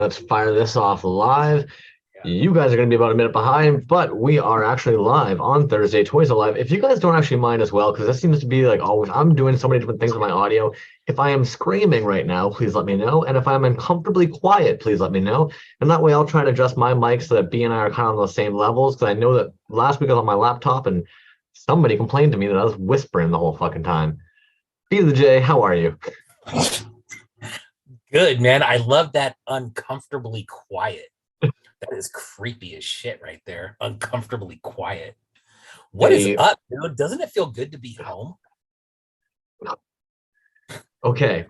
Let's fire this off live. You guys are going to be about a minute behind, but we are actually live on Thursday, Toyz Alive. If you guys don't actually mind as well, because this seems to be like always, I'm doing so many different things with my audio. If I am screaming right now, please let me know. And if I'm uncomfortably quiet, please let me know. And that way I'll try to adjust my mic so that B and I are kind of on the same levels. Because I know that last week I was on my laptop and somebody complained to me that I was whispering the whole fucking time. B to the J, how are you? Good, man. I love that uncomfortably quiet. That is creepy as shit right there. Uncomfortably quiet. What is up, dude? Doesn't it feel good to be home? Okay.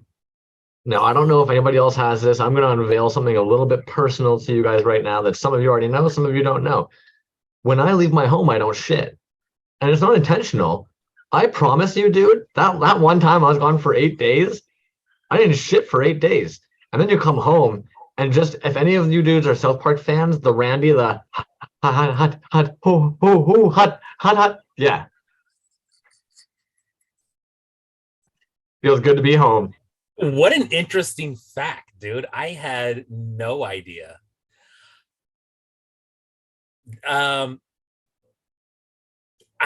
Now, I don't know if anybody else has this. I'm going to unveil something a little bit personal to you guys right now that some of you already know, some of you don't know. When I leave my home, I don't shit. And it's not intentional. I promise you, dude, that one time I was gone for 8 days, I didn't shit for 8 days. And then you come home and just, if any of you dudes are South Park fans, the Randy, the hot, hot, yeah. Feels good to be home. What an interesting fact, dude. I had no idea. I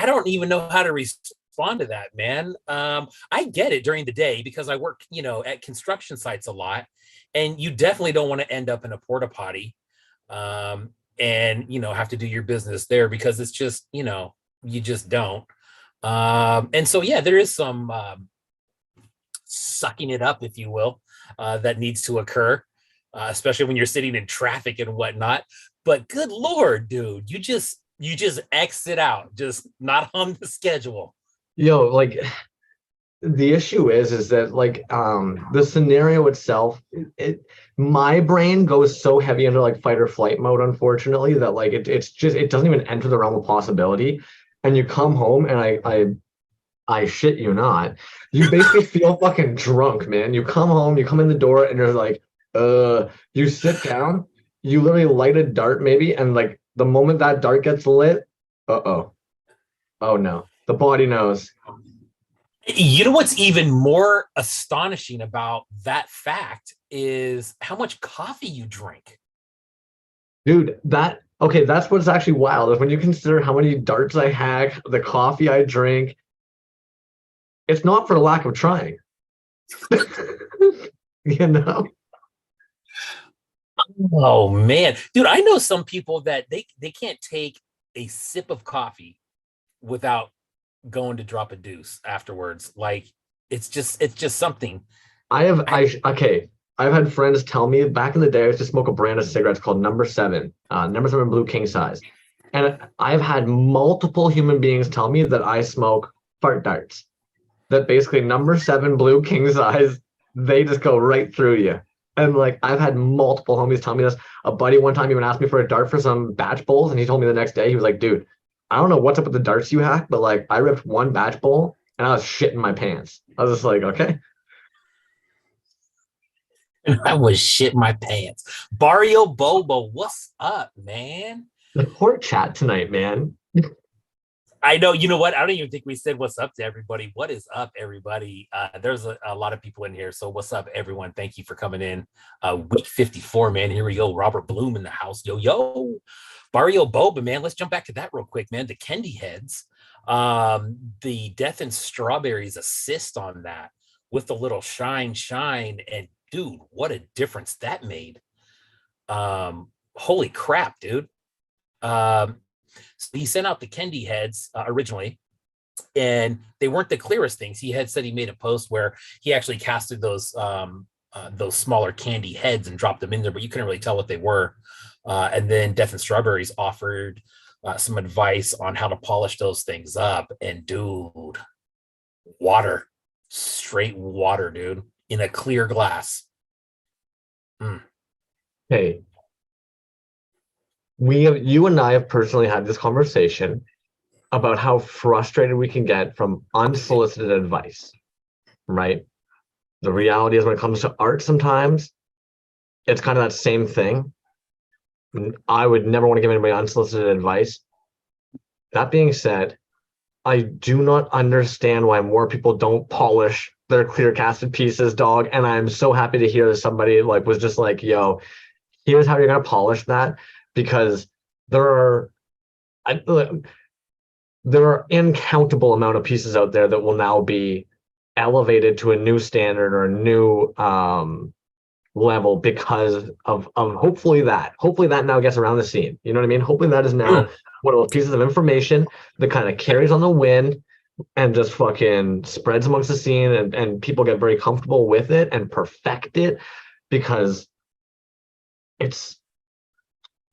don't even know how to respond to that, man. I get it during the day because I work, at construction sites a lot, and you definitely don't want to end up in a porta potty, and have to do your business there because it's just, you just don't. And so, yeah, there is some sucking it up, if you will, that needs to occur, especially when you're sitting in traffic and whatnot. But good Lord, dude, you just exit out, just not on the schedule. Yo, like the issue is that like the scenario itself, my brain goes so heavy into like fight or flight mode, unfortunately, that like it doesn't even enter the realm of possibility. And you come home and I shit you not, you basically feel fucking drunk, man. You come home, you come in the door, and you're like, you sit down, you literally light a dart maybe, and like the moment that dart gets lit, oh no, the body knows. You know what's even more astonishing about that fact is how much coffee you drink. Dude, that's what's actually wild is when you consider how many darts I hack, the coffee I drink. It's not for lack of trying. You know? Oh man, dude, I know some people that they can't take a sip of coffee without going to drop a deuce afterwards. Like it's just something. I've had friends tell me back in the day I used to smoke a brand of cigarettes called number 7 blue king size. And I've had multiple human beings tell me that I smoke fart darts. That basically number 7 blue king size, they just go right through you. And like I've had multiple homies tell me this. A buddy one time even asked me for a dart for some batch bowls, and he told me the next day, he was like, dude, I don't know what's up with the darts you hack, but like I ripped one batch bowl and I was shitting my pants. I was just like, okay. I was shit my pants. Barrio Bobo, what's up, man? The court chat tonight, man. I know, you know what? I don't even think we said what's up to everybody. What is up, everybody? There's a lot of people in here. So what's up, everyone? Thank you for coming in. Week 54, man. Here we go. Robert Bloom in the house. Yo. Barrio Boba, man. Let's jump back to that real quick, man. The Candy Heads. The Death and Strawberries assist on that with the little shine. And dude, what a difference that made. Holy crap, dude. So he sent out the Candy Heads originally, and they weren't the clearest things. He had said he made a post where he actually casted those smaller candy heads and dropped them in there, but you couldn't really tell what they were. And then Death and Strawberries offered some advice on how to polish those things up. And dude, water, straight water, dude, in a clear glass. Hey. You and I have personally had this conversation about how frustrated we can get from unsolicited advice, right? The reality is when it comes to art sometimes, it's kind of that same thing. I would never want to give anybody unsolicited advice. That being said, I do not understand why more people don't polish their clear casted pieces, dog. And I'm so happy to hear that somebody like was just like, yo, here's how you're going to polish that, because there are I, there are incountable amount of pieces out there that will now be elevated to a new standard or a new level because of hopefully that now gets around the scene. You know what I mean? Hopefully that is now Mm. one of those pieces of information that kind of carries on the wind and just fucking spreads amongst the scene, and people get very comfortable with it and perfect it, because it's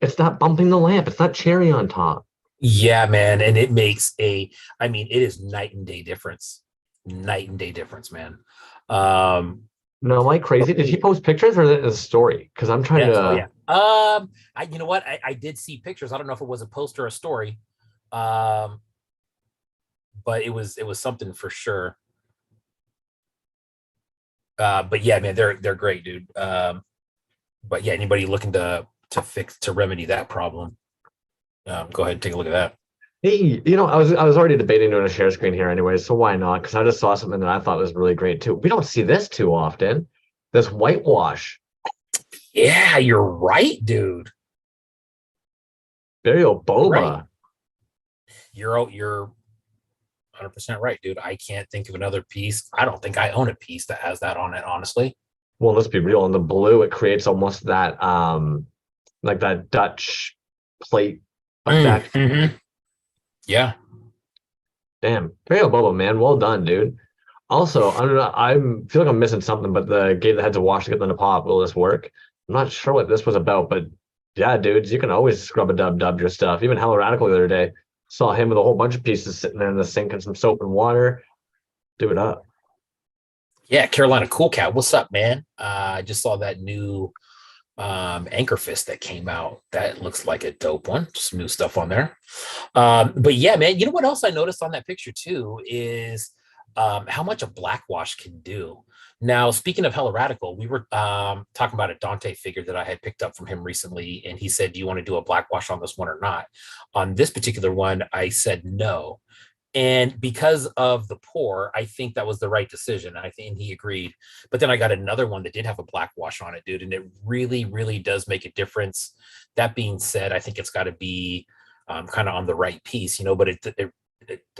it's not bumping the lamp. It's not cherry on top. Yeah, man. And it makes I mean, it is night and day difference. Night and day difference, man. Um, No, am I crazy? Did he post pictures or is it a story? Because I'm trying yes, oh to. yeah. You know what? I did see pictures. I don't know if it was a post or a story. Um, but it was something for sure. But yeah, man, they're great, dude. But yeah, anybody looking to remedy that problem, go ahead and take a look at that. Hey, I was already debating doing a share screen here anyway, so why not? Because I just saw something that I thought was really great too. We don't see this too often. This whitewash. Yeah, you're right, dude. Burial You're right. boba. You're 100% right, dude. I can't think of another piece. I don't think I own a piece that has that on it, honestly. Well, let's be real. In the blue, it creates almost that like that Dutch plate effect. Mm-hmm. Yeah. Damn. Burial boba, man. Well done, dude. Also, I don't know, feel like I'm missing something, but the gave the heads a wash to get them to pop. Will this work? I'm not sure what this was about, but yeah, dudes, you can always scrub a dub your stuff. Even Hello Radical the other day saw him with a whole bunch of pieces sitting there in the sink and some soap and water. Do it up. Yeah, Carolina Cool Cat. What's up, man? I just saw that new Anchor Fist that came out. That looks like a dope one. Just new stuff on there. But yeah, man, you know what else I noticed on that picture too is how much a black wash can do. Now, speaking of Hella Radical, we were talking about a Dante figure that I had picked up from him recently, and he said, "Do you want to do a black wash on this one or not?" On this particular one, I said no. And because of the pour, I think that was the right decision. I think he agreed. But then I got another one that did have a black wash on it, dude. And it really, really does make a difference. That being said, I think it's got to be kind of on the right piece, but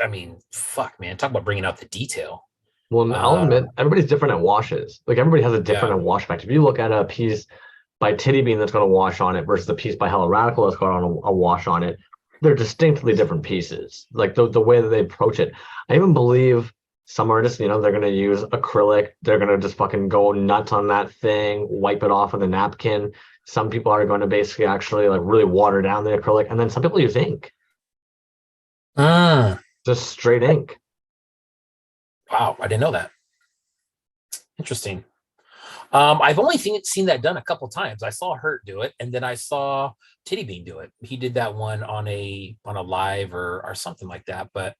I mean, fuck, man. Talk about bringing out the detail. Well, I'll admit, everybody's different at washes. Like everybody has a Yeah. different wash effect. If you look at a piece by Titty Bean that's got a wash on it versus a piece by Hello Radical that's got a wash on it, they're distinctly different pieces. Like the way that they approach it. I even believe some artists, they're going to use acrylic. They're going to just fucking go nuts on that thing, wipe it off with a napkin. Some people are going to basically actually like really water down the acrylic. And then some people use ink, Mm, just straight ink. wow. I didn't know that. Interesting. I've only seen that done a couple times. I saw Hurt do it, and then I saw Titty Bean do it. He did that one on a live or something like that. But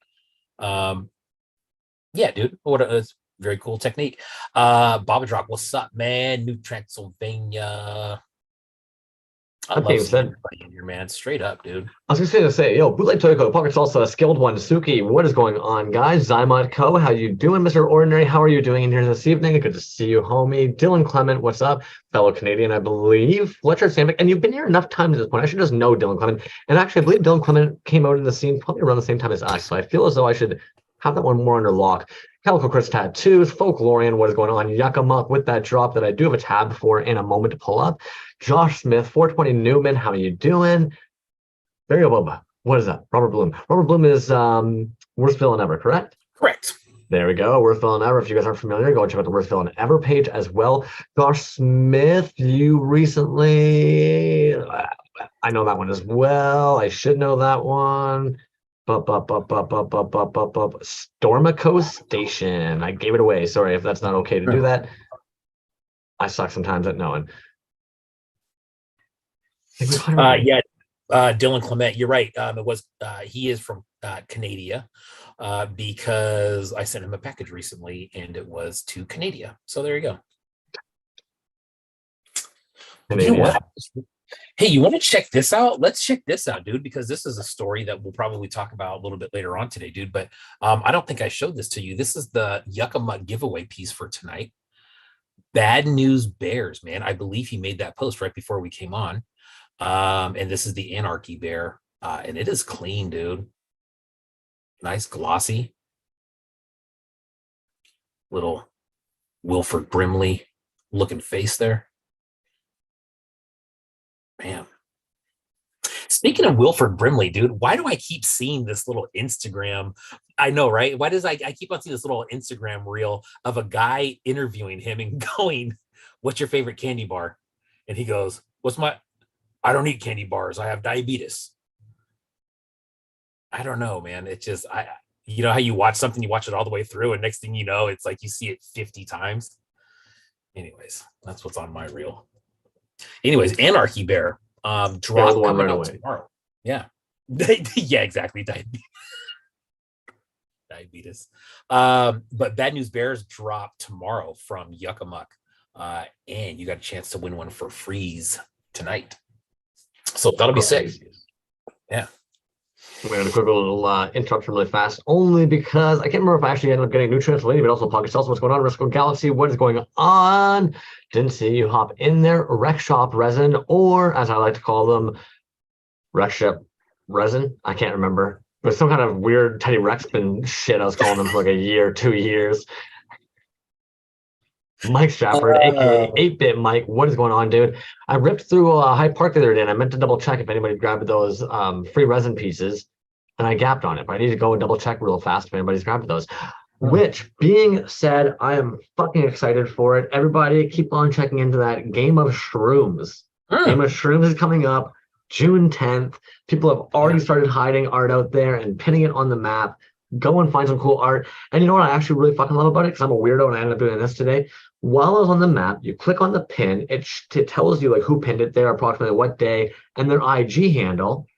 yeah, dude, what a very cool technique. Baba Drop, what's up, man? New Transylvania. I That love being seeing said, everybody in here, man. Straight up, dude. I was just going to say, yo, Bootleg Toyko, Pocket Salsa, Skilled One, Suki, what is going on, guys? Zymod Co, how you doing, Mr. Ordinary? How are you doing in here this evening? Good to see you, homie. Dylan Clement, what's up? Fellow Canadian, I believe. Fletcher Sandvik, and you've been here enough times at this point. I should just know Dylan Clement. And actually, I believe Dylan Clement came out in the scene probably around the same time as us, so I feel as though I should have that one more under lock. Calico Chris Tattoos, Folklorian, what is going on? Yuckamuck with that drop that I do have a tab for in a moment to pull up. Josh Smith, 420 Newman, how are you doing? Burial Boba. What is that? Robert Bloom. Robert Bloom is worst villain ever, correct? Correct. There we go. Worst villain ever. If you guys aren't familiar, go check out the worst villain ever page as well. Josh Smith, you recently, I know that one as well. I should know that one. Stormico Station. I gave it away. Sorry if that's not okay to do that. I suck sometimes at knowing. Yeah, Dylan Clement, you're right. It was he is from Canada because I sent him a package recently and it was to Canada. So there you go. You know what? Hey, you want to check this out? Let's check this out, dude, because this is a story that we'll probably talk about a little bit later on today, dude. But I don't think I showed this to you. This is the Yucca Mutt giveaway piece for tonight. Bad News Bears, man. I believe he made that post right before we came on. And this is the Anarchy Bear. And it is clean, dude. Nice glossy. Little Wilford Brimley looking face there. Man. Speaking of Wilford Brimley, dude, why do I keep seeing this little Instagram? I know, right? Why does I keep on seeing this little Instagram reel of a guy interviewing him and going, "What's your favorite candy bar?" And he goes, I don't eat candy bars. I have diabetes. I don't know, man. It just, you know how you watch something, you watch it all the way through, and next thing you know, it's like you see it 50 times. Anyways, that's what's on my reel. Anyways, Anarchy Bear. Drop one coming right out away. tomorrow. Yeah. Yeah, exactly. Diabetes. But Bad News Bears drop tomorrow from Yuckamuck. And you got a chance to win one for freeze tonight. So that'll be sick. Yeah. We're going to quick little interruption really fast, only because I can't remember if I actually ended up getting nutrients related, but also Pocket Cells. What's going on, Risco Galaxy? What is going on? Didn't see you hop in there. Rec Shop Resin, or as I like to call them, Rec Shop Resin. I can't remember. There's some kind of weird Teddy Ruxpin shit I was calling them for like a year, 2 years. Mike Stratford, aka 8-Bit Mike, what is going on, dude? I ripped through Hyde Park the other day, and I meant to double check if anybody grabbed those free resin pieces, and I gapped on it. But I need to go and double check real fast if anybody's grabbed those. Which, being said, I am fucking excited for it. Everybody, keep on checking into that Game of Shrooms. Game of Shrooms is coming up June 10th. People have already started hiding art out there and pinning it on the map. Go and find some cool art. And you know what I actually really fucking love about it? Because I'm a weirdo and I ended up doing this today. While I was on the map, you click on the pin, it tells you like who pinned it there, approximately what day, and their IG handle.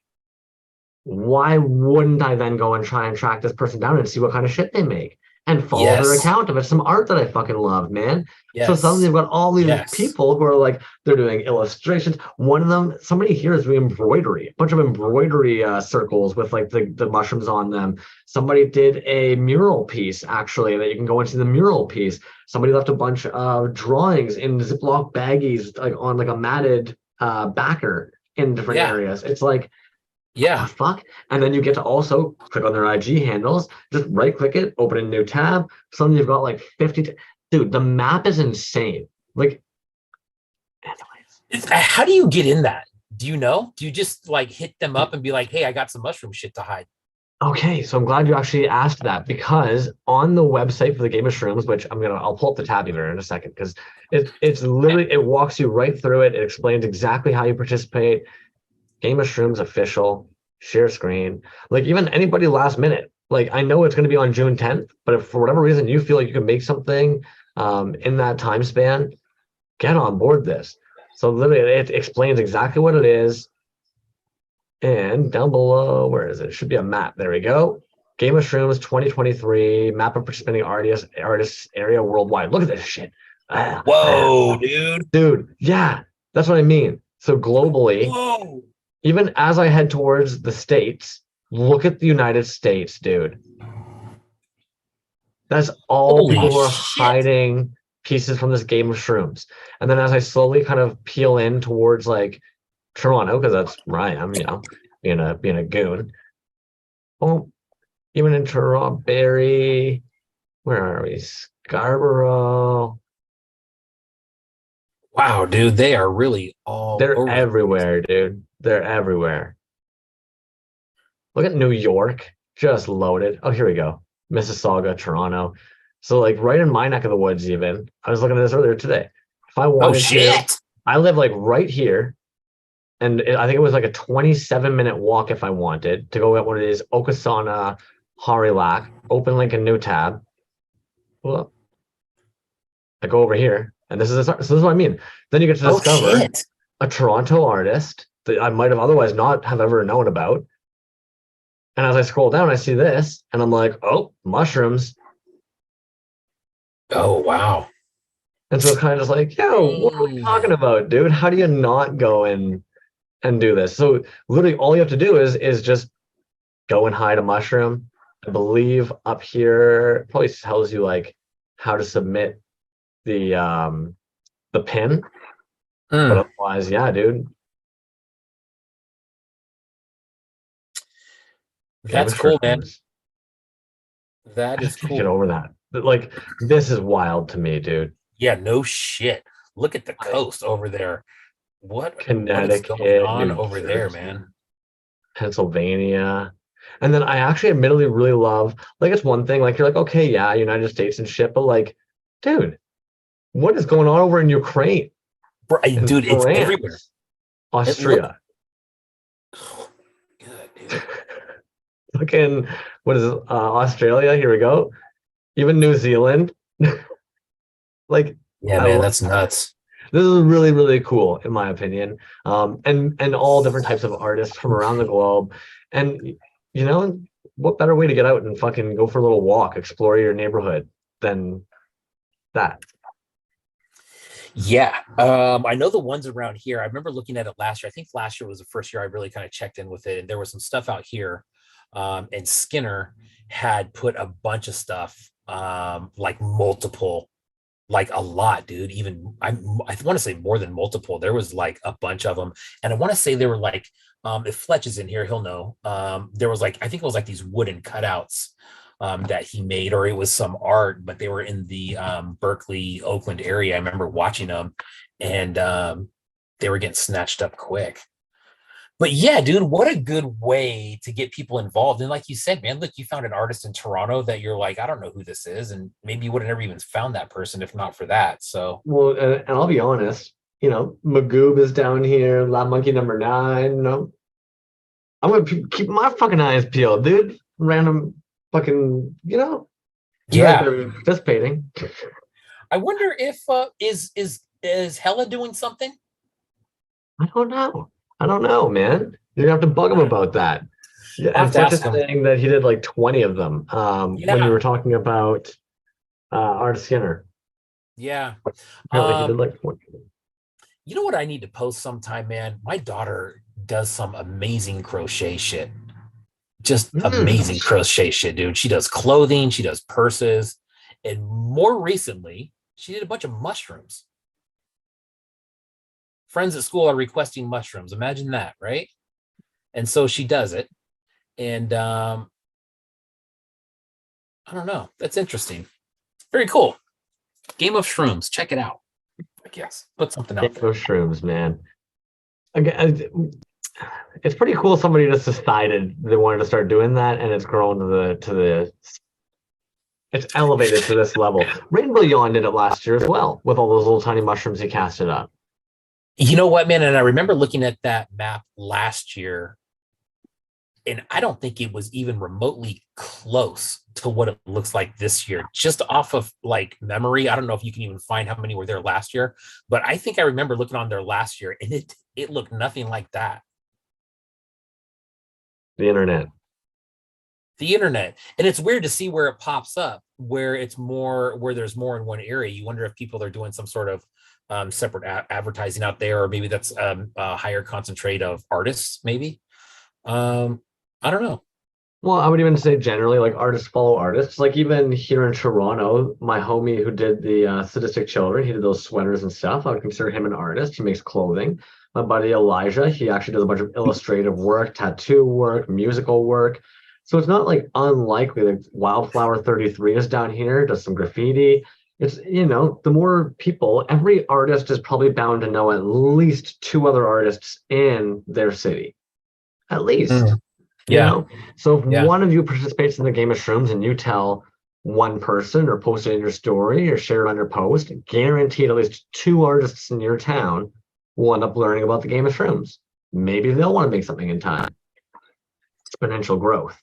Why wouldn't I then go and try and track this person down and see what kind of shit they make and follow their account if it's some art that I fucking love, man? So suddenly you've got all these people who are like, they're doing illustrations. One of them, somebody here is doing embroidery, a bunch of embroidery circles with like the mushrooms on them. Somebody did a mural piece, actually, that you can go into the mural piece. Somebody left a bunch of drawings in Ziploc baggies, like on like a matted backer in different areas. It's like, yeah, fuck. And then you get to also click on their IG handles, just right click it, open a new tab. Suddenly you've got like 50. Dude, the map is insane. Like, anyways. How do you get in that? Do you know? Do you just like hit them up and be like, hey, I got some mushroom shit to hide? Okay, so I'm glad you actually asked that, because on the website for the Game of Shrooms, which I'll pull up the tab here in a second, because it's literally, it walks you right through it. It explains exactly how you participate. Game of Shrooms official, share screen. Like, even anybody last minute, like, I know it's going to be on June 10th, but if for whatever reason you feel like you can make something in that time span, get on board this. So literally it explains exactly what it is. And down below, where is it? It should be a map. There we go. Game of Shrooms 2023, map of participating artists area worldwide. Look at this shit. Whoa, dude. Dude, yeah, that's what I mean. So globally, even as I head towards the States, look at the United States, dude. That's all people who are hiding pieces from this Game of Shrooms. And then as I slowly kind of peel in towards like Toronto, because that's where I am, you know, being a goon. Oh, even in Toronto, Barrie, where are we? Scarborough. Wow, dude, they are really all They're everywhere, dude. They're everywhere. Look at New York, just loaded. Oh, here we go. Mississauga, Toronto. So like right in my neck of the woods, even. I was looking at this earlier today. If I wanted to, I live like right here. And I think it was like a 27-minute walk if I wanted to go at what it is, Okasana, Harilac, open link a new tab. Well, I go over here, and this is what I mean. Then you get to discover a Toronto artist that I might have otherwise not have ever known about. And as I scroll down, I see this, and I'm like, oh, mushrooms. Oh, wow. And so it's kind of just like, yo, what are we talking about, dude? How do you not go and do this? So literally all you have to do is just go and hide a mushroom. I believe up here probably tells you like how to submit the the pin. But Mm, otherwise, yeah, dude. Game that's of cool, man. Thrones. That I is just can't get cool. over that. But, like, this is wild to me, dude. Yeah, no shit. Look at the I coast over there. What is going Connecticut, on New over there, man? Jersey, Pennsylvania. And then I actually admittedly really love, like, it's one thing, like, you're like, okay, yeah, United States and shit, but like, dude, what is going on over in Ukraine and Dude, it's everywhere. France, It look Austria, good, dude. fucking, what is it, Australia? Here we go. Even New Zealand. Like, Yeah, I man, love that's nuts. this is really, really cool, in my opinion. And all different types of artists from around the globe. And you know, what better way to get out and fucking go for a little walk, explore your neighborhood than that? Yeah. I know the ones around here. I remember looking at it last year. I think last year was the first year I really kind of checked in with it. And there was some stuff out here. And Skinner had put a bunch of stuff, like multiple, like a lot, dude. Even I want to say more than multiple. There was like a bunch of them. And I want to say they were like, if Fletch is in here, he'll know. There was like, I think it was like these wooden cutouts that he made, or it was some art, but they were in the Berkeley, Oakland area. I remember watching them, and they were getting snatched up quick. But yeah, dude, what a good way to get people involved. And like you said, man, look, you found an artist in Toronto that you're like, I don't know who this is, and maybe you would have never even found that person if not for that. So Well, and I'll be honest, Magoob is down here, La Monkey number nine. I'm gonna keep my fucking eyes peeled, dude. Random fucking, you're out yeah, there participating. I wonder if is Hella doing something? I don't know. I don't know, man. You're gonna have to bug him about that. Yeah, I'll and have to Fletch ask is him. saying that he did like 20 of them when you Yeah, were talking about Art Skinner. yeah. Apparently he did Um, like 20. you know what I need to post sometime, man? My daughter does some amazing crochet shit. Just Mm. amazing crochet shit, dude. She does clothing, she does purses, and more recently, she did a bunch of mushrooms. Friends at school are requesting mushrooms. Imagine that, right? And so she does it. And I don't know. That's interesting. Very cool. Game of Shrooms. Check it out. I guess. Put something Game out there. of shrooms, man. Again, it's pretty cool somebody just decided they wanted to start doing that and it's grown to the it's elevated to this level. Rainbow Yawn did it last year as well with all those little tiny mushrooms he casted up. You know what, man? And I remember looking at that map last year, and I don't think it was even remotely close to what it looks like this year, just off of like memory. I don't know if you can even find how many were there last year, but I think I remember looking on there last year, and it looked nothing like that. The internet. The internet, and it's weird to see where it pops up, where it's more, where there's more in one area. You wonder if people are doing some sort of separate advertising out there, or maybe that's a higher concentrate of artists, maybe. I don't know. Well, I would even say generally like artists follow artists. Like even here in Toronto, my homie who did the Sadistic Children, he did those sweaters and stuff. I would consider him an artist. He makes clothing. My buddy Elijah, he actually does a bunch of illustrative work, tattoo work, musical work. So it's not like unlikely that Wildflower 33 is down here, does some graffiti. It's, the more people, every artist is probably bound to know at least two other artists in their city. At least. Mm, You yeah, know, so if yeah. one of you participates in the game of shrooms and you tell one person or post it in your story or share it on your post, guaranteed at least two artists in your town will end up learning about the game of shrooms. Maybe they'll want to make something in time. Exponential growth.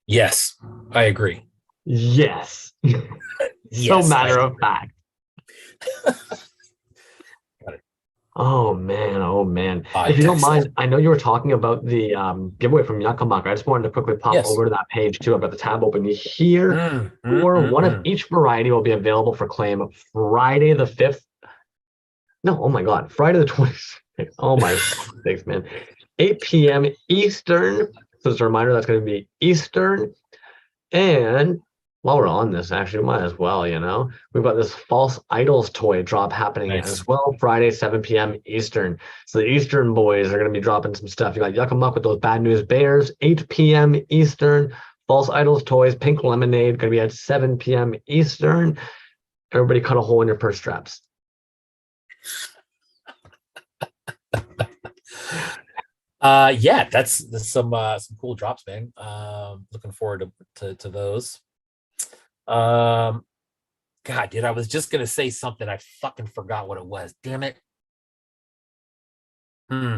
Yes, I agree. Yes. So Yes, I matter of agree. fact. Got it. Oh man, oh man. If you don't Texas. mind, I know you were talking about the giveaway from Yakamaka. I just wanted to quickly pop Yes. over to that page too. I've got the tab open here. Mm, mm, Or mm, one of mm. each variety will be available for claim Friday the 5th. No, oh my God, Friday the 26th. Oh my sakes, man. 8 p.m. Eastern. So just a reminder that's going to be Eastern. And While we're on this, actually, we might as well, you know. We've got this false idols toy drop happening Nice. as well, Friday, 7 p.m. Eastern. So the Eastern boys are going to be dropping some stuff. You got Yuck 'em Up with those Bad News Bears, 8 p.m. Eastern. False idols toys, Pink Lemonade, going to be at 7 p.m. Eastern. Everybody cut a hole in your purse straps. Yeah, that's some cool drops, man. Looking forward to those. Um, God, dude, I was just gonna say something. I fucking forgot what it was. Damn it. Hmm.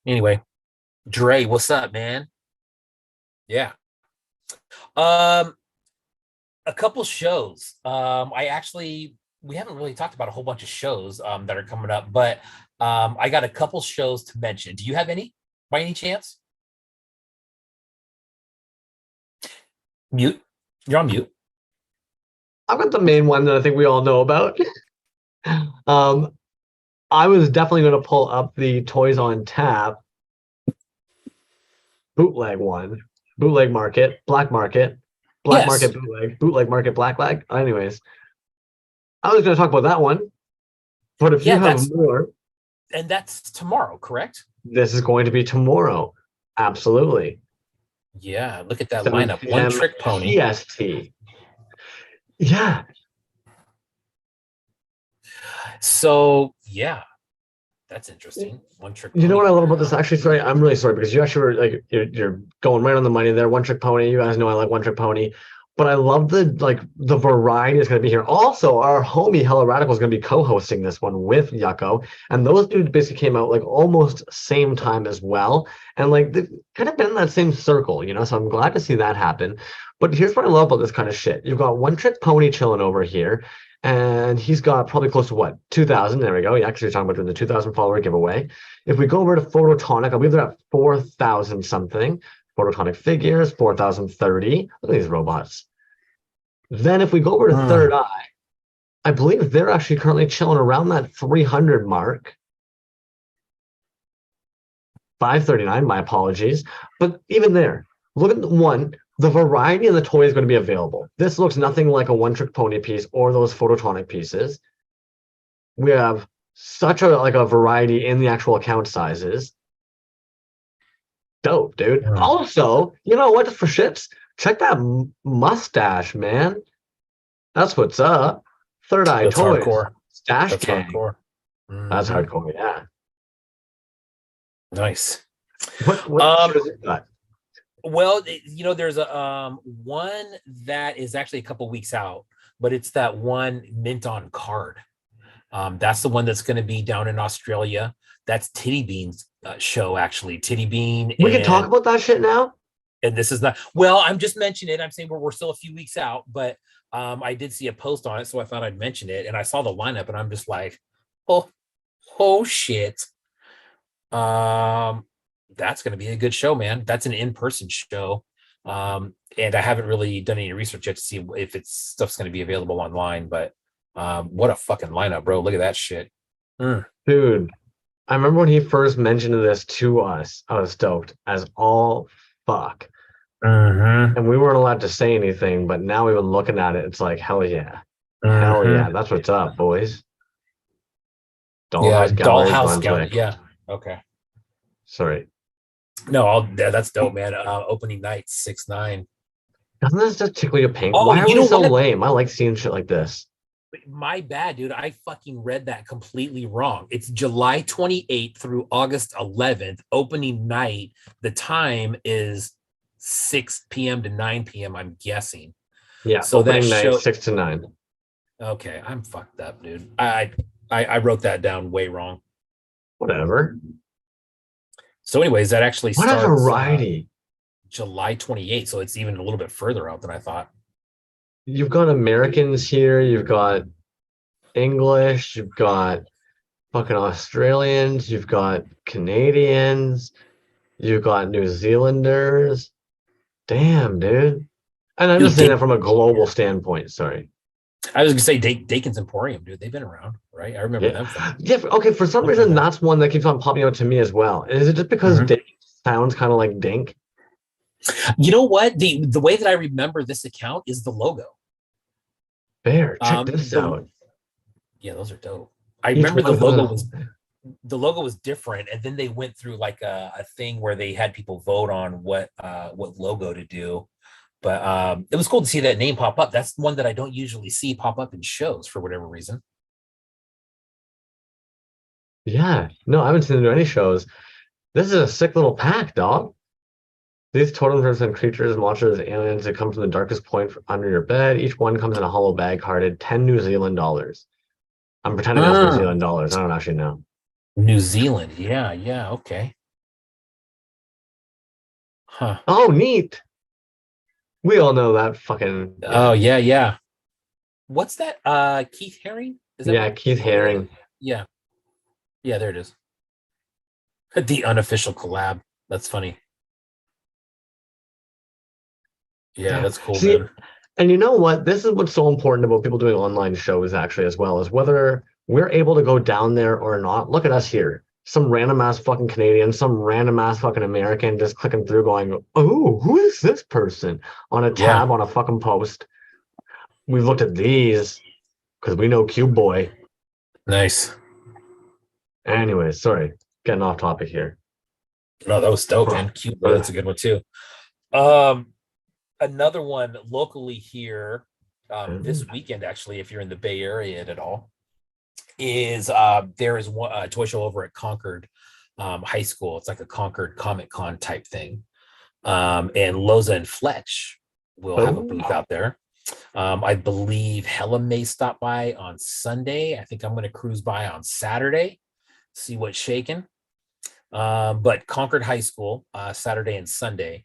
Anyway, Dre, what's up, man? Yeah. Um, a couple shows. We haven't really talked about a whole bunch of shows that are coming up, but I got a couple shows to mention. Do you have any by any chance? Mute. You're on mute. I've got the main one that I think we all know about. Um, I was definitely going to pull up the Toys on Tap bootleg one, bootleg market, black market Yes. bootleg market, black leg. Anyways, I was going to talk about that one, but if you Yeah, have more, that's tomorrow, correct? this is going to be tomorrow. Absolutely. Yeah, look at that 7 lineup. One p.m. trick pony. PST. Yeah. So yeah, that's interesting. One trick You know pony. what I love about this? Actually, sorry, I'm really sorry because you actually were like you're going right on the money there. One trick pony. You guys know I like one trick pony, but I love the variety is going to be here. Also, our homie Hello Radical is going to be co-hosting this one with Yucko, and those dudes basically came out like almost same time as well, and like they've kind of been in that same circle, you know. So I'm glad to see that happen. But here's what I love about this kind of shit. You've got one trick pony chilling over here. And he's got probably close to what 2,000. There we go. Yeah, actually, you're talking about doing the 2,000 follower giveaway. If we go over to Phototonic, I believe they're at 4,000 something. Phototonic figures, 4,030. Look at these robots. Then if we go over to Mm, Third Eye, I believe they're actually currently chilling around that 300 mark. 539, my apologies. But even there, look at the variety of the toy is going to be available. This looks nothing like a one-trick pony piece or those Phototonic pieces. We have such a variety in the actual account sizes. Dope, dude. mm. Also, you know what? Just for shits, check that mustache, man. That's what's up. Third Eye That's Toys, hardcore. Stash That's Gang. hardcore. That's Mhm. hardcore. Yeah. Nice. What Um, shows you got? well, there's a one that is actually a couple weeks out, but it's that one mint on card. That's the one that's going to be down in Australia. That's Titty Bean's show, actually. Titty Bean We can talk about that shit now. and this is not well. I'm just mentioning it. I'm saying we're still a few weeks out, but I did see a post on it, so I thought I'd mention it. And I saw the lineup, and I'm just like, oh, oh shit. Um, that's going to be a good show, man. That's an in-person show. And I haven't really done any research yet to see if it's stuff's going to be available online, but what a fucking lineup, bro. Look at that shit. Mm. Dude, I remember when he first mentioned this to us, I was stoked as all fuck. Mm-hmm. And we weren't allowed to say anything, but now we've been looking at it. It's like, hell yeah. Hell Mm-hmm. yeah. That's what's up, boys. Yeah, Dollhouse Gallery, Dollhouse Gallery. Brunswick. Yeah. Okay. Sorry. No, that's dope, man. Opening night, 6/9. Doesn't this just tickle your pink? Oh, Why are you we know so what? lame? I like seeing shit like this. My bad, dude. I fucking read that completely wrong. It's July 28th through August 11th. Opening night. The time is 6 p.m. to 9 p.m. I'm guessing. Yeah, So that opening night, show. 6 to 9. Okay, I'm fucked up, dude. I wrote that down way wrong. Whatever. So, anyways, that actually What a starts variety. July 28th. So it's even a little bit further out than I thought. You've got Americans here, you've got English, you've got fucking Australians, you've got Canadians, you've got New Zealanders. Damn, dude. And I'm just Dude, saying that from a global standpoint. Sorry. I was gonna say Dakin's Emporium, dude. They've been around, right? I remember Yeah. them from Yeah. Okay. For some looking at reason, that. that's one that keeps on popping out to me as well. Is it just because Mhm. Dink sounds kind of like Dink? You know what? The way that I remember this account is the logo. Bear, check this The out. Yeah, those are dope. I Each remember one comes in a the logo was different, and then they went through like a thing where they had people vote on what logo to do. But it was cool to see that name pop up. That's one that I don't usually see pop up in shows for whatever reason. yeah. No, I haven't seen them do any shows. This is a sick little pack, dog. These totems represent creatures, monsters, aliens that come from the darkest point under your bed. Each one comes in a hollow bag carded 10 New Zealand dollars. I'm pretending that's New Ah, Zealand dollars. I don't actually know. New Zealand. Yeah, yeah, okay. Huh. Oh, neat. We all know that fucking, Oh, yeah. yeah, yeah. What's that? Keith Haring? Is that Yeah, what Keith what it is? Haring. Yeah. Yeah, there it is. The unofficial collab. That's funny. Yeah, Yeah. that's cool, See, man. and you know what? This is what's so important about people doing online shows actually as well, is whether we're able to go down there or not. Look at us here. Some random ass fucking Canadian, some random ass fucking American just clicking through going, oh, who is this person? On a Yeah, tab on a fucking post. We've looked at these because we know Cube Boy. nice. Anyways, sorry, getting off topic here. No, that was dope, man. Cute boy, that's a good one too. Um, Another one locally here, this weekend, actually, if you're in the Bay Area at all, is there is one toy show over at Concord High School. It's like a Concord Comic Con type thing. And Loza and Fletch will have a booth Oh, out there. I believe Hella may stop by on Sunday. I think I'm going to cruise by on Saturday, see what's shaking. But Concord High School, Saturday and Sunday.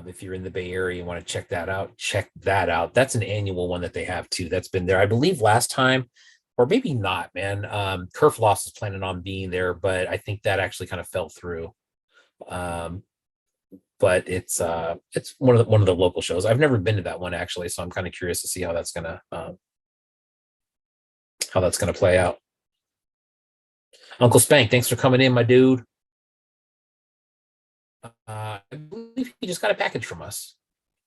If you're in the Bay Area and want to check that out, check that out. That's an annual one that they have too. That's been there, I believe, last time, or maybe not, man. Kerf Loss is planning on being there, but I think that actually kind of fell through. Um, but it's one of the local shows. I've never been to that one actually, so I'm kind of curious to see how that's gonna play out. Uncle Spank, thanks for coming in, my dude. I believe he just got a package from us,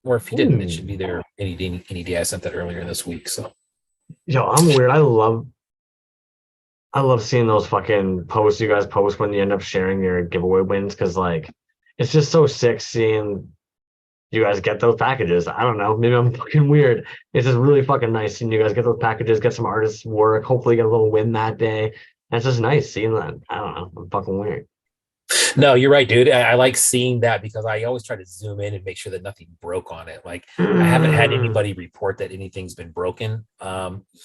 or if he didn't, it should be there any day. I sent that earlier this week. So yo, I'm weird. I love seeing those fucking posts you guys post when you end up sharing your giveaway wins because like it's just so sick seeing you guys get those packages. I don't know. Maybe I'm fucking weird. It's just really fucking nice seeing you guys get those packages, get some artists' work, hopefully get a little win that day. And it's just nice seeing that. I don't know. I'm fucking weird. no, you're right, dude. I like seeing that because I always try to zoom in and make sure that nothing broke on it. Like I haven't had anybody report that anything's been broken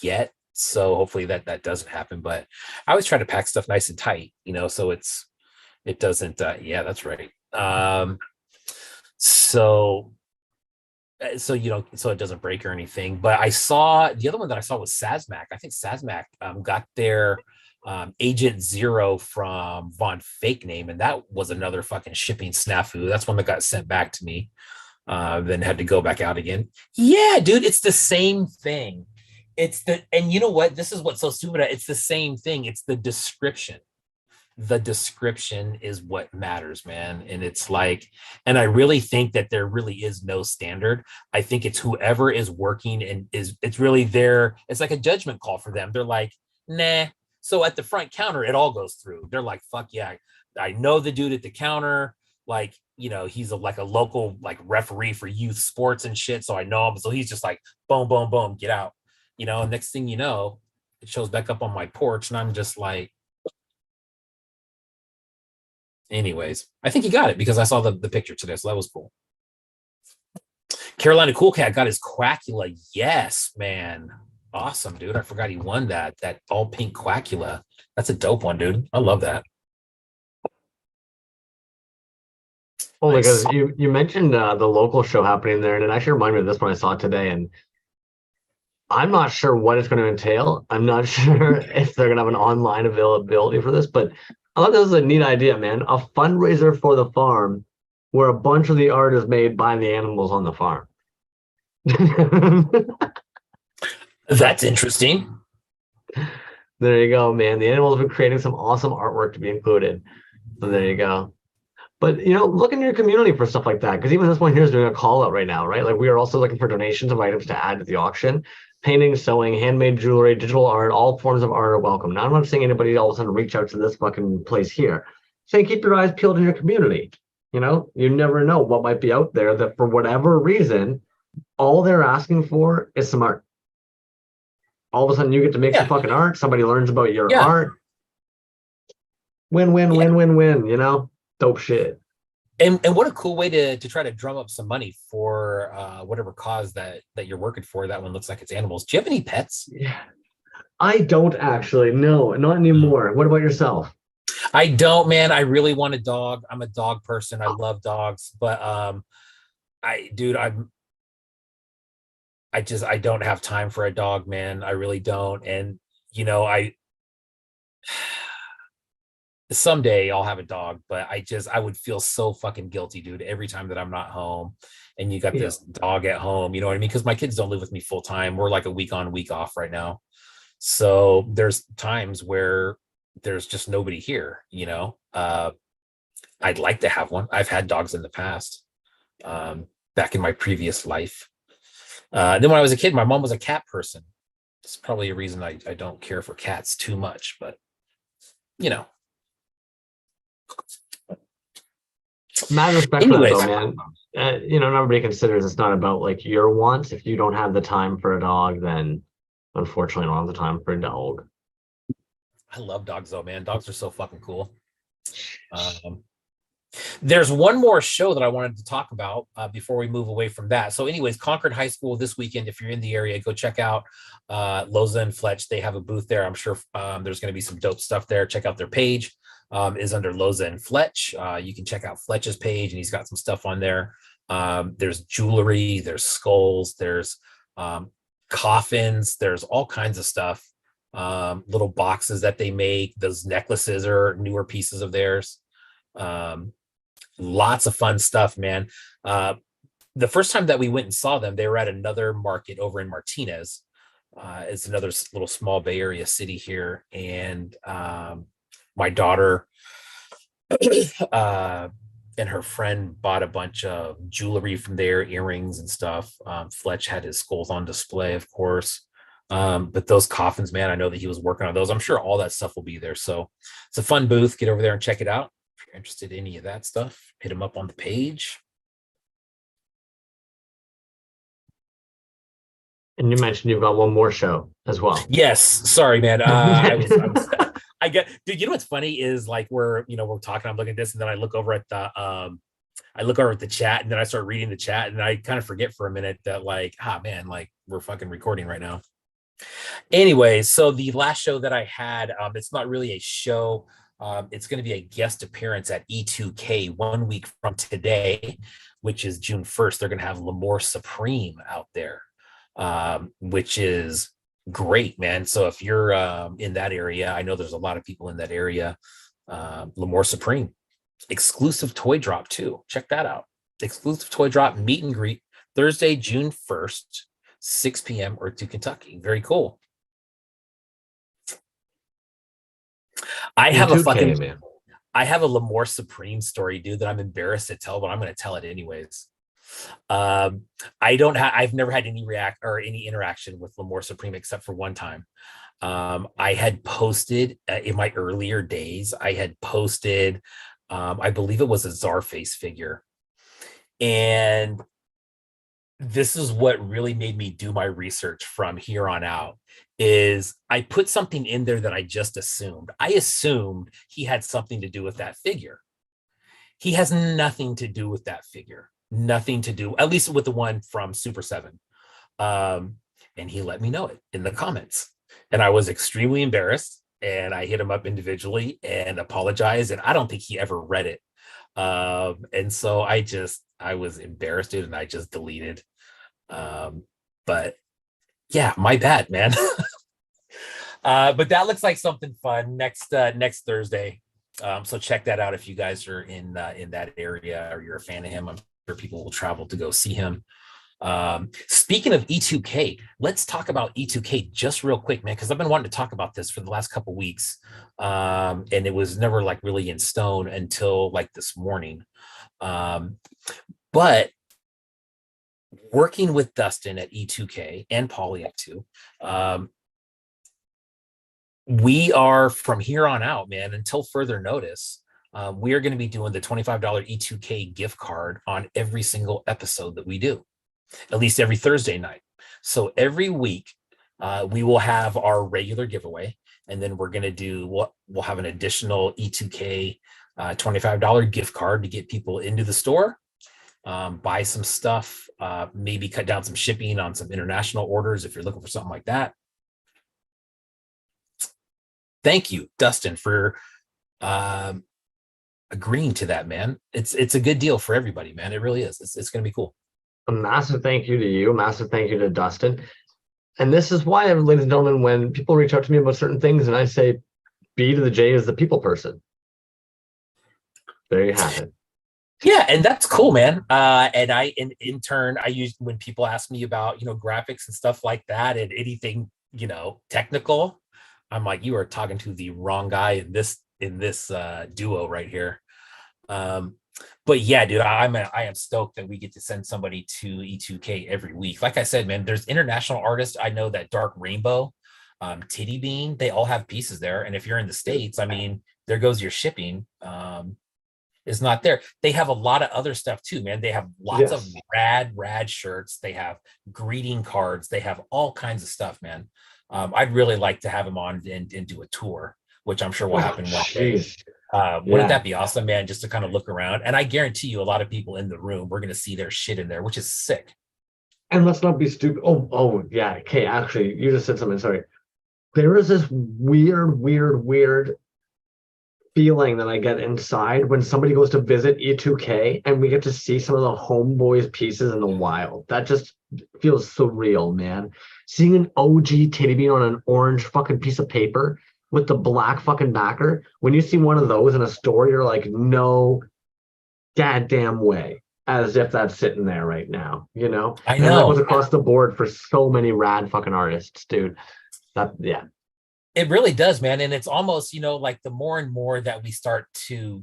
yet. So hopefully that doesn't happen. But I always try to pack stuff nice and tight, so it doesn't yeah, that's right. So so it doesn't break or anything. But I saw the other one that I saw was Sazmac. I think Sazmac got their Agent Zero from Von Fake Name, and that was another fucking shipping snafu. That's one that got sent back to me, then had to go back out again. Yeah, dude, it's the same thing. And you know what? This is what's so stupid. It's the same thing. It's the description. The description is what matters, man. And it's like, and I really think that there really is no standard. I think it's whoever is working and it's really it's like a judgment call for them. They're like, nah. So at the front counter, it all goes through. They're like, fuck yeah, I know the dude at the counter. Like, he's like a local like referee for youth sports and shit. So I know him. So he's just like, boom, boom, boom, get out. And next thing you know, it shows back up on my porch, and I'm just like, anyways, I think he got it because I saw the picture today, so that was cool. Carolina Cool Cat got his Quackula. Yes, man. Awesome, dude. I forgot he won that all pink Quackula. That's a dope one, dude. I love that. Well, Nice. because you mentioned the local show happening there, and it actually reminded me of this one I saw today, and I'm not sure what it's going to entail. I'm not sure if they're going to have an online availability for this, but I thought this was a neat idea, man. A fundraiser for the farm where a bunch of the art is made by the animals on the farm. That's interesting. There you go, man. The animals have been creating some awesome artwork to be included. So there you go. But look in your community for stuff like that. Because even this one here is doing a call out right now, right? Like we are also looking for donations of items to add to the auction. Painting, sewing, handmade jewelry, digital art, all forms of art are welcome. Now I'm not saying anybody all of a sudden reach out to this fucking place here. I'm saying keep your eyes peeled in your community. You never know what might be out there that for whatever reason, all they're asking for is some art. All of a sudden you get to make some Yeah, fucking art. Somebody learns about your yeah, art. Win, win, yeah. win, win, win, dope shit. And what a cool way to try to drum up some money for whatever cause that you're working for. That one looks like it's animals. Do you have any pets? Yeah. I don't actually. No, not Mm. anymore. What about yourself? I don't, man. I really want a dog. I'm a dog person. I love dogs, but dude, I don't have time for a dog, man. I really don't. And I someday I'll have a dog, but I would feel so fucking guilty, dude, every time that I'm not home and you got Yeah. this dog at home, you know what I mean? Because my kids don't live with me full time. We're like a week on, week off right now. So there's times where there's just nobody here. I'd like to have one. I've had dogs in the past, back in my previous life. Then when I was a kid, my mom was a cat person. It's probably a reason I don't care for cats too much, but you know. Mad respect for that Anyways, though, man. Nobody considers it's not about like your wants. If you don't have the time for a dog, then unfortunately, you don't have the time for a dog. I love dogs though, man. Dogs are so fucking cool. Um, there's one more show that I wanted to talk about before we move away from that. So, anyways, Concord High School this weekend. If you're in the area, go check out Loza and Fletch. They have a booth there. I'm sure there's going to be some dope stuff there. Check out their page. Is under Loza and Fletch. You can check out Fletch's page, and he's got some stuff on there. There's jewelry, there's skulls, there's coffins, there's all kinds of stuff. Little boxes that they make. Those necklaces are newer pieces of theirs. Lots of fun stuff, man. The first time that we went and saw them, they were at another market over in Martinez. It's another little small Bay Area city here, and my daughter and her friend bought a bunch of jewelry from there, earrings and stuff. Fletch had his skulls on display, of course. But those coffins, man, I know that he was working on those. I'm sure all that stuff will be there. So it's a fun booth. Get over there and check it out. If you're interested in any of that stuff, hit him up on the page. And you mentioned you've got one more show as well. Yes, sorry, man. I get, dude. You know what's funny is like we're talking. I'm looking at this, and then I look over at the chat, and then I start reading the chat, and I kind of forget for a minute that like, man, like we're fucking recording right now. Anyway, so the last show that I had, it's not really a show. It's going to be a guest appearance at E2K 1 week from today, which is June 1st. They're going to have L'Amour Supreme out there, which is great, man. So if you're in that area, I know there's a lot of people in that area. L'Amour Supreme, exclusive toy drop too. Check that out. Exclusive toy drop meet and greet Thursday, June 1st, 6 p.m. or to Kentucky. Very cool. I have a L'Amour Supreme story, dude, that I'm embarrassed to tell, but I'm going to tell it anyways. I've never had any interaction with L'Amour Supreme except for one time. I had posted in my earlier days, I believe it was a Czarface figure. And this is what really made me do my research from here on out is I put something in there that I just assumed. I assumed he had something to do with that figure. He has nothing to do with that figure. Nothing to do, at least with the one from Super 7. And he let me know it in the comments. And I was extremely embarrassed. And I hit him up individually and apologized. And I don't think he ever read it. And so I was embarrassed, dude, and I just deleted. But yeah, my bad, man. But that looks like something fun next Thursday. So check that out if you guys are in that area or you're a fan of him. I'm sure people will travel to go see him. Speaking of E2K, let's talk about E2K just real quick, man, because I've been wanting to talk about this for the last couple weeks. And it was never like really in stone until like this morning. But working with Dustin at E2K and Paulie too, we are from here on out, man, until further notice. We are going to be doing the $25 E2K gift card on every single episode that we do, at least every Thursday night. So every week, we will have our regular giveaway, and then we're going to do we'll have an additional E2K $25 gift card to get people into the store, buy some stuff, maybe cut down some shipping on some international orders if you're looking for something like that. Thank you, Dustin, for agreeing to that, man. It's a good deal for everybody, man. It really is. It's going to be cool. A massive thank you to you. Massive thank you to Dustin. And this is why, ladies and gentlemen, when people reach out to me about certain things and I say B to the J is the people person. There you have it. Yeah, and that's cool, man. And I, in turn, I use when people ask me about, graphics and stuff like that and anything, technical, I'm like, you are talking to the wrong guy in this duo right here. But yeah, dude, I am stoked that we get to send somebody to E2K every week. Like I said, man, there's international artists. I know that Dark Rainbow, Titty Bean, they all have pieces there. And if you're in the States, I mean, there goes your shipping. Is not there. They have a lot of other stuff too, man. They have lots of rad shirts. They have greeting cards. They have all kinds of stuff, man. I'd really like to have him on and do a tour, which I'm sure will happen one day. Wouldn't that be awesome, man? Just to kind of look around. And I guarantee you a lot of people in the room, we're going to see their shit in there, which is sick. And let's not be stupid. Oh, yeah. Okay, actually, you just said something. Sorry. There is this weird feeling that I get inside when somebody goes to visit E2K and we get to see some of the homeboys pieces in the wild. That just feels surreal, man. Seeing an OG Titty Bean on an orange fucking piece of paper with the black fucking backer. When you see one of those in a store, you're like, no goddamn way. As if that's sitting there right now, I know. And that was across the board for so many rad fucking artists, dude. Yeah. It really does, man. And it's almost, like the more and more that we start to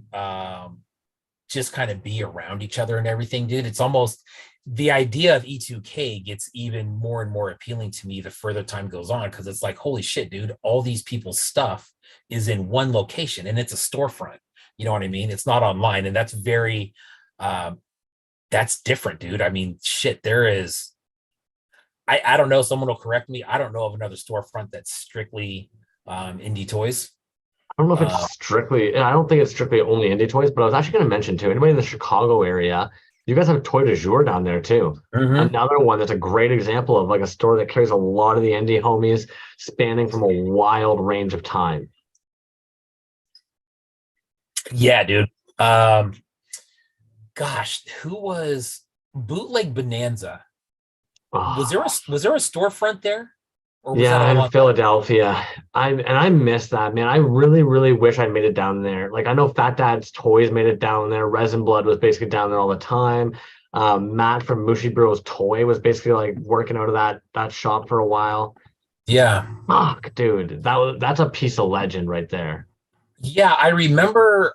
just kind of be around each other and everything, dude, it's almost the idea of E2K gets even more and more appealing to me the further time goes on, because it's like, holy shit, dude, all these people's stuff is in one location and it's a storefront. You know what I mean? It's not online. And that's very, that's different, dude. I mean, shit, there is, I don't know, someone will correct me. I don't know of another storefront that's strictly indie toys. I don't know if it's strictly, I don't think it's strictly only indie toys, but I was actually going to mention too, anybody in the Chicago area, you guys have Toy de Jour down there too. Another one that's a great example of like a store that carries a lot of the indie homies spanning from a wild range of time. Yeah, dude. Gosh, who was Bootleg Bonanza? Was there a storefront there? Or was that in Philadelphia? I miss that, man. I really wish I made it down there. Like I know Fat Dad's Toys made it down there. Resin Blood was basically down there all the time. Matt from Mushi Bros Toy was basically like working out of that shop for a while. Yeah. Fuck, dude. That's a piece of legend right there. Yeah, I remember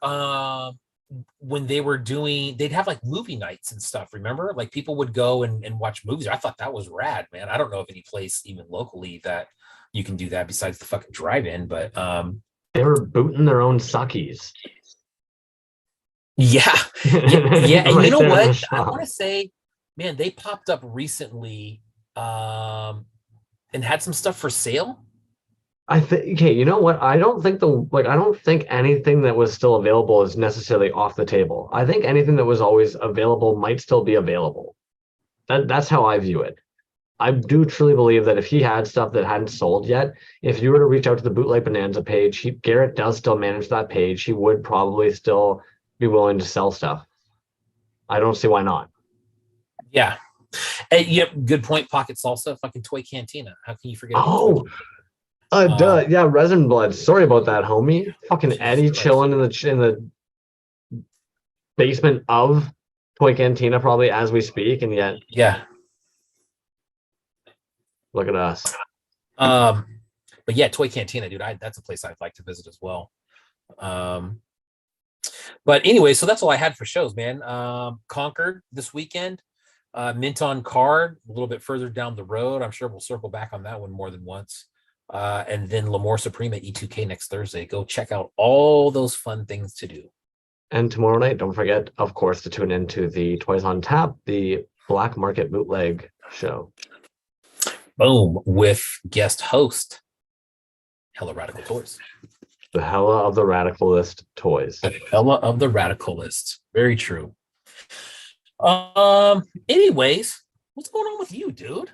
when they'd have like movie nights and stuff, remember? Like people would go and watch movies. I thought that was rad, man. I don't know of any place even locally that you can do that besides the fucking drive-in, but they were booting their own suckies. Yeah. And right, you know what? I want to say, man, they popped up recently and had some stuff for sale. I think, okay, you know what? I don't think anything that was still available is necessarily off the table. I think anything that was always available might still be available. That's how I view it. I do truly believe that if he had stuff that hadn't sold yet, if you were to reach out to the Bootleg Bonanza page, Garrett does still manage that page. He would probably still be willing to sell stuff. I don't see why not. Yeah. Good point. Pocket Salsa, fucking Toy Cantina. How can you forget? Yeah, Resin Blood. Sorry about that, homie. Fucking Eddie chilling in the basement of Toy Cantina probably as we speak, and yet Look at us. Um, but yeah, Toy Cantina, dude, that's a place I'd like to visit as well. But anyway, so that's all I had for shows, man. Concord this weekend, Mint on Card a little bit further down the road. I'm sure we'll circle back on that one more than once. And then L'Amour Supreme at E2K next Thursday. Go check out all those fun things to do. And tomorrow night, don't forget, of course, to tune into the Toys on Tap, the Black Market Bootleg show. Boom, with guest host Hella Radical Toys. The Hella of the Radicalist Toys. The Hella of the Radicalist. Very true. Anyways, what's going on with you, dude?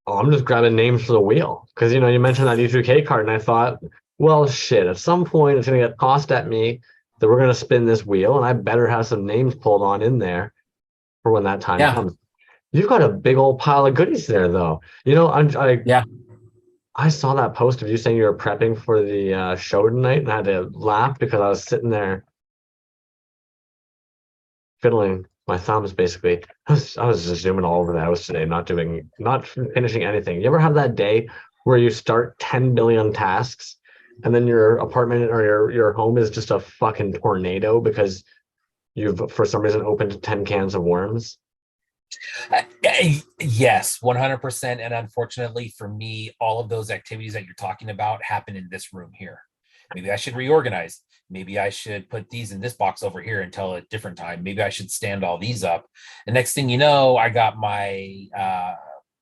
Oh, I'm just grabbing names for the wheel because you mentioned that E3K card, and I thought, well, shit. At some point, it's gonna get tossed at me that we're gonna spin this wheel, and I better have some names pulled on in there for when that time comes. You've got a big old pile of goodies there, though. I saw that post of you saying you were prepping for the show tonight, and I had to laugh because I was sitting there fiddling my thumbs. Basically, I was just zooming all over the house today, not finishing anything. You ever have that day where you start 10 billion tasks, and then your apartment or your home is just a fucking tornado because you've for some reason opened 10 cans of worms? Yes, 100%. And unfortunately for me, all of those activities that you're talking about happen in this room here. Maybe I should reorganize. Maybe I should put these in this box over here until a different time. Maybe I should stand all these up. The next thing you know, I got my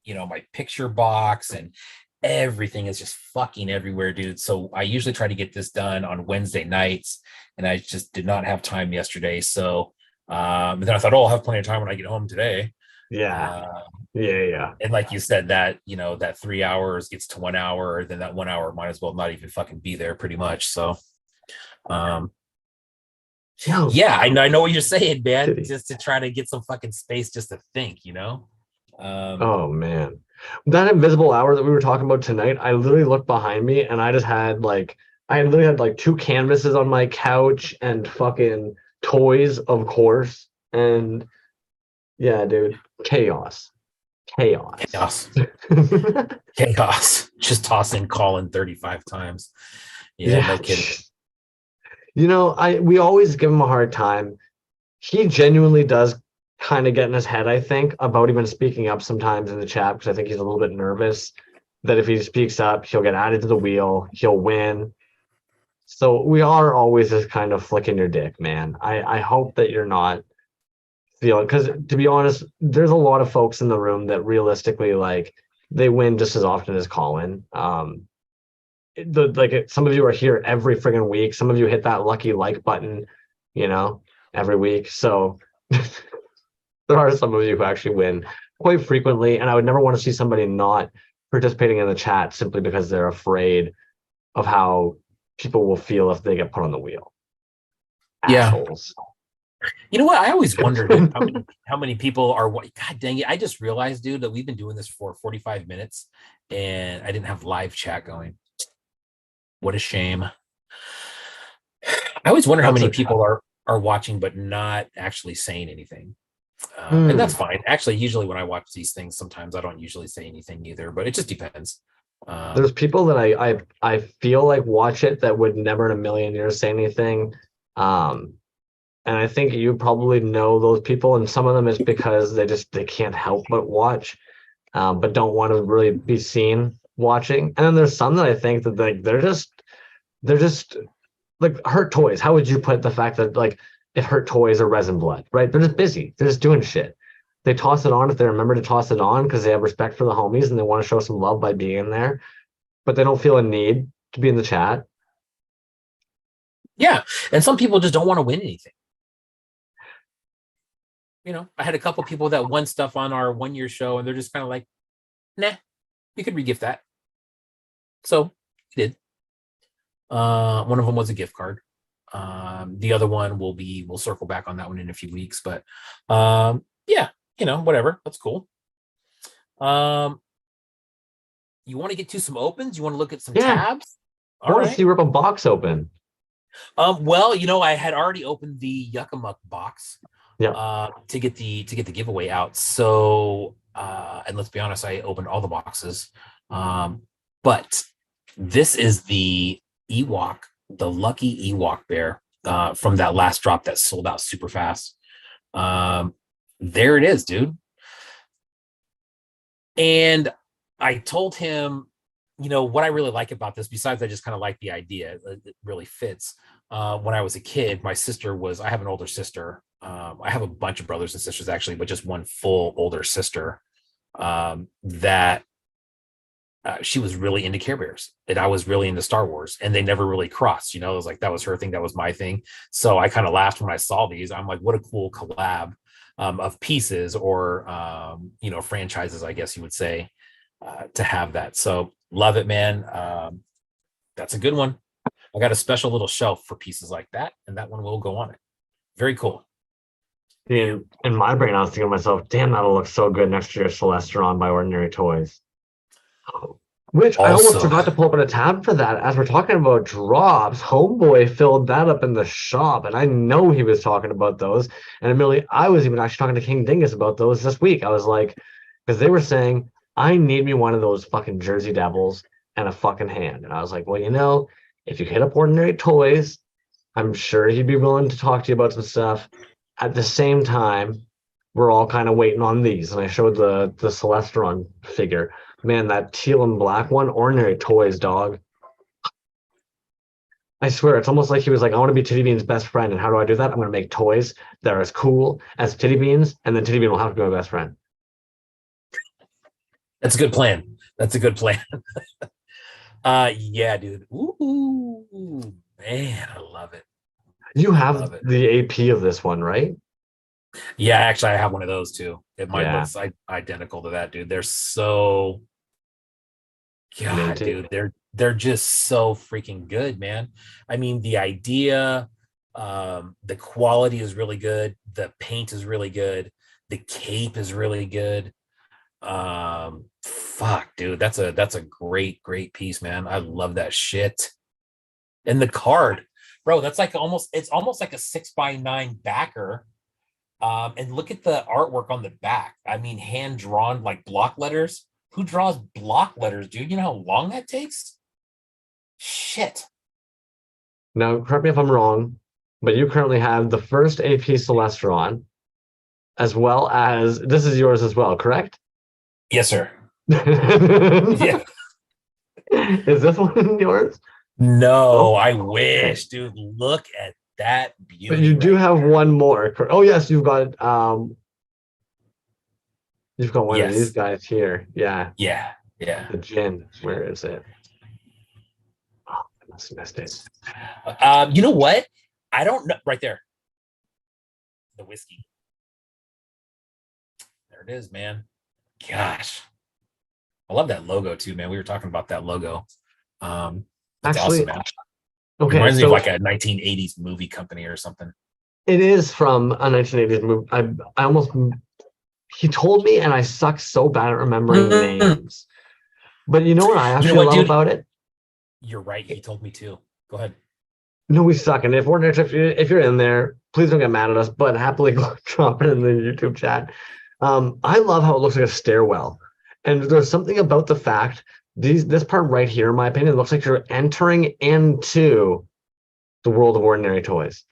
my picture box, and everything is just fucking everywhere, dude. So I usually try to get this done on Wednesday nights, and I just did not have time yesterday. So but then I thought, I'll have plenty of time when I get home today. Yeah. And like you said, that that 3 hours gets to 1 hour, then that 1 hour might as well not even fucking be there, pretty much. So yeah, I know what you're saying, man. Just to try to get some fucking space just to think, oh man, that invisible hour that we were talking about tonight, I literally looked behind me and I literally had like two canvases on my couch and fucking toys, of course. And yeah, dude, chaos. Chaos. Just tossing Colin 35 times. Yeah, no kidding. We always give him a hard time. He genuinely does kind of get in his head, I think, about even speaking up sometimes in the chat, because I think he's a little bit nervous that if he speaks up, he'll get added to the wheel, he'll win. So we are always just kind of flicking your dick, man. I hope that you're not feeling, because to be honest, there's a lot of folks in the room that realistically, like, they win just as often as Colin. Some of you are here every friggin' week. Some of you hit that lucky like button, every week. So there are some of you who actually win quite frequently, and I would never want to see somebody not participating in the chat simply because they're afraid of how people will feel if they get put on the wheel. Assholes. You know what? I always wondered how many people are. God dang it! I just realized, dude, that we've been doing this for 45 minutes, and I didn't have live chat going. What a shame. I always wonder how many people are watching but not actually saying anything. And that's fine. Actually, usually when I watch these things, sometimes I don't usually say anything either, but it just depends. There's people that I feel like watch it that would never in a million years say anything. And I think you probably know those people, and some of them is because they can't help but watch, but don't want to really be seen watching. And then there's some that I think that they're just like Hurt Toys. How would you put the fact that, like, if Hurt Toys or Resin Blood, right? They're just busy. They're just doing shit. They toss it on if they remember to toss it on because they have respect for the homies and they want to show some love by being in there, but they don't feel a need to be in the chat. Yeah, and some people just don't want to win anything. I had a couple people that won stuff on our 1 year show, and they're just kind of like, nah, you could regift that. So he did. One of them was a gift card. The other one we'll circle back on that one in a few weeks, but yeah, whatever. That's cool. You want to get to some opens? You want to look at some tabs? I want to see rip a box open. Well, I had already opened the Yuckamuck box. Yeah. To get the giveaway out. So And let's be honest, I opened all the boxes. But this is the Ewok, the lucky Ewok bear from that last drop that sold out super fast. There it is, dude. And I told him, what I really like about this, besides I just kind of like the idea, it really fits. When I was a kid, I have an older sister. I have a bunch of brothers and sisters actually, but just one full older sister that she was really into Care Bears and I was really into Star Wars, and they never really crossed. It was like that was her thing, that was my thing. So I kind of laughed when I saw these. I'm like, what a cool collab of pieces or franchises, I guess you would say, to have that. So love it, man. That's a good one. I got a special little shelf for pieces like that, and that one will go on it. Very cool. Yeah, in my brain, I was thinking to myself, damn, that'll look so good next to your Celestron by Ordinary Toys. Which I almost Also, forgot to pull up a tab for that. As we're talking about drops, Homeboy filled that up in the shop, and I know he was talking about those. And Amelia, I was even actually talking to King Dingus about those this week. I was like, because they were saying, I need me one of those fucking Jersey Devils and a fucking hand. And I was like, well, if you hit up Ordinary Toys, I'm sure he'd be willing to talk to you about some stuff. At the same time, we're all kind of waiting on these. And I showed the Celestron figure. Man, that teal and black one, Ordinary Toys, dog. I swear, it's almost like he was like, I want to be Titty Bean's best friend. And how do I do that? I'm going to make toys that are as cool as Titty Bean's, and then Titty Bean will have to be my best friend. that's a good plan. That's a good plan. Yeah, dude. Ooh, man, I love it. You have the AP of this one, right? Yeah, actually, I have one of those too. Mine Yeah. looks identical to that, dude. They're so, God, Minty. dude, they're just so freaking good, man. I mean, the idea, the quality is really good. The paint is really good. The cape is really good. Fuck, dude, that's a great piece, man. I love that shit. And the card, bro, that's like it's almost like a 6x9 backer. And look at the artwork on the back. I mean, hand drawn like block letters. Who draws block letters, dude? You know how long that takes? Shit. Now, correct me if I'm wrong, but you currently have the first AP Celestron, as well as this is yours as well, correct? Yes, sir. Yeah. Is this one yours? No, Oh, I okay. wish, dude. Look at that But beauty you do right have there. one more. Oh yes, you've got one of these Yes. guys here. Yeah, Yeah. Yeah. the gin. Where is it? Oh, I must have missed it. You know what? I don't know. Right there. The whiskey. There it is, man. Gosh. I love that logo too, man. We were talking about that logo. It's awesome, Actually, man. It okay, reminds me of so like a 1980s movie company or something. it is from a 1980s movie. I almost he told me, and I suck so bad at remembering You names. But you know what I know actually what, love dude? about it? You're right. He told me too. Go ahead. No, we suck. And if you're in there, please don't get mad at us, but happily go drop it in the YouTube chat. I love how it looks like a stairwell. And there's something about the fact this part right here, in my opinion, looks like you're entering into the world of Ordinary Toys.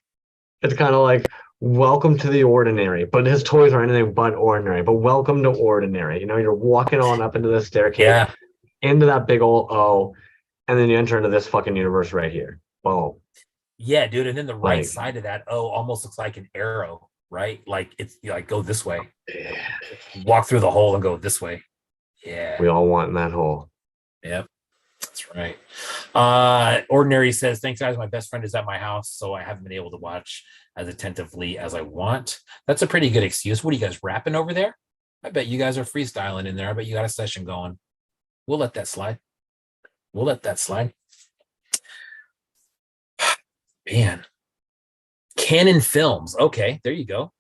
It's kind of like welcome to the ordinary, but his toys are anything but ordinary. But welcome to ordinary. You're walking on up into the staircase, Yeah. into that big old O, and then you enter into this fucking universe right here. Boom. Yeah, dude. And then the right Like, side of that O almost looks like an arrow, right? Like it's like go this way. yeah, Walk through the hole and go this way. Yeah. we all want in that hole. Yep. That's right. Ordinary says, thanks, guys. My best friend is at my house, so I haven't been able to watch as attentively as I want. That's a pretty good excuse. What are you guys rapping over there? I bet you guys are freestyling in there. I bet you got a session going. We'll let that slide. We'll let that slide. Man. Canon Films. Okay, there you go.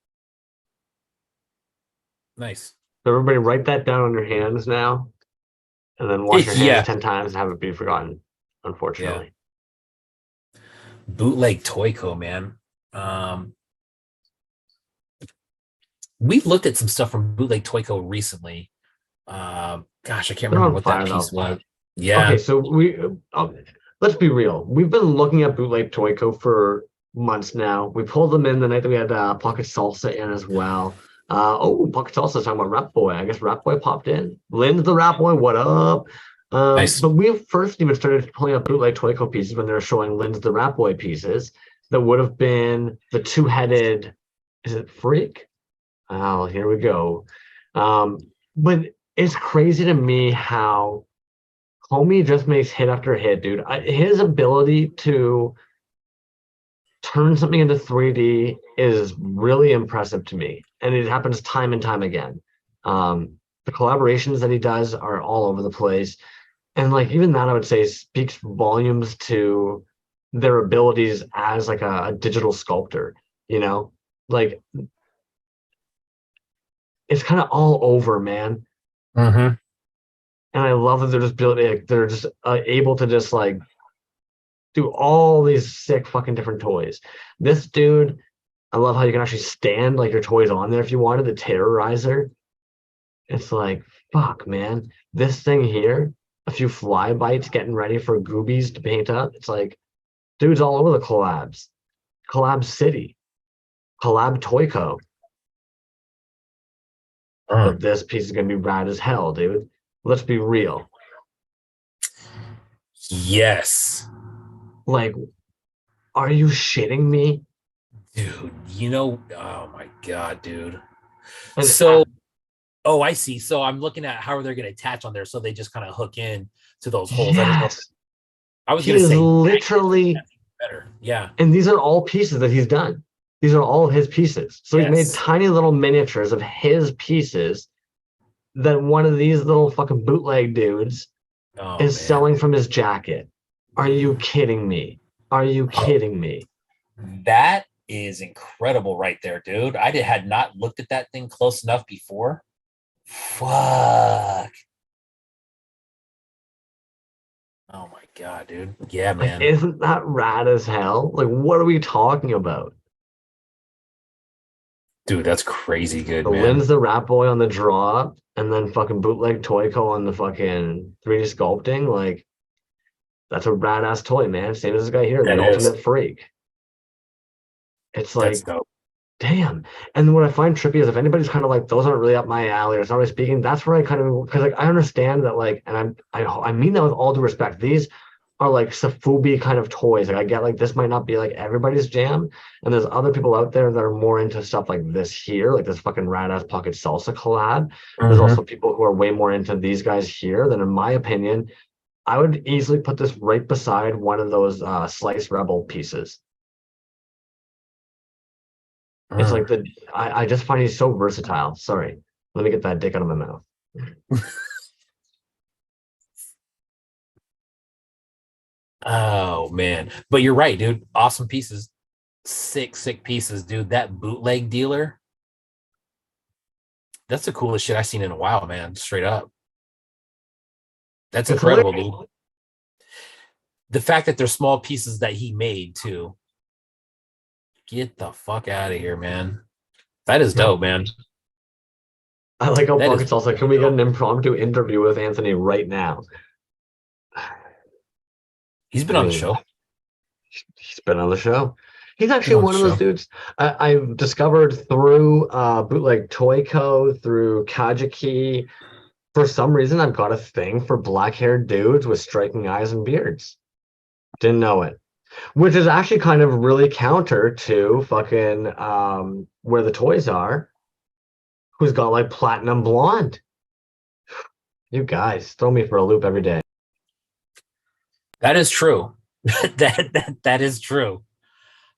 Nice. So everybody write that down on your hands now, and then wash your hands Yeah. 10 times and have it be forgotten, Yeah. unfortunately. Bootleg Toyco, man. Um, we've looked at some stuff from Bootleg Toyco recently. Gosh, I can't They're remember on what fire that piece though. was. Okay, Yeah, so let's be real. We've been looking at bootleg Toyco for months now. We pulled them in the night that we had Pocket Salsa in as well. Pocket Salsa talking about Rap Boy. I guess Rap Boy popped in. Lynn's the Rap Boy. What up? nice. But we first even started pulling up bootleg Toyco pieces when they were showing Lynn's the Rap Boy pieces. That would have been the two-headed. Is it Freak? Oh, here we go. But it's crazy to me how Homie just makes hit after hit, dude. His ability to turn something into 3D is really impressive to me, and it happens time and time again. The collaborations that he does are all over the place, and like even that, I would say speaks volumes to their abilities as like a digital sculptor. You know, like it's kind of all over, man. Mm-hmm. And I love that they're just building, they're just able to just like do all these sick fucking different toys. This dude, I love how you can actually stand like your toys on there if you wanted, the terrorizer. It's like, fuck, man. This thing here, a few fly bites getting ready for goobies to paint up. It's like, dude's all over the collabs. Collab City, Collab Toyco. But this piece is gonna be rad as hell, dude. Let's be real. Yes, Like, are you shitting me? dude. Oh my god, dude. And So, oh, I see. So I'm looking at how they're going to attach on there, so they just kind of hook in to those holes. I didn't know. yes, I was he going to is say literally, that's better. Yeah. and these are all pieces that he's done. These are all his pieces. So he's made Yes. tiny little miniatures of his pieces that one of these little fucking bootleg dudes Oh is man. selling from his jacket. Are you kidding me? Are you Oh, kidding me? that is incredible right there, dude. Had not looked at that thing close enough before. Fuck. Oh my god, dude. Yeah, Like, man. isn't that rad as hell? Like, what are we talking about? Dude, that's crazy good, The man. Lynn's the Rat Boy on the draw, and then fucking bootleg Toyco on the fucking 3D sculpting. Like, that's a rad ass toy, man. Same as this guy here, That the is. ultimate freak. It's That's like, dope. damn. And what I find trippy is if anybody's kind of like, those aren't really up my alley or it's not really speaking, that's where I kind of, because like I understand that, like, and I mean that with all due respect. These are like Safubi kind of toys. Like I get like this might not be like everybody's jam, and there's other people out there that are more into stuff like this here, like this fucking rad ass Pocket Salsa collab. There's Mm-hmm. also people who are way more into these guys here. Then, in my opinion, I would easily put this right beside one of those Slice Rebel pieces. It's like I just find he's so versatile. Sorry, let me get that dick out of my mouth. Oh man. But you're right, dude. Awesome pieces. Sick pieces, dude. That bootleg dealer, that's the coolest shit I've seen in a while, man. Straight up. That's It's incredible, hilarious. dude. The fact that they're small pieces that he made too. Get the fuck out of here, man. That is Yeah. dope, man. I like how That is Pocket Salsa. Can we get an impromptu interview with Anthony right now? he's been I on the mean, show. he's been on the show. He's Been actually on the one of those show. dudes I've discovered through bootleg Toyco, through Kajiki. For some reason, I've got a thing for black-haired dudes with striking eyes and beards. Didn't know it. Which is actually kind of really counter to fucking where the toys are, who's got like platinum blonde. You guys throw me for a loop every day. That is true. that is true.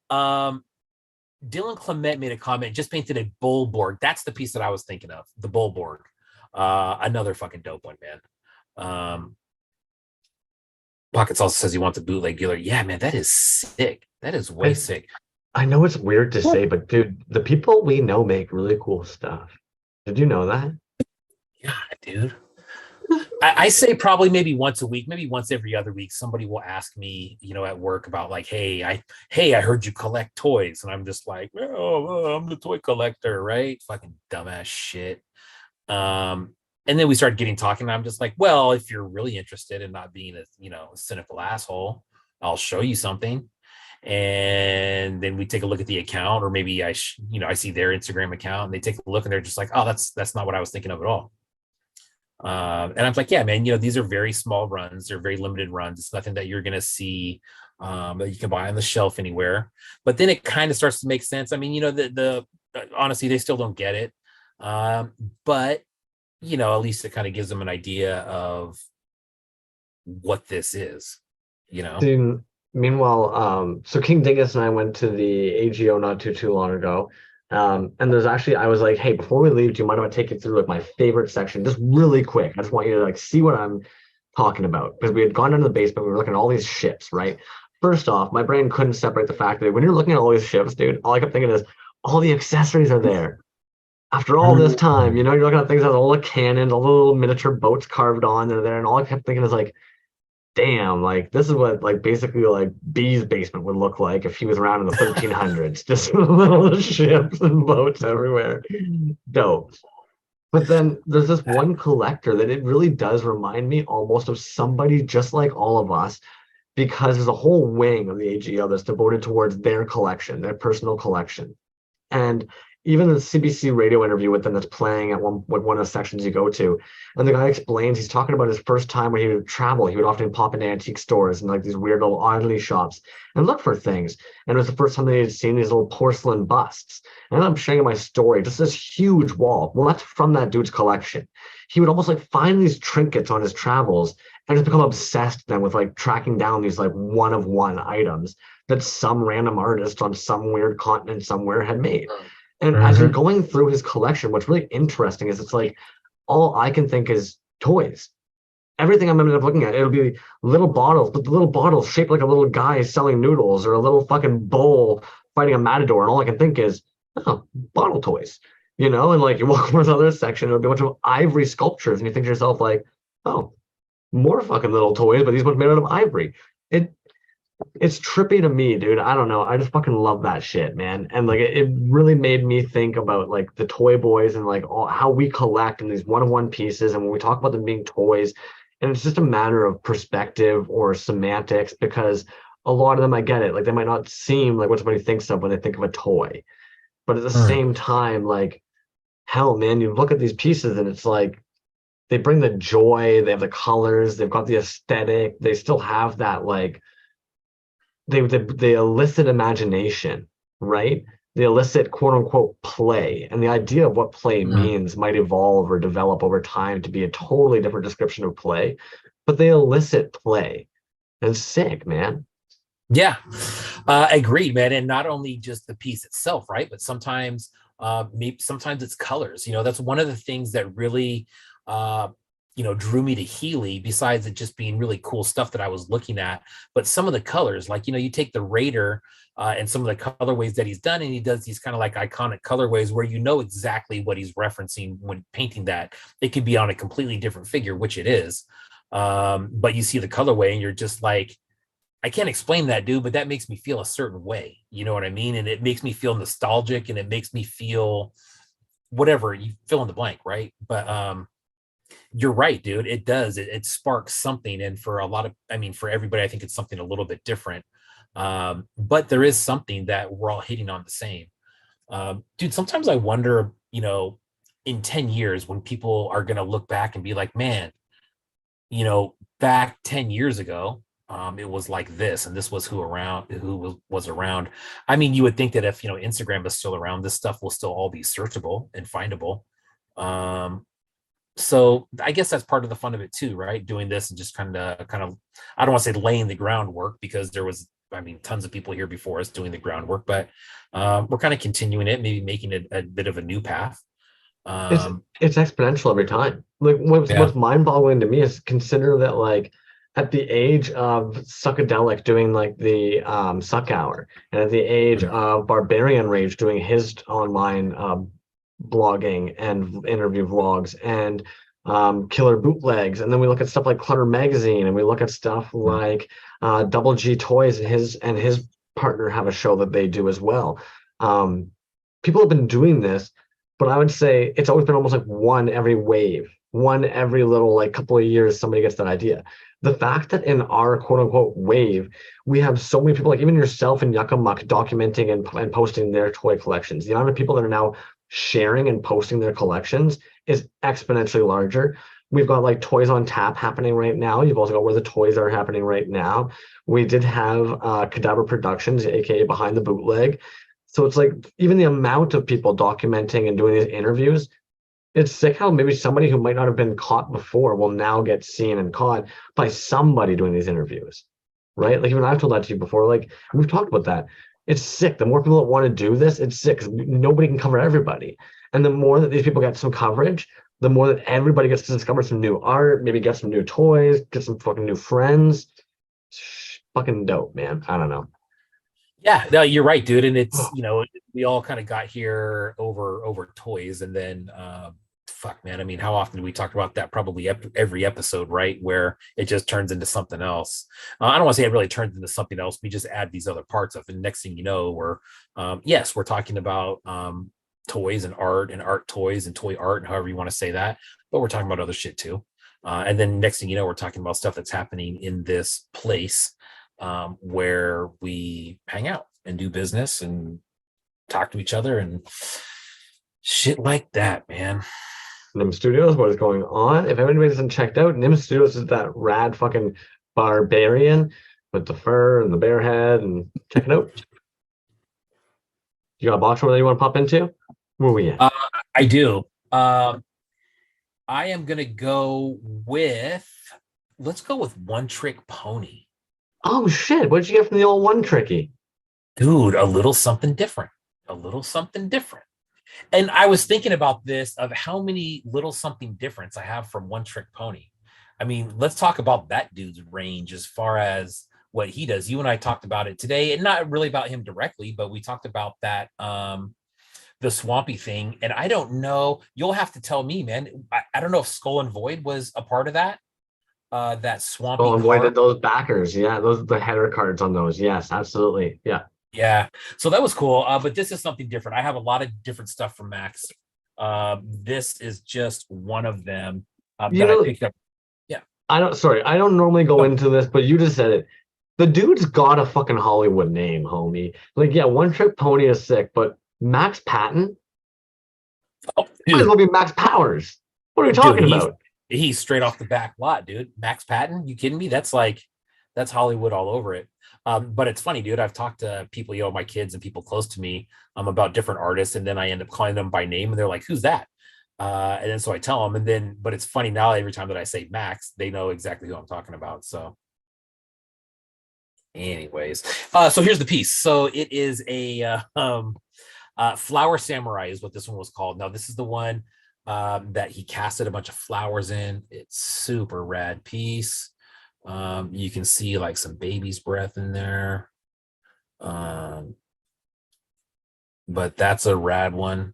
Um, Dylan Clement made a comment, just painted a Bullborg. That's the piece that I was thinking of, the Bullborg. Another fucking dope one, man. Pockets also says he wants a bootleg dealer. Yeah, man, that is sick. That is way And sick. I know it's weird to What? say, but dude, the people we know make really cool stuff. Did you know that? Yeah, dude. I say probably maybe once a week, maybe once every other week, somebody will ask me, at work about like, hey, I heard you collect toys. And I'm just like, oh, I'm the toy collector, right? Fucking dumbass shit. And then we started getting talking, and I'm just like, well, if you're really interested in not being a cynical asshole, I'll show you something. And then we take a look at the account, or maybe I see their Instagram account, and they take a look, and they're just like, oh, that's not what I was thinking of at all. And I'm like, yeah, man, these are very small runs. They're very limited runs. It's nothing that you're going to see that you can buy on the shelf anywhere. But then it kind of starts to make sense. I mean, honestly, they still don't get it. But, at least it kind of gives them an idea of what this is, Meanwhile, so King Dingus and I went to the AGO not too long ago. And there's actually, I was like, hey, before we leave, do you mind if I take you through like my favorite section, just really quick? I just want you to like see what I'm talking about, because we had gone into the basement, we were looking at all these ships, right? First off, my brain couldn't separate the fact that when you're looking at all these ships, dude, all I kept thinking is all the accessories are there. After all this time, you're looking at things that all the cannons, all the little miniature boats carved on, they're there, and all I kept thinking is like, damn, like this is what like basically like B's basement would look like if he was around in the 1300s. Just little ships and boats everywhere. Dope. But then there's this one collector that it really does remind me almost of somebody just like all of us, because there's a whole wing of the AGO that's devoted towards their collection, their personal collection. And even the CBC radio interview with them that's playing at one of the sections you go to, and the guy explains he's talking about his first time when he would travel. He would often pop into antique stores and like these weird little oddly shops and look for things. And it was the first time they had seen these little porcelain busts. And I'm showing my story, just this huge wall. Well, that's from that dude's collection. He would almost like find these trinkets on his travels and just become obsessed then with like tracking down these like one of one items that some random artist on some weird continent somewhere had made. And as you're going through his collection, what's really interesting is it's like all I can think is toys. Everything I'm ended up looking at, it'll be little bottles, but the little bottles shaped like a little guy selling noodles, or a little fucking bull fighting a matador. And all I can think is, oh, bottle toys, And like you walk over to the other section, it'll be a bunch of ivory sculptures. And you think to yourself like, oh, more fucking little toys, but these ones made out of ivory. It's trippy to me, dude. I don't know. I just fucking love that shit, man. And like it really made me think about like the toy boys and like how we collect in these one-of-one pieces. And when we talk about them being toys, and it's just a matter of perspective or semantics, because a lot of them, I get it. Like they might not seem like what somebody thinks of when they think of a toy, but at the same time, like, hell, man, you look at these pieces and it's like they bring the joy. They have the colors. They've got the aesthetic. They still have that like. They elicit imagination, right? They elicit quote unquote play. And the idea of what play means might evolve or develop over time to be a totally different description of play, but they elicit play. And it's sick, man. Yeah, agreed, man. And not only just the piece itself, right? But sometimes sometimes it's colors. That's one of the things that really drew me to Healy, besides it just being really cool stuff that I was looking at. But some of the colors, like, you take the Raider and some of the colorways that he's done, and he does these kind of like iconic colorways where exactly what he's referencing when painting that. It could be on a completely different figure, which it is. But you see the colorway and you're just like, I can't explain that, dude, but that makes me feel a certain way. You know what I mean? And it makes me feel nostalgic, and it makes me feel whatever, you fill in the blank, right? But you're right, dude. It does. It sparks something. And for for everybody, I think it's something a little bit different. But there is something that we're all hitting on the same. Dude, sometimes I wonder, in 10 years when people are going to look back and be like, man, back 10 years ago, it was like this, and this was who was around. I mean, you would think that if, Instagram is still around, this stuff will still all be searchable and findable. So I guess that's part of the fun of it too, right? Doing this and just kind of, I don't want to say laying the groundwork, because there was, tons of people here before us doing the groundwork, but we're kind of continuing it, maybe making it a bit of a new path. It's exponential every time. Like what's mind-boggling to me is consider that like at the age of Suckadelic doing like the Suck Hour, and at the age of Barbarian Rage doing his online blogging and interview vlogs, and Killer Bootlegs, and then we look at stuff like Clutter Magazine, and we look at stuff like Double G Toys and his partner have a show that they do as well. People have been doing this, but I would say it's always been almost like one every wave, one every little like couple of years somebody gets that idea. The fact that in our quote unquote wave, we have so many people, like even yourself and Yucca Muck, documenting and posting their toy collections. The amount of people that are now sharing and posting their collections is exponentially larger. We've got like Toys on Tap happening right now. You've also got Where the Toys Are happening right now. We did have Cadaver Productions, aka Behind the Bootleg. So it's like even the amount of people documenting and doing these interviews, it's sick how maybe somebody who might not have been caught before will now get seen and caught by somebody doing these interviews, right? Like even I've told that to you before. Like we've talked about that. It's sick. The more people that want to do this, it's sick because nobody can cover everybody. And the more that these people get some coverage, the more that everybody gets to discover some new art, maybe get some new toys, get some fucking new friends. It's fucking dope, man. I don't know. Yeah, no, you're right, dude. And it's, we all kind of got here over toys, and then fuck, man. I mean, how often do we talk about that? Probably every episode, right? Where it just turns into something else. I don't want to say it really turns into something else. We just add these other parts of it. And next thing you know, yes, we're talking about toys and art toys and toy art, and however you want to say that. But we're talking about other shit too. And then next thing you know, we're talking about stuff that's happening in this place where we hang out and do business and talk to each other and shit like that, man. Nim Studios, what is going on? If anybody hasn't checked out, Nim Studios is that rad fucking barbarian with the fur and the bear head, and check it out. You got a box over there you want to pop into? Where are we at? I do. I am gonna go with, let's go with One Trick Pony. Oh shit, what did you get from the old One Tricky? Dude, a little something different. A little something different. And I was thinking about this, of how many little something difference I have from One Trick Pony. I mean, let's talk about that dude's range as far as what he does. You and I talked about it today, and not really about him directly, but we talked about that the swampy thing. And I don't know, you'll have to tell me, man. I don't know if Skull and Void was a part of that. That swampy. Oh, avoided those backers. Yeah, those the header cards on those. Yes, absolutely. Yeah. Yeah. So that was cool. But this is something different. I have a lot of different stuff from Max. This is just one of them that I picked up. Yeah. I don't normally go into this, but you just said it. The dude's got a fucking Hollywood name, homie. Like, yeah, One Trick Pony is sick, but Max Patton? Oh, might as well be Max Powers. What are we talking about? He's straight off the back lot, dude. Max Patton, you kidding me? That's Hollywood all over it. But it's funny, dude. I've talked to people, my kids and people close to me, about different artists, and then I end up calling them by name, and they're like, "Who's that?" And then so I tell them, but it's funny now. Every time that I say Max, they know exactly who I'm talking about. So, anyways, so here's the piece. So it is a Flower Samurai is what this one was called. Now this is the one that he casted a bunch of flowers in. It's super rad piece. You can see like some baby's breath in there. But that's a rad one.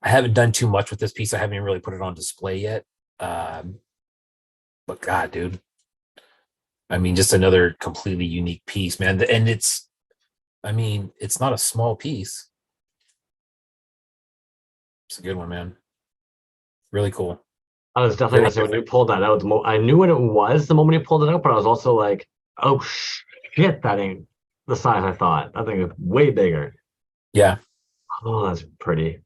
I haven't done too much with this piece. I haven't even really put it on display yet. But God, dude. I mean, just another completely unique piece, man. And it's not a small piece. It's a good one, man. Really cool. I was definitely gonna say when you pulled that out, I knew what it was the moment you pulled it out, but I was also like, oh shit, that ain't the size I thought. I think it's way bigger. Yeah. Oh, that's pretty.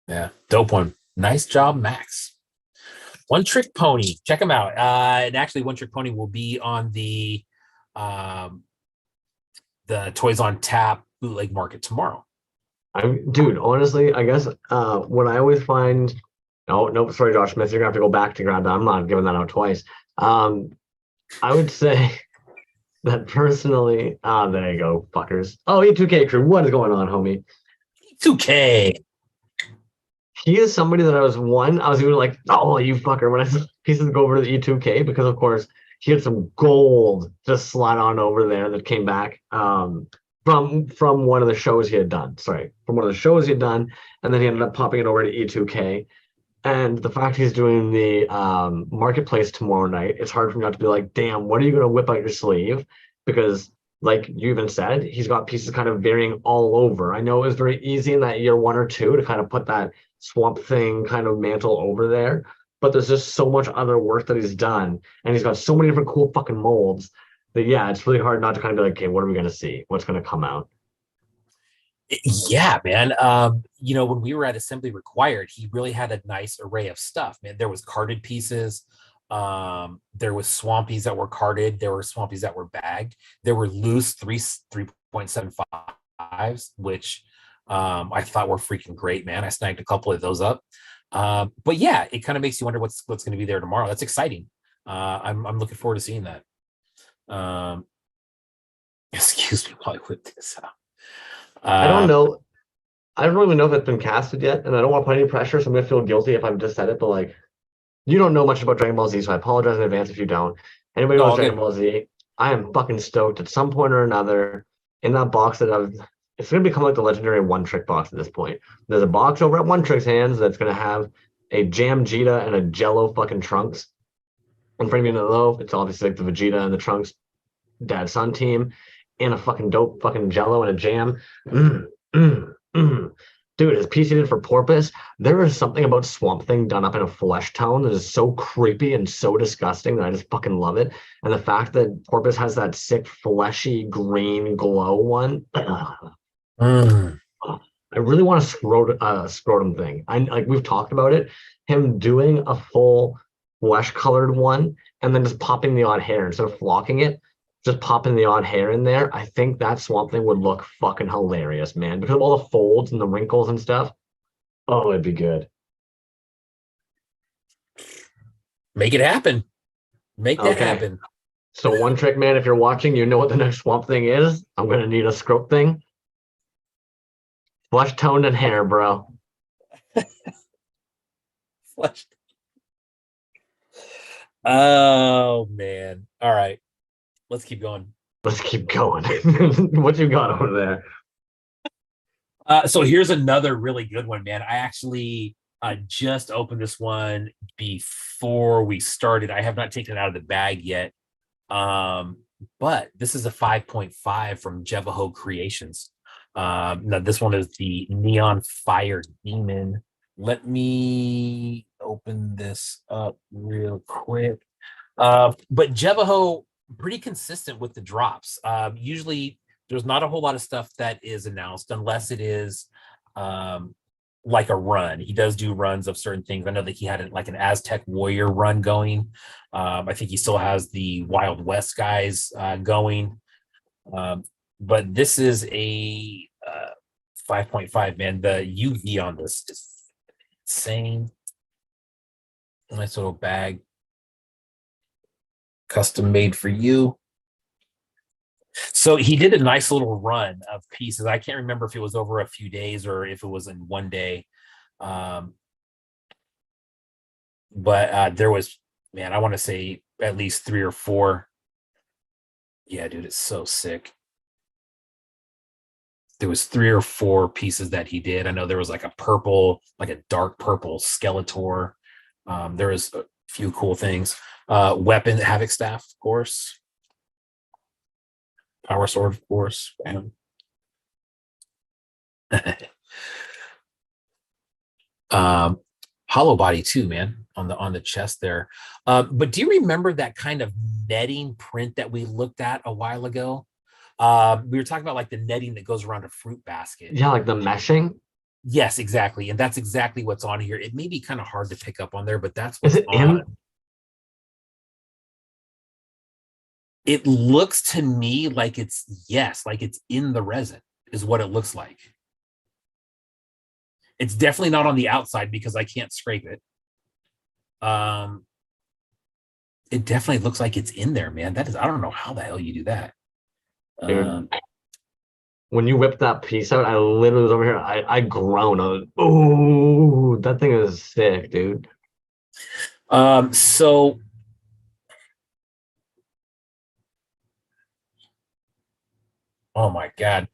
Yeah. Dope one. Nice job, Max. One Trick Pony. Check him out. And actually, One Trick Pony will be on the Toys on Tap bootleg market tomorrow. Dude, honestly, I guess what I always find. Oh, nope, sorry, Josh Smith. You're gonna have to go back to grab that. I'm not giving that out twice. I would say that personally, there you go, fuckers. Oh, E2K crew, what is going on, homie? E2K. He is somebody that I was even like, oh, you fucker, when I said pieces go over to the E2K, because of course he had some gold just slide on over there that came back from one of the shows he had done. Sorry, from one of the shows he had done, and then he ended up popping it over to E2K. And the fact he's doing the marketplace tomorrow night, it's hard for me not to be like, damn, what are you gonna whip out your sleeve? Because like you even said, he's got pieces kind of varying all over. I know it was very easy in that year one or two to kind of put that swamp thing kind of mantle over there, but there's just so much other work that he's done, and he's got so many different cool fucking molds that yeah, it's really hard not to kind of be like, okay, what are we gonna see? What's gonna come out? Yeah, man. You know, when we were at Assembly Required, he really had a nice array of stuff, man. There was carded pieces. There was swampies that were carded. There were swampies that were bagged. There were loose 3.75s, which I thought were freaking great, man. I snagged a couple of those up. But yeah, it kind of makes you wonder what's going to be there tomorrow. That's exciting. I'm looking forward to seeing that. Um, excuse me while I whip this out. I don't know. I don't even know if it's been casted yet, and I don't want to put any pressure, so I'm gonna feel guilty if I've just said it, but like you don't know much about Dragon Ball Z, so I apologize in advance if you don't. Anybody who No, knows all Dragon good. Ball Z, I am fucking stoked at some point or another in that box that I've it's gonna become like the legendary one trick box at this point. There's a box over at One Trick's hands that's gonna have a Jam Jita and a Jello fucking Trunks. In front of you know, it's obviously like the Vegeta and the Trunks dad son team, and a fucking dope fucking Jello and a Jam. Mm, mm, mm. Dude, his piece he did for Porpoise, there is something about Swamp Thing done up in a flesh tone that is so creepy and so disgusting that I just fucking love it. And the fact that Porpoise has that sick fleshy green glow one, Mm. I really want a scrotum thing. I like we've talked about it. Him doing a full flesh colored one and then just popping the odd hair instead of flocking it, just popping the odd hair in there. I think that Swamp Thing would look fucking hilarious, man. Because of all the folds and the wrinkles and stuff. Oh, it'd be good. Make it happen. Make that Okay. happen. So One Trick Man, if you're watching, you know what the next Swamp Thing is. I'm gonna need a scrote thing. Flesh toned and hair, bro. Flesh. Oh man. All right. Let's keep going. Let's keep going. What you got over there? So here's another really good one, man. I actually just opened this one before we started. I have not taken it out of the bag yet. Um, but this is a 5.5 from Jevaho Creations. Now this one is the Neon Fire Demon. Let me open this up real quick. But Jevaho pretty consistent with the drops. Usually there's not a whole lot of stuff that is announced unless it is um, like a run. He does do runs of certain things. I know that he had like an Aztec Warrior run going. I think he still has the Wild West guys going. But this is a 5.5, man. The UV on this is insane. Nice little bag. Custom made for you. So he did a nice little run of pieces. I can't remember if it was over a few days or if it was in one day. But there was, man, I want to say at least 3 or 4. Yeah, dude, it's so sick. There was 3 or 4 pieces that he did. I know there was like a purple, like a dark purple Skeletor. There was a few cool things. Weapon, Havoc Staff, of course. Power Sword, of course. Hollow body too, man, on the chest there. But do you remember that kind of netting print that we looked at a while ago? We were talking about like the netting that goes around a fruit basket. Yeah, like the meshing. Yes, exactly. And that's exactly what's on here. It may be kind of hard to pick up on there, but that's Is what's it on. in? It looks to me like like it's in the resin, is what it looks like. It's definitely not on the outside because I can't scrape it. It definitely looks like it's in there, man. That is, I don't know how the hell you do that. Dude, when you whipped that piece out, I literally was over here. I groaned. I was, oh, that thing is sick, dude. So oh my god.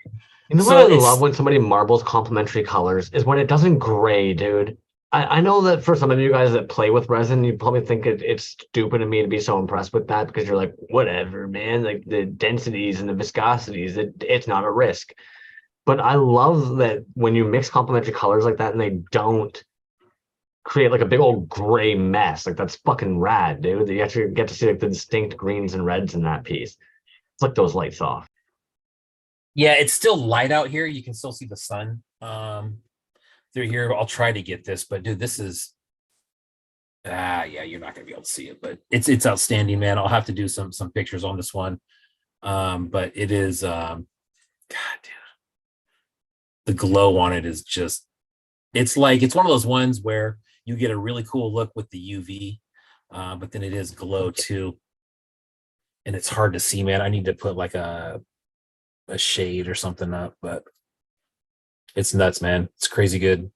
You know what So I love it's when somebody marbles complementary colors is when it doesn't gray, dude. I know that for some of you guys that play with resin, you probably think it's stupid of me to be so impressed with that because you're like, whatever, man. Like the densities and the viscosities, it's not a risk. But I love that when you mix complementary colors like that and they don't create like a big old gray mess. Like that's fucking rad, dude. You actually get to see like the distinct greens and reds in that piece. Flick those lights off. Yeah, it's still light out here. You can still see the sun through here. I'll try to get this, but dude, this is yeah, you're not gonna be able to see it, but it's outstanding, man. I'll have to do some pictures on this one. But it is God, dude, the glow on it is just it's like it's one of those ones where you get a really cool look with the UV, but then it is glow too. And it's hard to see, man. I need to put like a shade or something up, but it's nuts, man. It's crazy good.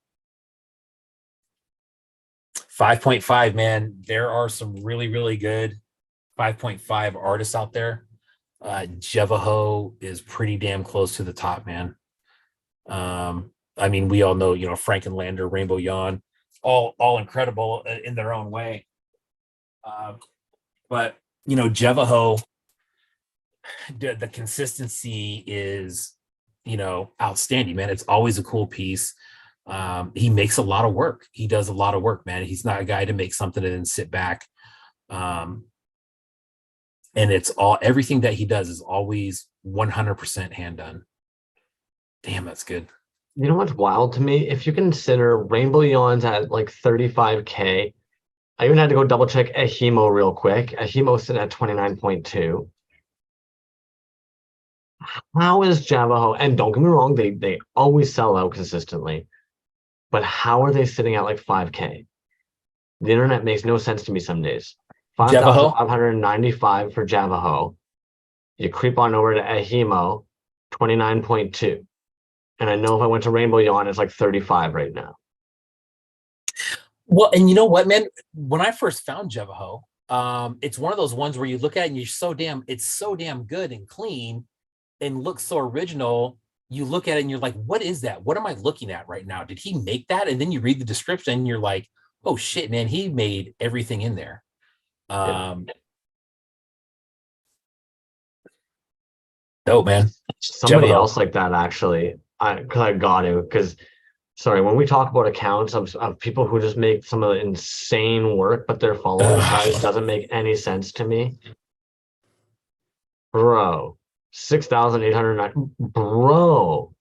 5.5, man. There are some really, really good 5.5 artists out there. Jevaho is pretty damn close to the top, man. I mean, we all know, Frankenlander, Rainbow Yawn, all incredible in their own way. But Jevaho, the consistency is, outstanding, man. It's always a cool piece. He makes a lot of work. He does a lot of work, man. He's not a guy to make something and then sit back. And it's everything that he does is always 100% hand done. Damn, that's good. You know what's wild to me? If you consider Rainbow Yawns at like 35K, I even had to go double check Ahimo real quick. Ahimo's sitting at 29.2. How is Javaho? And don't get me wrong, they always sell out consistently. But how are they sitting at like 5K? The internet makes no sense to me some days. 5,595 for Javaho. You creep on over to Ahimo, 29.2. And I know if I went to Rainbow Yawn, it's like 35 right now. Well, and you know what, man? When I first found Jevaho, it's one of those ones where you look at it and it's so damn good and clean and looks so original. You look at it and you're like, what is that? What am I looking at right now? Did he make that? And then you read the description and you're like, oh shit, man, he made everything in there. Dope, man. Somebody else like that, actually, because sorry, when we talk about accounts of people who just make some of the insane work, but their following size doesn't make any sense to me. Bro, 6,809. Bro.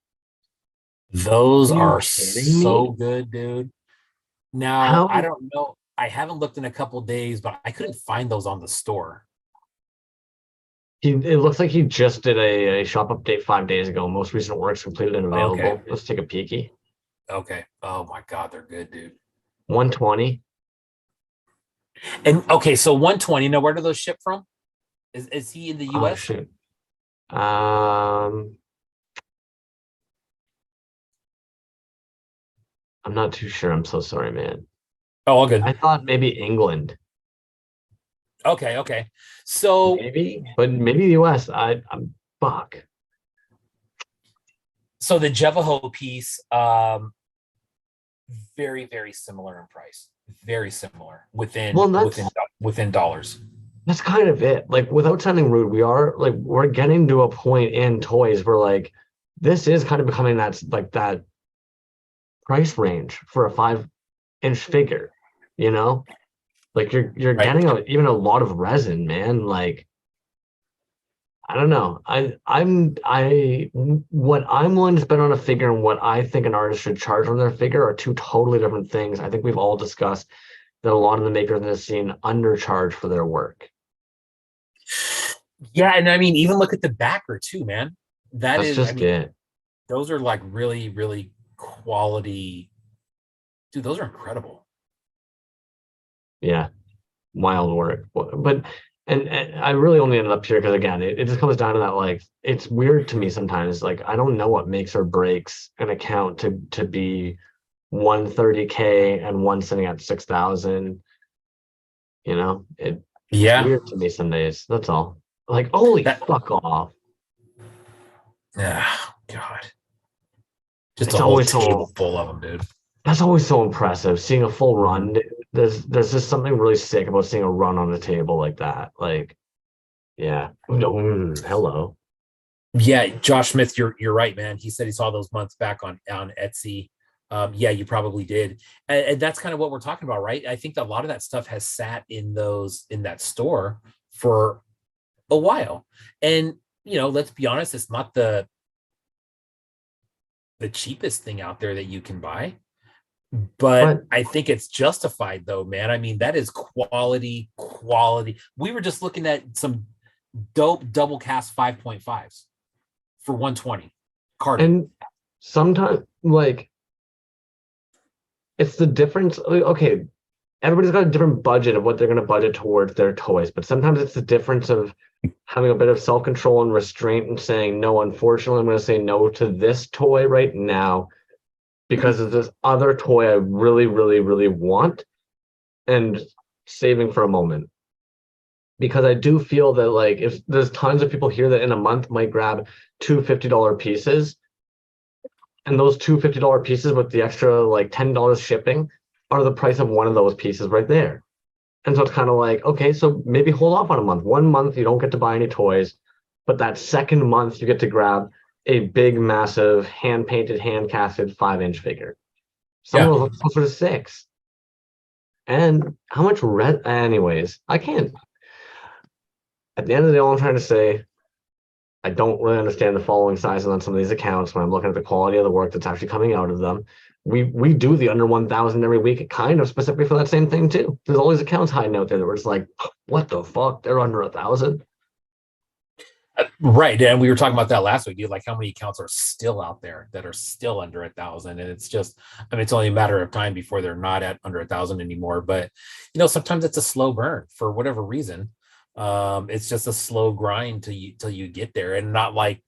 Those are so good, dude. Now, I don't know. I haven't looked in a couple days, but I couldn't find those on the store. It looks like he just did a shop update 5 days ago. Most recent works completed and available. Okay. Let's take a peeky. Okay. Oh my God, they're good, dude. 120. And okay, so 120. Now, where do those ship from? Is he in the US? Oh, shoot. I'm not too sure. I'm so sorry, man. Oh, all good. I thought maybe England. Okay. So maybe the US. I'm fuck. So the Jevaho piece, very, very similar in price. Very similar within dollars. That's kind of it. Like, without sounding rude, we're getting to a point in toys where like this is kind of becoming that price range for a 5-inch figure, like you're right. Getting even a lot of resin, man. Like, I don't know. What I'm willing to spend on a figure and what I think an artist should charge on their figure are two totally different things. I think we've all discussed that a lot of the makers in this scene undercharge for their work. Yeah, and I mean, even look at the backer too, man. That's just it. Those are like really, really quality. Dude, those are incredible. Yeah, wild work. But and I really only ended up here because, again, it just comes down to that, like, it's weird to me sometimes. Like, I don't know what makes or breaks an account to be 130K and one sitting at 6,000. It's weird to me some days. That's all. Like, holy fuck off. Yeah, God. Just a whole table full of them, dude. That's always so impressive. Seeing a full run, dude. There's just something really sick about seeing a run on the table like that. Like, yeah. No, hello. Yeah, Josh Smith, you're right, man. He said he saw those months back on Etsy. Yeah, you probably did, and that's kind of what we're talking about, right? I think that a lot of that stuff has sat in that store for a while, and let's be honest, it's not the cheapest thing out there that you can buy, but But I think it's justified though, man. I mean, that is quality. We were just looking at some dope double cast 5.5s for 120 carded. and sometimes like it's the difference. Okay, everybody's got a different budget of what they're going to budget towards their toys, but sometimes it's the difference of having a bit of self-control and restraint and saying no. Unfortunately, I'm going to say no to this toy right now because of this other toy I really, really, really want, and saving for a moment. Because I do feel that like if there's tons of people here that in a month might grab two $50 pieces, and those two $50 pieces with the extra like $10 shipping are the price of one of those pieces right there. And so it's kind of like, okay, so maybe hold off on a month. 1 month you don't get to buy any toys, but that second month you get to grab a big, massive, hand painted, hand casted 5-inch figure. Some Yeah. of those are closer to six. And how much red? Anyways, I can't. At the end of the day, all I'm trying to say, I don't really understand the following sizes on some of these accounts when I'm looking at the quality of the work that's actually coming out of them. We do the under 1,000 every week, kind of specifically for that same thing too. There's all these accounts hiding out there that were just like, what the fuck? They're under 1,000. Right. And we were talking about that last week, dude. Like how many accounts are still out there that are still under 1,000? And it's just, I mean, it's only a matter of time before they're not at under 1,000 anymore. But sometimes it's a slow burn for whatever reason. It's just a slow grind till you get there, and not like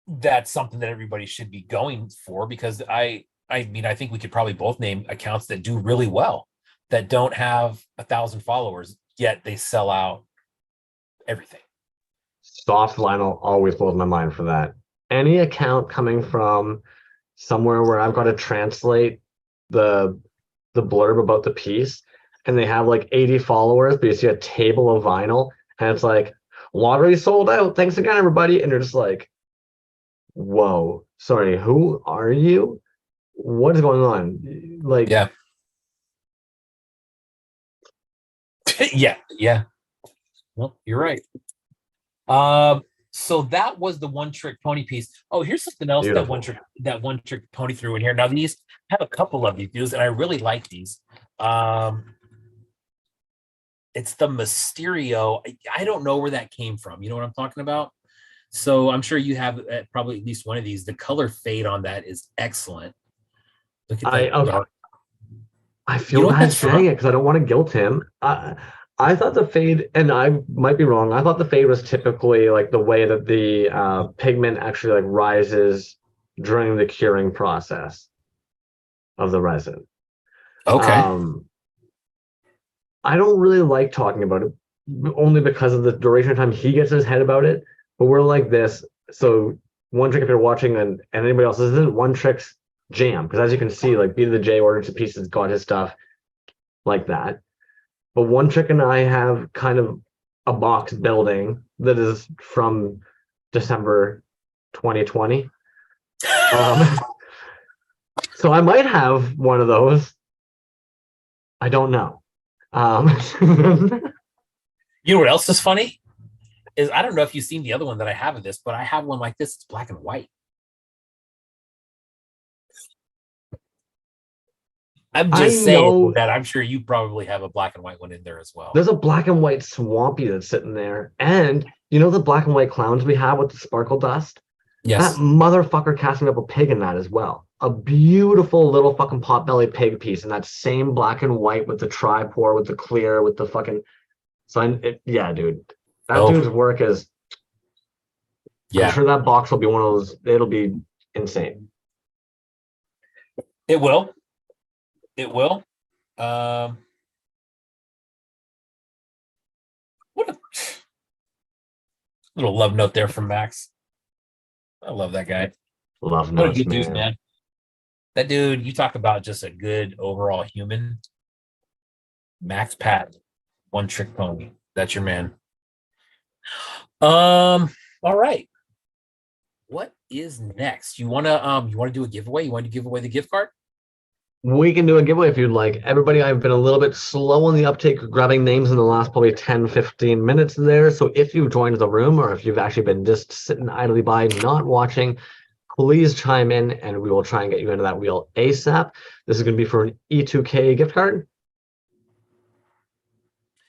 that's something that everybody should be going for, because I mean, I think we could probably both name accounts that do really well that don't have 1,000 followers, yet they sell out everything. Soft Lionel always blows my mind for that. Any account coming from somewhere where I've got to translate the the blurb about the piece, and they have like 80 followers, but you see a table of vinyl, and it's like lottery sold out. Thanks again, everybody. And you're just like, whoa, sorry, who are you? What is going on? Like, Yeah. Yeah. Yeah. Well, you're right. So that was the one trick pony piece. Oh, here's something else beautiful. that one trick pony threw in here. Now these I have a couple of these dudes, and I really like these. It's the Mysterio. I don't know where that came from. You know what I'm talking about? So I'm sure you have probably at least one of these. The color fade on that is excellent. Look at I that okay, dark. I You feel know what bad that's saying from? it because I don't want to guilt him. I thought the fade, and I might be wrong. I thought the fade was typically like the way that the pigment actually like rises during the curing process of the resin. Okay. Um, I don't really like talking about it only because of the duration of time he gets in his head about it. But we're like this. So one trick, if you're watching and anybody else, this isn't one trick's jam. Because as you can see, like B to the J ordered to pieces got his stuff like that. But one trick and I have kind of a box building that is from December 2020. Um, so I might have one of those. I don't know. Um, You know what else is funny? Is I don't know if you've seen the other one that I have of this, but I have one like this. It's black and white. I'm I just saying know that I'm sure you probably have a black and white one in there as well. there's a black and white swampy that's sitting there. And you know the black and white clowns we have with the sparkle dust? That Yes. motherfucker cast me up a pig in that as well. A beautiful little fucking potbelly pig piece in that same black and white with the tripore, with the clear, with the fucking. So yeah, dude, that Oh, dude's work is. I'm yeah. sure that box will be one of those. It'll be insane. It will. It will. Um, what a little love note there from Max. I love that guy. Love What a notes, good dude, man. man. That dude, you talk about just a good overall human. Max Pat, one trick pony. That's your man. All right. What is next? You wanna do a giveaway? You want to give away the gift card? We can do a giveaway if you'd like. Everybody, I've been a little bit slow on the uptake, grabbing names in the last probably 10, 15 minutes there. So if you've joined the room or if you've actually been just sitting idly by, not watching, please chime in and we will try and get you into that wheel ASAP. This is going to be for an E2K gift card.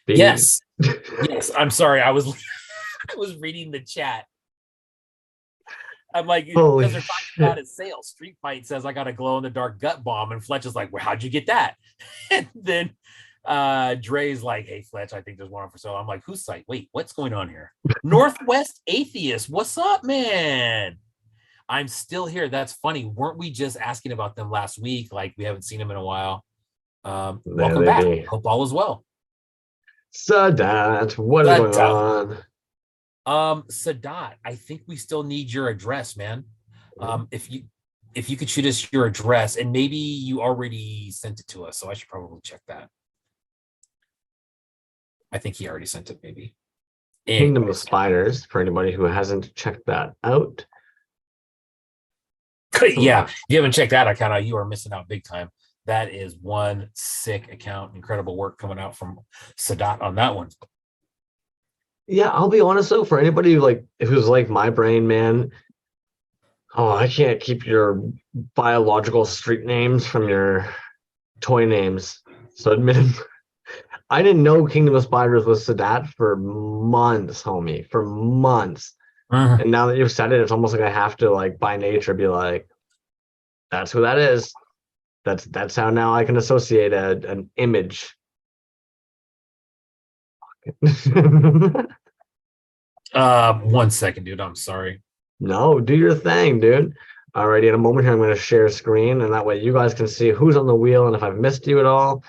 Yes. Yes. I'm sorry. I was I was reading the chat. I'm like, because they're talking about his sale. Street Fight says I got a glow in the dark gut bomb, and Fletch is like, well, how'd you get that? And then Dre's like, hey, Fletch, I think there's one for sale. I'm like, whose site? Wait, what's going on here? Northwest Atheist, what's up, man? I'm still here. That's funny. Weren't we just asking about them last week? Like, we haven't seen them in a while. Welcome back. Hope all is well. Sadat, what is going on? Sadat, I think we still need your address, man. If you could shoot us your address, and maybe you already sent it to us, so I should probably check that. I think he already sent it, maybe. Kingdom of Spiders, for anybody who hasn't checked that out. Yeah, if you haven't checked that account out, you are missing out big time. That is one sick account. Incredible work coming out from Sadat on that one. Yeah, I'll be honest though, for anybody who's like my brain, man. Oh, I can't keep your biological street names from your toy names. So admitted, I didn't know Kingdom of Spiders was Sadat for months, homie, for months. And now that you've said it, it's almost like I have to, like, by nature be like, that's who that is. That's how now I can associate an image. 1 second, dude. I'm sorry. No, do your thing, dude. Alrighty, in a moment here, I'm going to share screen, and that way you guys can see who's on the wheel, and if I've missed you at all,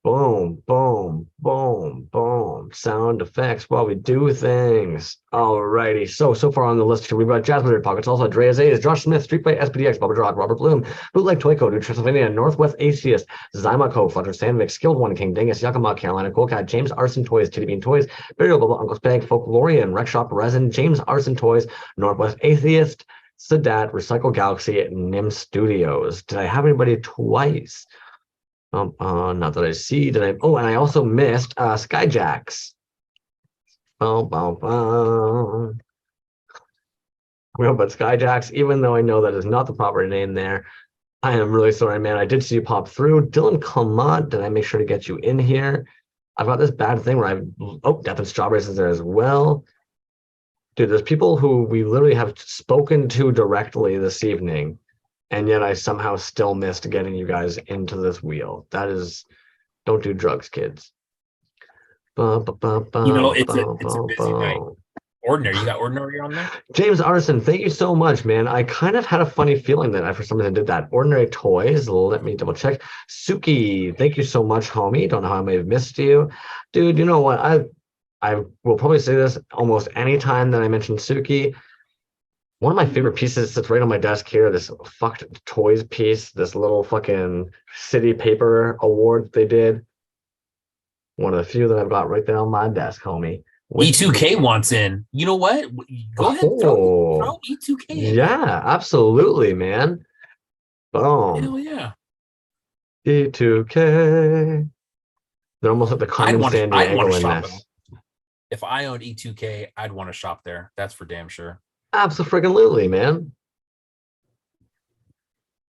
boom, boom, boom, boom. Sound effects while we do things. Alrighty. So far on the list here, we've got Jasmine Pockets, also Andreas A, Josh Smith, Street Fight, SPDX, Bubba Drock, Robert Bloom, Bootleg Toy Code, Transylvania, Northwest Atheist, Zyma Flutter Sandvik, Skilled One King, Dingus, Yakima, Carolina, Coolcat, James Arson Toys, Titty Bean Toys, Burial Bubble, Uncle Spag, Folklorian, Rec Shop, Resin, James Arson Toys, Northwest Atheist, Sadat, Recycle Galaxy, Nim Studios. Did I have anybody twice? Not that I see. Did I? Oh, and I also missed Skyjacks. Well, but Skyjacks, even though I know that is not the proper name there, I am really sorry, man. I did see you pop through. Dylan Clement, did I make sure to get you in here? I've got this bad thing where Death and Strawberries is there as well. Dude, there's people who we literally have spoken to directly this evening, and yet I somehow still missed getting you guys into this wheel. That is, don't do drugs, kids. It's a busy night. Ordinary, you got Ordinary on there? James Arson, thank you so much, man. I kind of had a funny feeling that I, for some reason, did that. Ordinary Toys, let me double check. Suki, thank you so much, homie. Don't know how I may have missed you. Dude, you know what? I will probably say this almost any time that I mention Suki. One of my favorite pieces sits right on my desk here, this fucked Toys piece, this little fucking city paper award they did. One of the few that I've got right there on my desk, homie. E2K wants in. You know what? Go ahead, throw E2K in. Yeah, absolutely, man. Boom. Hell yeah. E2K. They're almost like the Carmen San Diego in this. If I owned E2K, I'd want to shop there. That's for damn sure. Absolutely, man.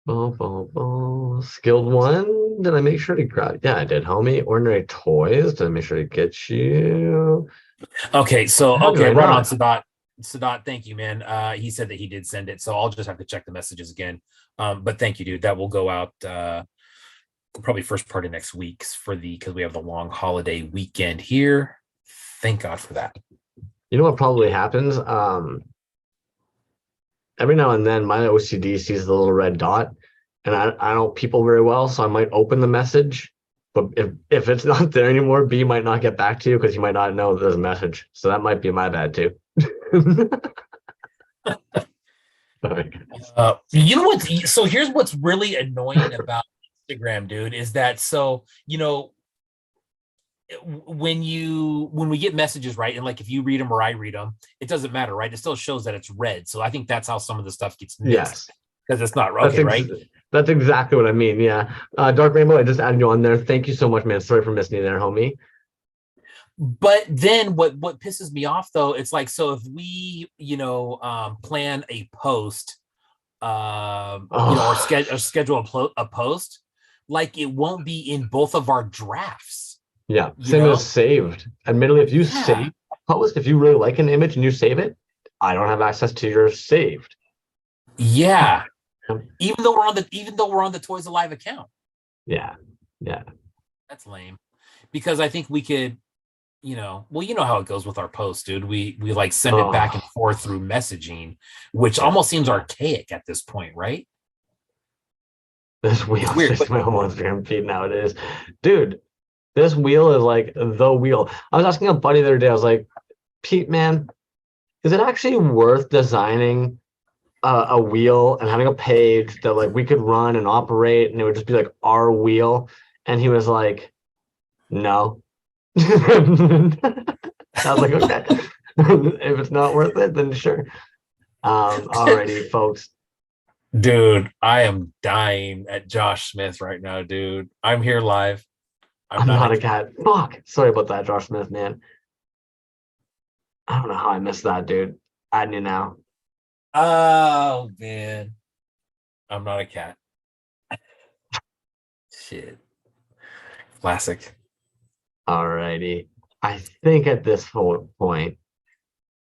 Skilled One. Did I make sure to grab? Yeah, I did, homie. Ordinary Toys. Did I make sure to get you? Okay, so right on, Sadat. Sadat, thank you, man. He said that he did send it, so I'll just have to check the messages again. But thank you, dude. That will go out probably first part of next week because we have the long holiday weekend here. Thank God for that. You know what probably happens? Every now and then my OCD sees the little red dot, and I don't people very well, so I might open the message, but if it's not there anymore, B might not get back to you because you might not know there's a message. So that might be my bad too. You know what? So here's what's really annoying about Instagram, dude, is that so when we get messages, right, and like if you read them or I read them, it doesn't matter, right? It still shows that it's read. So I think that's how some of the stuff gets missed Yes. because it's not That's okay, right? that's exactly what I mean. Yeah. Dark Rainbow, I just added you on there. Thank you so much, man. Sorry for missing you there, homie. But then what pisses me off though, it's like so if we plan a post, or Oh, schedule a post, like it won't be in both of our drafts, yeah. you Same as know? saved. Admittedly, if you Yeah. save a post, if you really like an image and you save it, I don't have access to your saved. Yeah. Um, Even though we're on the Toys Alive account. Yeah. Yeah. That's lame. Because I think we could, well, you know how it goes with our posts, dude. We like send it back and Oh, forth through messaging, which yeah. almost seems archaic at this point, right? This It's wheel is weird. just my whole Instagram feed nowadays. Dude, this wheel is like the wheel. I was asking a buddy the other day, I was like, Pete, man, is it actually worth designing a wheel and having a page that like we could run and operate and it would just be like our wheel? And he was like, no. I was like, okay. If it's not worth it, then sure. Alrighty, folks. Dude, I am dying at Josh Smith right now, dude. I'm here live. I'm I'm not a not a cat. Fuck. Sorry about that, Josh Smith, man. I don't know how I missed that, dude. Adding you now. Oh man. I'm not a cat. Shit. Classic. Alrighty. I think at this point,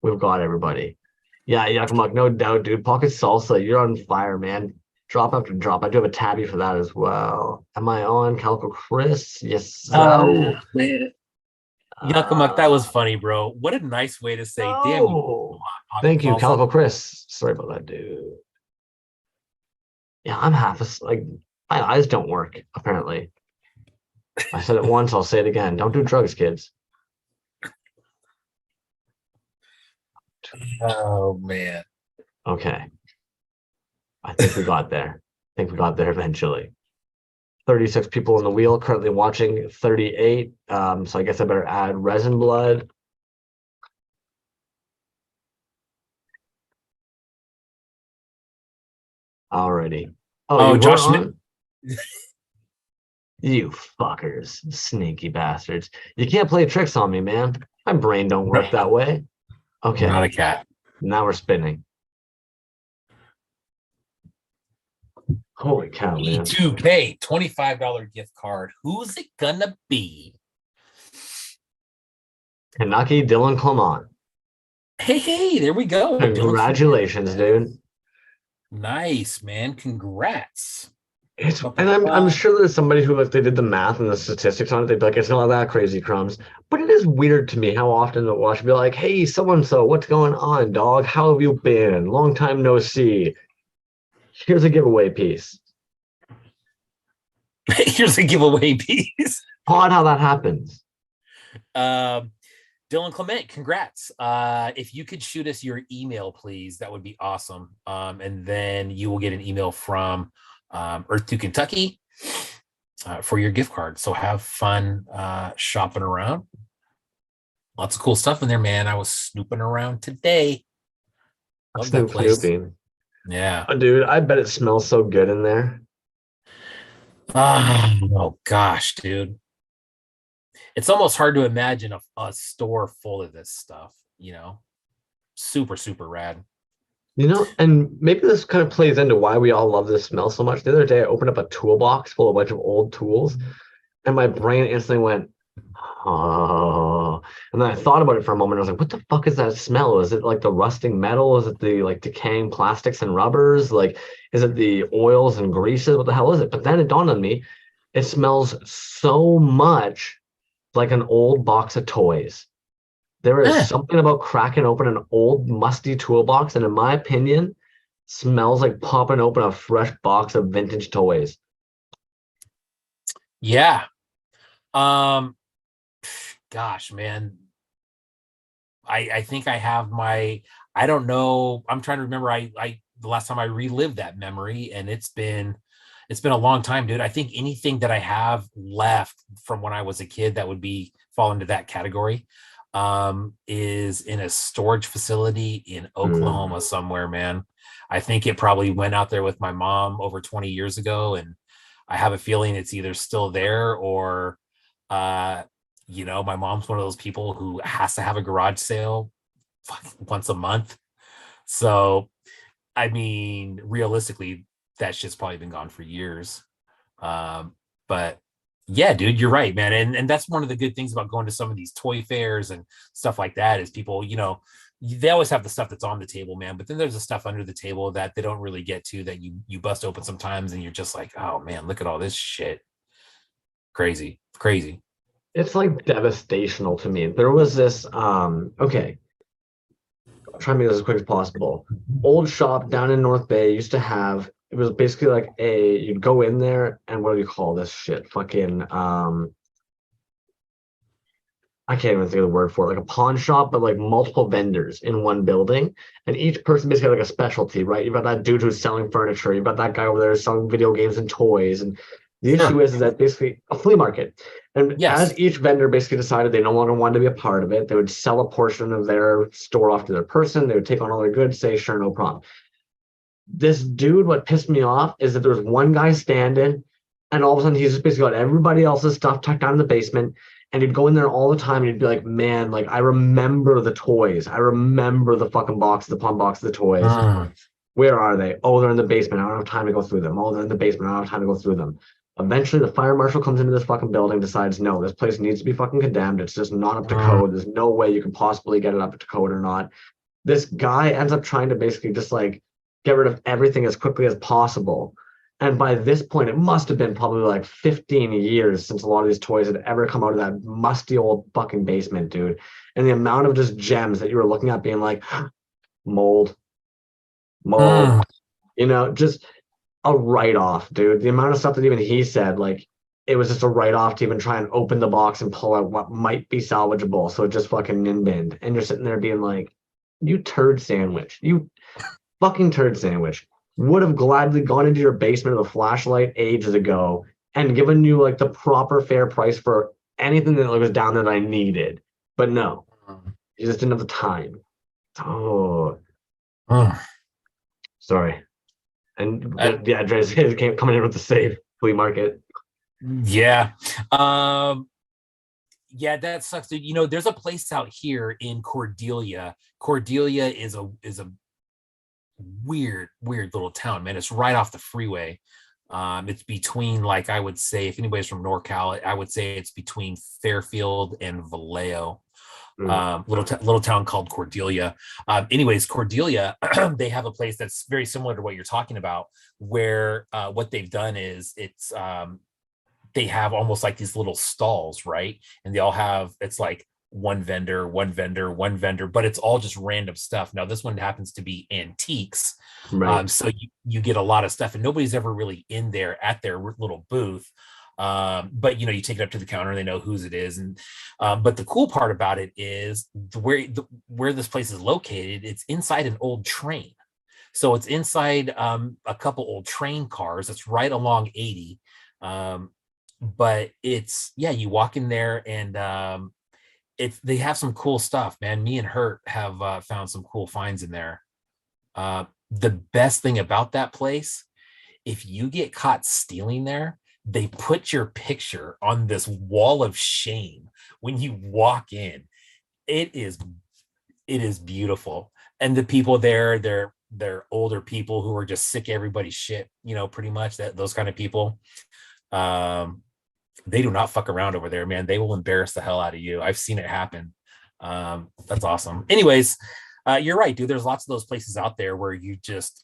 we've got everybody. Yeah, Yakimak, no doubt, dude. Pocket Salsa, you're on fire, man. Drop after drop. I do have a tabby for that as well. Am I on Calico Chris? Yes. So, Man. Yuckamuck, that was uh, funny, bro. What a nice way to say, damn you, no. pocket Thank you, salsa. Calico Chris. Sorry about that, dude. Yeah, I'm like, my eyes don't work, apparently. I said it once, I'll say it again. Don't do drugs, kids. Oh man. Okay. I think we got there. I think we got there eventually. 36 people in the wheel, currently watching 38. So I guess I better add resin blood. Alrighty. Oh, Oh, you were Josh Smith. on? You fuckers, sneaky bastards. You can't play tricks on me, man. My brain don't No, work that way. not Okay, a cat. now we're spinning. Holy cow, man. E2K, $25 gift card. Who's it gonna be? Kanaki Dylan Clement. Hey, there we go. Dylan Clement. Congratulations, dude. Nice, man. Congrats. And I'm sure there's somebody who, if they did the math and the statistics on it, they'd be like, it's not that crazy, crumbs. But it is weird to me how often the watch be like, hey, so and so, what's going on, dog? How have you been? Long time no see. Here's a giveaway piece. Here's a giveaway piece. Odd how that happens. Um, Dylan Clement, congrats. If you could shoot us your email, please, that would be awesome. And then you will get an email from Earth to Kentucky for your gift card. So have fun shopping around. Lots of cool stuff in there, man. I was snooping around today. Love that place. Snooping. Yeah. Oh, dude, I bet it smells so good in there. Oh gosh, dude. It's almost hard to imagine a store full of this stuff, Super, super rad. And maybe this kind of plays into why we all love this smell so much. The other day, I opened up a toolbox full of a bunch of old tools, and my brain instantly went, oh. And then I thought about it for a moment. I was like, what the fuck is that smell? Is it like the rusting metal? Is it the like decaying plastics and rubbers? Like, is it the oils and greases? What the hell is it? But then it dawned on me, it smells so much like an old box of toys. There is something about cracking open an old musty toolbox, and in my opinion, smells like popping open a fresh box of vintage toys. Yeah. Gosh, man. I think I have I don't know. I'm trying to remember. I the last time I relived that memory, and it's been a long time, dude. I think anything that I have left from when I was a kid that would be fall into that category is in a storage facility in Oklahoma somewhere, man. I think it probably went out there with my mom over 20 years ago, and I have a feeling it's either still there or my mom's one of those people who has to have a garage sale once a month. So I mean, realistically, that shit's probably been gone for years. But yeah, dude, you're right, man. And that's one of the good things about going to some of these toy fairs and stuff like that is people, they always have the stuff that's on the table, man. But then there's the stuff under the table that they don't really get to, that you bust open sometimes and you're just like, oh man, look at all this shit. Crazy. It's like devastational to me. There was this okay, I'll try to make this as quick as possible. Old shop down in North Bay used to have, it was basically like you'd go in there and what do you call this shit? Fucking I can't even think of the word for it, like a pawn shop, but like multiple vendors in one building. And each person basically had like a specialty, right? You've got that dude who's selling furniture, you've got that guy over there selling video games and toys. And the issue is that basically a flea market. And as each vendor basically decided they no longer wanted to be a part of it, they would sell a portion of their store off to their person. They would take on all their goods, say, sure, no problem. This dude, what pissed me off is that there was one guy standing, and all of a sudden he's just basically got everybody else's stuff tucked down in the basement. And he'd go in there all the time and he'd be like, man, like I remember the toys. I remember the fucking box, the pawn box of the toys. Where are they? Oh, they're in the basement. I don't have time to go through them. Oh, they're in the basement. I don't have time to go through them. Eventually, the fire marshal comes into this fucking building, decides, no, this place needs to be fucking condemned. It's just not up to code. There's no way you can possibly get it up to code or not. This guy ends up trying to basically just like get rid of everything as quickly as possible. And by this point, it must have been probably like 15 years since a lot of these toys had ever come out of that musty old fucking basement, dude. And the amount of just gems that you were looking at being like, mold, just a write-off, dude. The amount of stuff that even he said, like, it was just a write-off to even try and open the box and pull out what might be salvageable. So it just fucking nin-binned. And you're sitting there being like, you turd sandwich. You fucking turd sandwich. Would have gladly gone into your basement with a flashlight ages ago and given you like the proper fair price for anything that was down there that I needed. But no, you just didn't have the time. Sorry. And the address came coming in with the save flea market. Yeah. Yeah, that sucks, dude. There's a place out here in Cordelia. Cordelia is a weird little town, man. It's right off the freeway. It's between, like, I would say, if anybody's from NorCal, I would say it's between Fairfield and Vallejo. Little town called Cordelia. Anyways, Cordelia, they have a place that's very similar to what you're talking about, where what they've done is it's they have almost like these little stalls, right? And they all have, it's like one vendor, but it's all just random stuff. Now this one happens to be antiques, right? So you get a lot of stuff, and nobody's ever really in there at their little booth. But you take it up to the counter, they know whose it is. And but the cool part about it is where this place is located, it's inside an old train. So it's inside a couple old train cars. It's right along 80. But it's, you walk in there and they have some cool stuff, man. Me and Hurt have found some cool finds in there. The best thing about that place, if you get caught stealing there, they put your picture on this wall of shame when you walk in. It is beautiful. And the people there, they're older people who are just sick of everybody's shit, pretty much, those kind of people. They do not fuck around over there, man. They will embarrass the hell out of you. I've seen it happen. That's awesome. Anyways, you're right, dude. There's lots of those places out there where you just,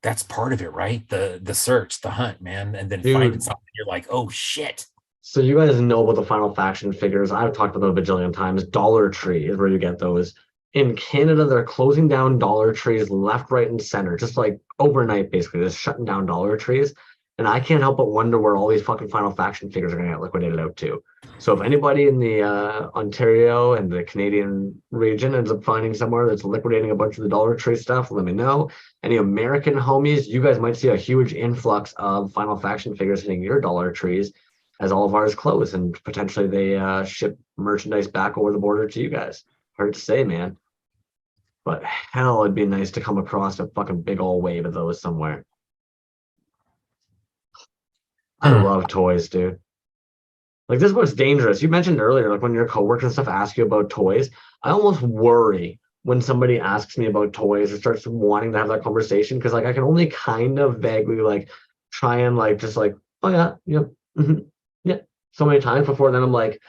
that's part of it, right? The search, the hunt, man. And then finding something, you're like, oh shit. So you guys know about the Final Faction figures. I've talked about them a bajillion times. Dollar Tree is where you get those. In Canada, they're closing down Dollar Trees left, right, and center, just like overnight, basically. They're shutting down Dollar Trees. And I can't help but wonder where all these fucking Final Faction figures are going to get liquidated out to. So if anybody in the Ontario and the Canadian region ends up finding somewhere that's liquidating a bunch of the Dollar Tree stuff, let me know. Any American homies, you guys might see a huge influx of Final Faction figures hitting your Dollar Trees as all of ours close, and potentially they ship merchandise back over the border to you guys. Hard to say, man. But hell, it'd be nice to come across a fucking big old wave of those somewhere. I love toys, dude. Like, this is what's dangerous. You mentioned earlier, like when your coworkers and stuff ask you about toys, I almost worry when somebody asks me about toys or starts wanting to have that conversation, because like I can only kind of vaguely like try and like just like, oh yeah, yep, yeah, so many times before then I'm like,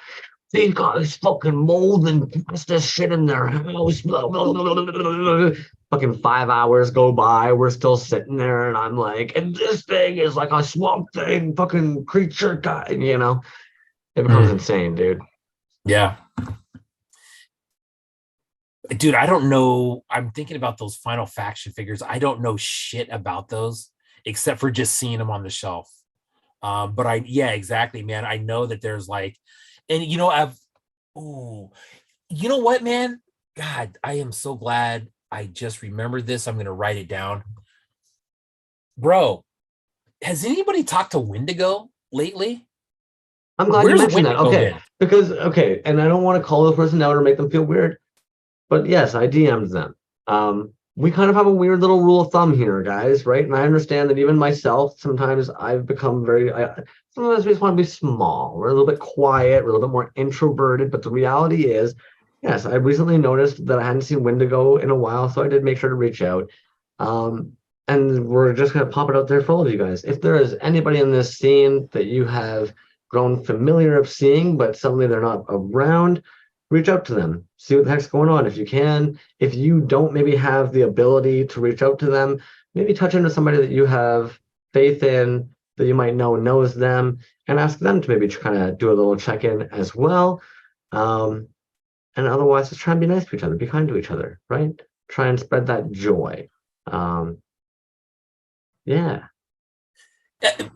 these guys fucking mold and put this shit in their house. Blah, blah, blah, blah, blah. Fucking 5 hours go by. We're still sitting there, and I'm like, and this thing is like a swamp thing, fucking creature guy, you know? It becomes insane, dude. Yeah. Dude, I don't know. I'm thinking about those Final Faction figures. I don't know shit about those except for just seeing them on the shelf. But yeah, exactly, man. I know that there's like, and you know, you know what, man? God, I am so glad I just remembered this. I'm going to write it down. Bro, has anybody talked to Wendigo lately? I'm glad you Where's mentioned that. Wendigo Okay. been? Because, okay, and I don't want to call the person out or make them feel weird, but yes, I DM'd them. We kind of have a weird little rule of thumb here, guys, right? And I understand that even myself, sometimes I've become sometimes we just want to be small. We're a little bit quiet, we're a little bit more introverted. But the reality is, yes, I recently noticed that I hadn't seen Wendigo in a while, so I did make sure to reach out. And we're just going to pop it out there for all of you guys. If there is anybody in this scene that you have grown familiar of seeing, but suddenly they're not around, reach out to them, see what the heck's going on if you can. If you don't maybe have the ability to reach out to them, maybe touch into somebody that you have faith in, that you might know knows them, and ask them to maybe kind of do a little check-in as well. And otherwise, just try and be nice to each other, be kind to each other, right? Try and spread that joy. Yeah.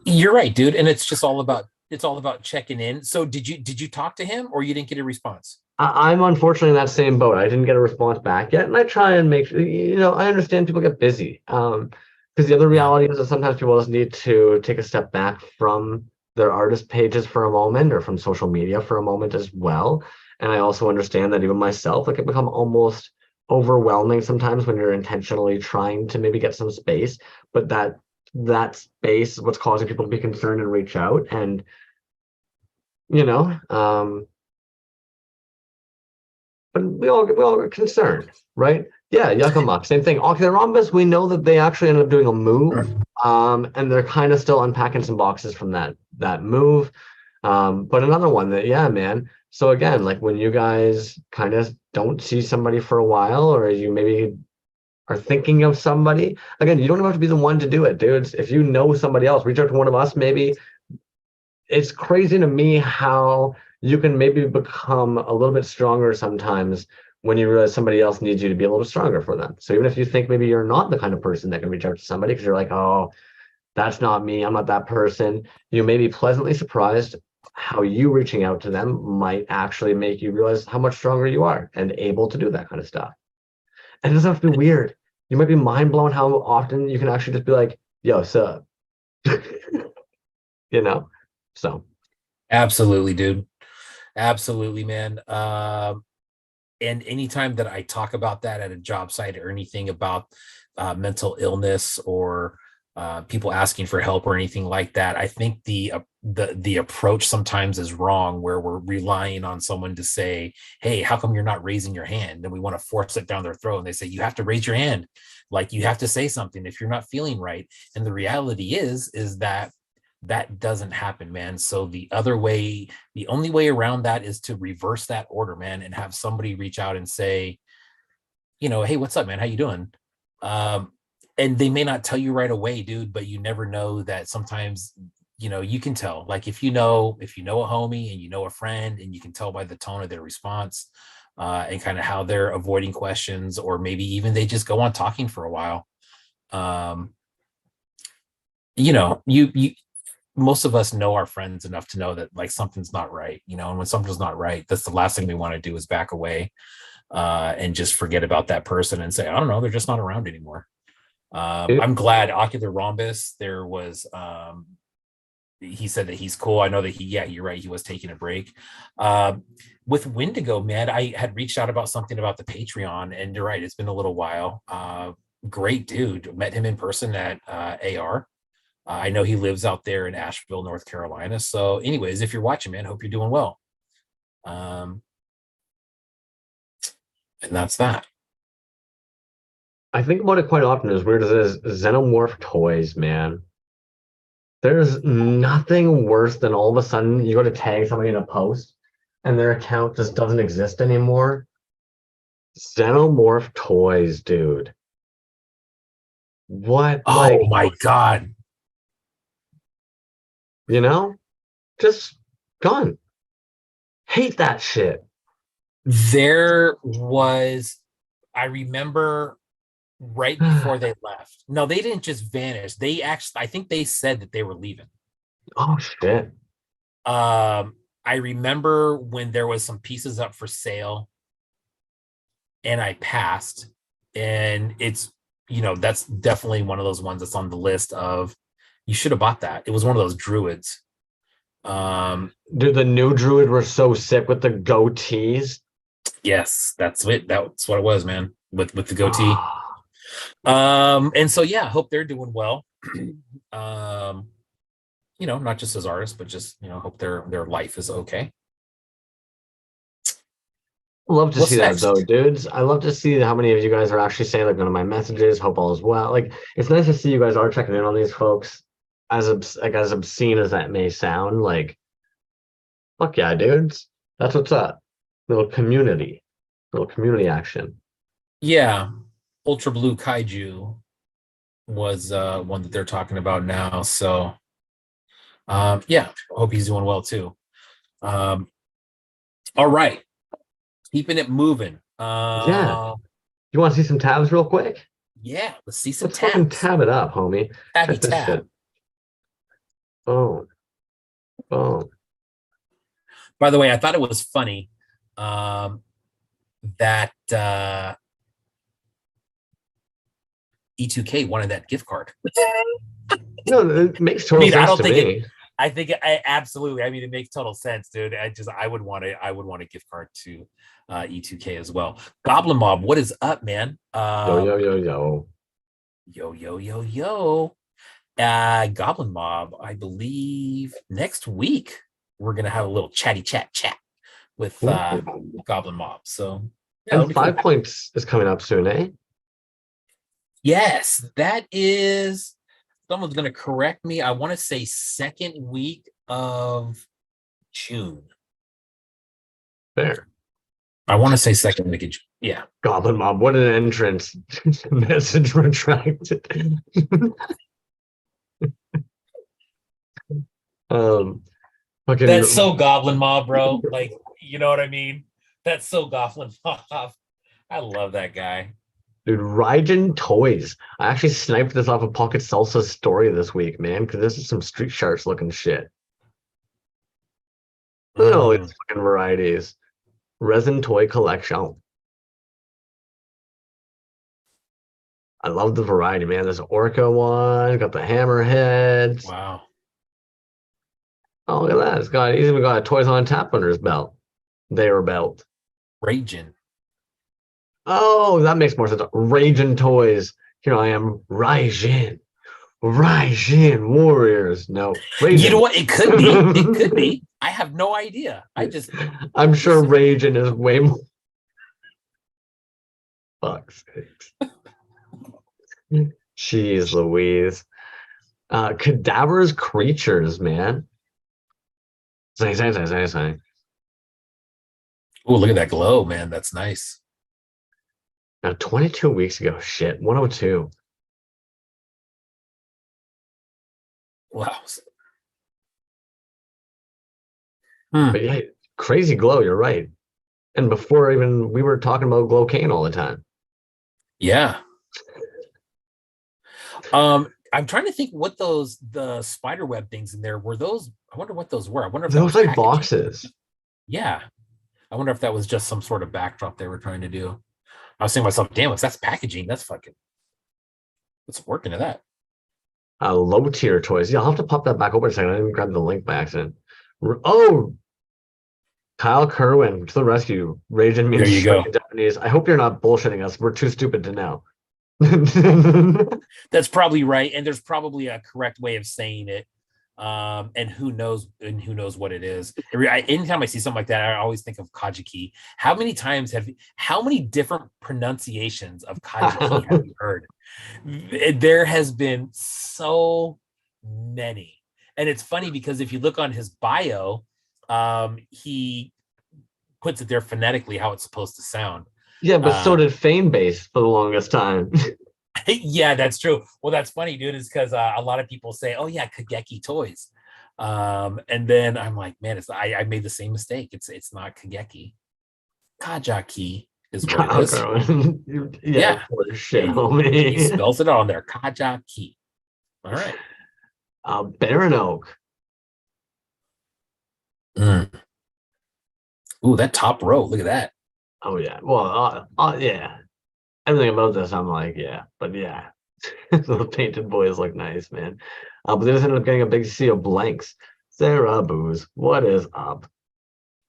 You're right, dude. And it's all about checking in. So did you talk to him or you didn't get a response? I'm unfortunately in that same boat. I didn't get a response back yet, and I try and make sure, I understand people get busy. Because the other Yeah. reality is that sometimes people just need to take a step back from their artist pages for a moment, or from social media for a moment as well. And I also understand that even myself, like, it become almost overwhelming sometimes when you're intentionally trying to maybe get some space, but that space is what's causing people to be concerned and reach out. And you know, but we all are concerned, right? Yeah, Yakima, same thing. Octorombus, we know that they actually ended up doing a move, and they're kind of still unpacking some boxes from that move. But another one that, yeah, man. So again, like when you guys kind of don't see somebody for a while, or you maybe are thinking of somebody, again, you don't even have to be the one to do it, dudes. If you know somebody else, reach out to one of us, maybe. It's crazy to me how you can maybe become a little bit stronger sometimes when you realize somebody else needs you to be a little stronger for them. So even if you think maybe you're not the kind of person that can reach out to somebody because you're like, oh, that's not me, I'm not that person, you may be pleasantly surprised how you reaching out to them might actually make you realize how much stronger you are and able to do that kind of stuff. And it doesn't have to be weird. You might be mind blown how often you can actually just be like, yo, sup? you know? So Absolutely, dude. Absolutely, man. And anytime that I talk about that at a job site or anything about mental illness or people asking for help or anything like that, I think the approach sometimes is wrong, where we're relying on someone to say, "Hey, how come you're not raising your hand?" And we want to force it down their throat, and they say, "You have to raise your hand, like you have to say something if you're not feeling right." And the reality is that that doesn't happen, man. So the only way around that is to reverse that order, man, and have somebody reach out and say, "Hey, what's up, man? How you doing?" And they may not tell you right away, dude, but you never know that sometimes, you can tell. Like if you know a homie and you know a friend, and you can tell by the tone of their response, and kind of how they're avoiding questions, or maybe even they just go on talking for a while. Um, you most of us know our friends enough to know that like something's not right, and when something's not right, that's the last thing we want to do is back away and just forget about that person and say, I don't know, they're just not around anymore. Dude, I'm glad ocular rhombus, there was he said that he's cool. I know that you're right, he was taking a break. With Wendigo, man, I had reached out about something about the Patreon, and you're right, it's been a little while. Great dude, met him in person at AR. I know he lives out there in Asheville, North Carolina. So anyways, if you're watching, man, hope you're doing well. And that's that. I think about it quite often, as weird as it is, Xenomorph toys, man. There's nothing worse than all of a sudden you go to tag somebody in a post and their account just doesn't exist anymore. Xenomorph toys, dude. What? Oh my God. Just gone. Hate that shit. There was, I remember right before they left. No, they didn't just vanish. They actually, I think they said that they were leaving. Oh shit. I remember when there was some pieces up for sale and I passed, and it's, that's definitely one of those ones that's on the list of, you should have bought that. It was one of those druids. Dude, the new druid were so sick with the goatees. Yes, that's it. That's what it was, man. With the goatee. And so yeah, I hope they're doing well. Not just as artists, but just hope their life is okay. Love to What's see next? that though, dudes. I love to see how many of you guys are actually saying like one of my messages. Hope all is well. Like it's nice to see you guys are checking in on these folks. As obscene as that may sound, like fuck yeah, dudes. That's what's up. Little community action. Yeah, Ultra Blue Kaiju was one that they're talking about now. So yeah, hope he's doing well too. All right, keeping it moving. Yeah. You want to see some tabs real quick? Yeah, let's see some Let's fucking tabs. tab it up, homie. Tabby Check this tab. shit. Boom. Boom. By the way, I thought it was funny that E2K wanted that gift card. No, it makes total sense to me. I think I absolutely. I mean, it makes total sense, dude. I would want a gift card to E2K as well. Goblin Mob, what is up, man? Yo. Yo. Goblin Mob, I believe next week we're gonna have a little chat with Goblin Mob. So yeah, and 5 points is coming up soon, eh? Yes, that is. Someone's going to correct me. I want to say second week of June. Fair. I want to say second week of June. Yeah. Goblin Mob, what an entrance. Message retracted. Fucking That's so Goblin Mob, bro. Like, you know what I mean? That's so Goblin Mob. I love that guy. Dude, Raijin Toys. I actually sniped this off of Pocket Salsa's story this week, man, because this is some Street Sharks looking shit. Look at all these fucking varieties. Resin toy collection. I love the variety, man. This Orca one, got the hammerheads. Wow. Oh, look at that. He's even got a Toys on Tap under his belt. Their belt. Raging. Oh, that makes more sense. Raging Toys. Here I am, Raijin Warriors. No, Raijin. You know what? It could be. It could be. I have no idea. I'm sure Raijin is way more. Fuck sakes. Jeez Louise. Cadaver's creatures, man. Zang. Oh, look at that glow, man. That's nice. Now, 22 weeks ago, shit, 102. Wow. But yeah, crazy glow, you're right. And before even we were talking about Glowcane all the time. Yeah. I'm trying to think what the spider web things in there were. Those, I wonder what those were. I wonder if They that look was like packaging. boxes. Yeah, I wonder if that was just some sort of backdrop they were trying to do. I was saying to myself, damn, if that's packaging, that's fucking, let's work into that. Low tier toys. Yeah, I'll have to pop that back open a second. I didn't grab the link by accident. Oh, Kyle Kerwin to the rescue. Raging There means you strike go. in Japanese. I hope you're not bullshitting us. We're too stupid to know. That's probably right, and there's probably a correct way of saying it. And who knows what it is. Anytime I see something like that, I always think of kajiki. How many different pronunciations of kajiki have you heard? There has been so many. And it's funny because if you look on his bio, he puts it there phonetically how it's supposed to sound. Yeah, but so Uh, did Fame Base for the longest time. yeah, that's true. Well, that's funny, dude, is because a lot of people say, "Oh yeah, Kageki Toys," and then I'm like, man, I made the same mistake. It's not Kageki. Kajaki is what it Kyle is. Kerwin. Yeah, Yeah, for shit, he homie. spells it on there. Kajaki. All right. Baron Oak. Mm. Ooh, that top row. Look at that. Oh yeah. Well, yeah. Everything about this, I'm like, yeah, but yeah. The painted boys look nice, man. But they just ended up getting a big sea of blanks. Sarah Booze, what is up?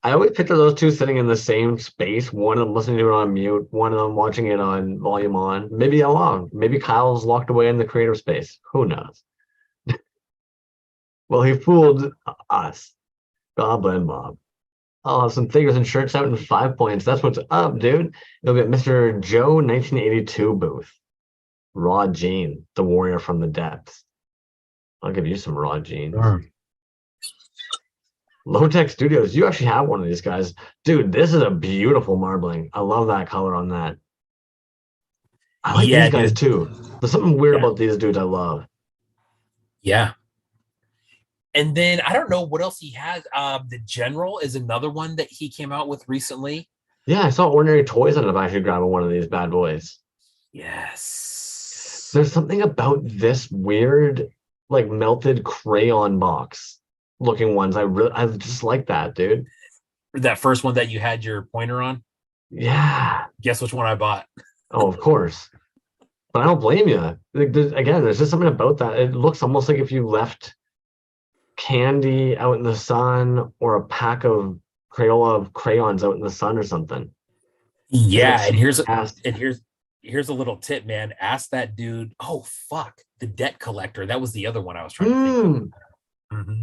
I always picture those two sitting in the same space, one of them listening to it on mute, one of them watching it on volume on, maybe alone. Maybe Kyle's locked away in the creative space. Who knows? Well, he fooled us. Goblin Bob. I'll have some figures and shirts out in 5 points. That's what's up, dude. You'll get Mr. Joe 1982 booth. Raw Gene, the warrior from the depths. I'll give you some Raw Genes. Low Tech Studios, you actually have one of these guys. Dude, this is a beautiful marbling. I love that color on that. I like Yeah, these guys dude. too. There's something weird Yeah. about these dudes I love. Yeah. And then I don't know what else he has. The General is another one that he came out with recently. Yeah, I saw Ordinary Toys ended up actually grabbing one of these bad boys. Yes. There's something about this weird, like melted crayon box looking ones. I just like that, dude. That first one that you had your pointer on. Yeah. Guess which one I bought? Oh, of course. But I don't blame you. Like, there's just something about that. It looks almost like if you left candy out in the sun or a pack of Crayola crayons out in the sun or something. Yeah, and Fantastic. here's a little tip, man. Ask that dude. Oh fuck, the debt collector. That was the other one I was trying to think of. Mm-hmm.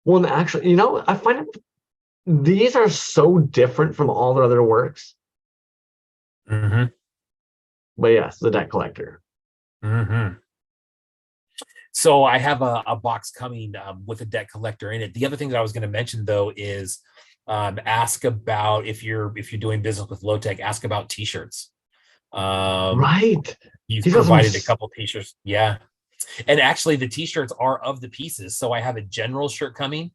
Well, and actually, I find these are so different from all their other works. Mm-hmm. But yes, the debt collector. Mm-hmm. So I have a box coming with a debt collector in it. The other thing that I was going to mention though is ask about if you're doing business with low tech, ask about t-shirts. Right. You've He's got some. provided a couple t-shirts. Yeah. And actually the t-shirts are of the pieces. So I have a general shirt coming.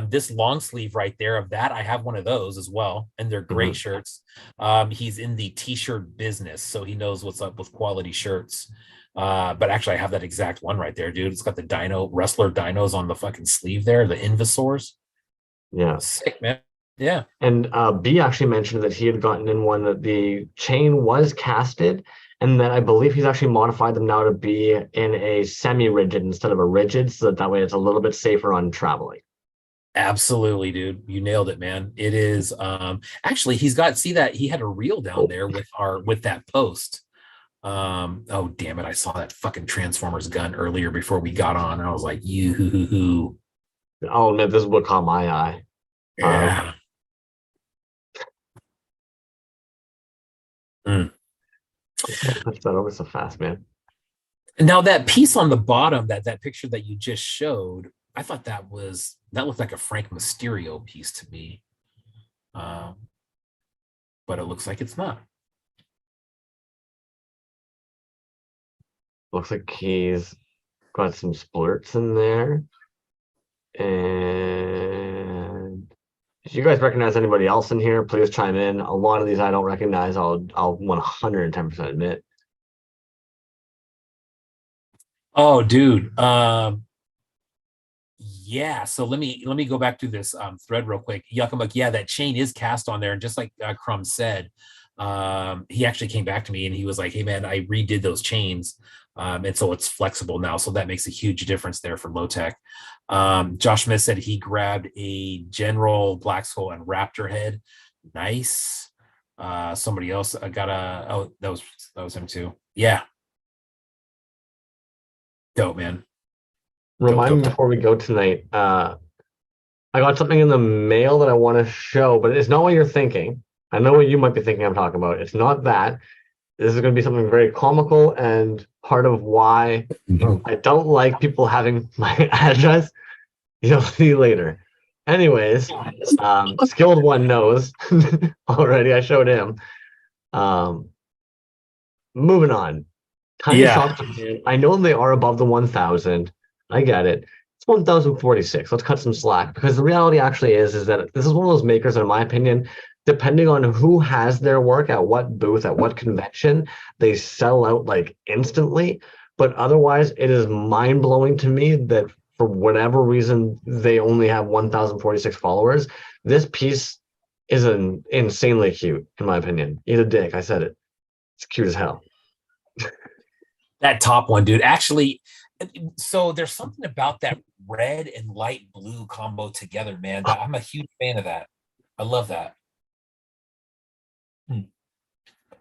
This long sleeve right there of that, I have one of those as well. And they're great shirts. He's in the t-shirt business, so he knows what's up with quality shirts. But actually I have that exact one right there, dude. It's got the wrestler dinos on the fucking sleeve there, the Invisaurs. Yeah. Sick, man. Yeah. And B actually mentioned that he had gotten in one that the chain was casted, and that I believe he's actually modified them now to be in a semi-rigid instead of a rigid, so that way it's a little bit safer on traveling. Absolutely, dude. You nailed it, man. It is actually see that he had a reel down there with that post. Oh damn it, I saw that fucking Transformers gun earlier before we got on, and I was like, you. I'll admit this is what caught my eye. Yeah. That's that over so fast, man. Now that piece on the bottom, that picture that you just showed, I thought that looked like a Frank Mysterio piece to me. But it looks like it's not. Looks like he's got some splurts in there. And if you guys recognize anybody else in here, please chime in. A lot of these I don't recognize. I'll 110% admit. Oh, dude. Yeah. So let me go back to this thread real quick. Yuckamuck, yeah, that chain is cast on there, and just like Crumb said, he actually came back to me and he was like, "Hey, man, I redid those chains, and so it's flexible now. So that makes a huge difference there for low tech." Josh Smith said he grabbed a General Black Skull and Raptor head. Nice. Somebody else got a. Oh, that was him too. Yeah, dope, man. Dope, Remind dope, me dope. before we go tonight. I got something in the mail that I want to show, but it's not what you're thinking. I know what you might be thinking I'm talking about. It's not that. This is going to be something very comical and part of why I don't like people having my address. You'll see later. Anyways, skilled one knows already. I showed him. Um, moving on. Tiny Yeah. shop Japan. I know they are above the 1,000. I get it. It's 1,046. Let's cut some slack because the reality actually is that this is one of those makers, in my opinion, depending on who has their work at what booth, at what convention, they sell out like instantly. But otherwise, it is mind blowing to me that for whatever reason, they only have 1,046 followers. This piece is an insanely cute, in my opinion. Eat a dick. I said it. It's cute as hell. That top one, dude. Actually, so there's something about that red and light blue combo together, man. That I'm a huge fan of that. I love that. Hmm.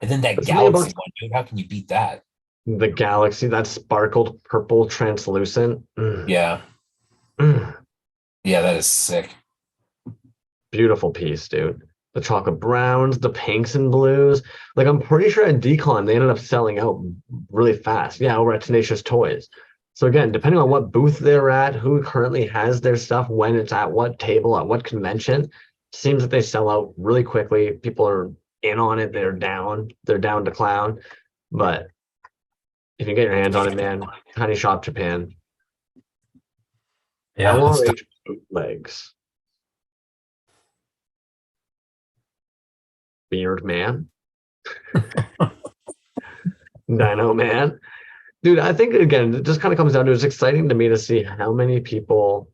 And then that But something galaxy about one, dude. How can you beat that? the galaxy that sparkled purple translucent. Yeah. Mm. Yeah, that is sick. Beautiful piece, dude. The chocolate browns, the pinks and blues. Like I'm pretty sure at Decon they ended up selling out really fast. Yeah, over at Tenacious Toys. So again, depending on what booth they're at, who currently has their stuff, when it's at what table, at what convention, seems that they sell out really quickly. People are in on it. They're down to clown. But if you get your hands on it, man, Tiny Shop Japan, Yeah, that's dope. LRH bootlegs. Beard Man, Dino Man. Dude, I think again, it just kind of comes down to it's exciting to me to see how many people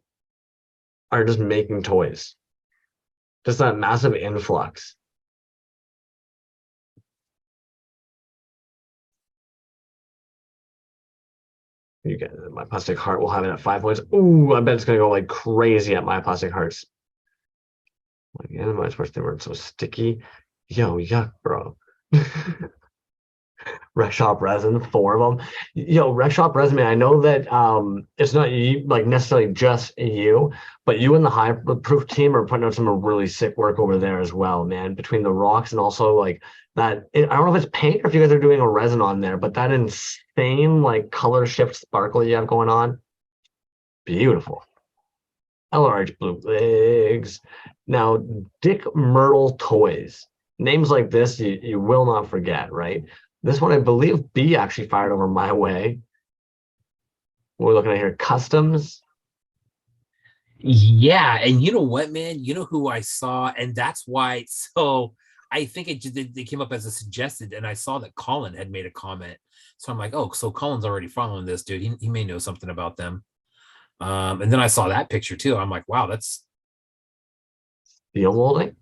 are just making toys. Just that massive influx. You get my plastic heart will have it at 5 points. Ooh, I bet it's gonna go like crazy at my plastic hearts. Again, my first they weren't so sticky. Yo, yuck, bro. Rec Shop Resin, four of them. Yo, Rec Shop Resin, man, I know that it's not you like necessarily just you, but you and the high proof team are putting out some really sick work over there as well, man. Between the rocks and also like that, I don't know if it's paint or if you guys are doing a resin on there, but that insane like color shift sparkle you have going on, beautiful. LRH Blue Legs. Now, Dick Myrtle Toys. Names like this you will not forget, right? This one, I believe B actually fired over my way. We're looking at here, customs. Yeah, and you know what, man? You know who I saw, and that's why. So I think they came up as a suggested, and I saw that Colin had made a comment. So I'm like, oh, so Colin's already following this dude. He may know something about them. And then I saw that picture too. I'm like, wow, that's Steel molding.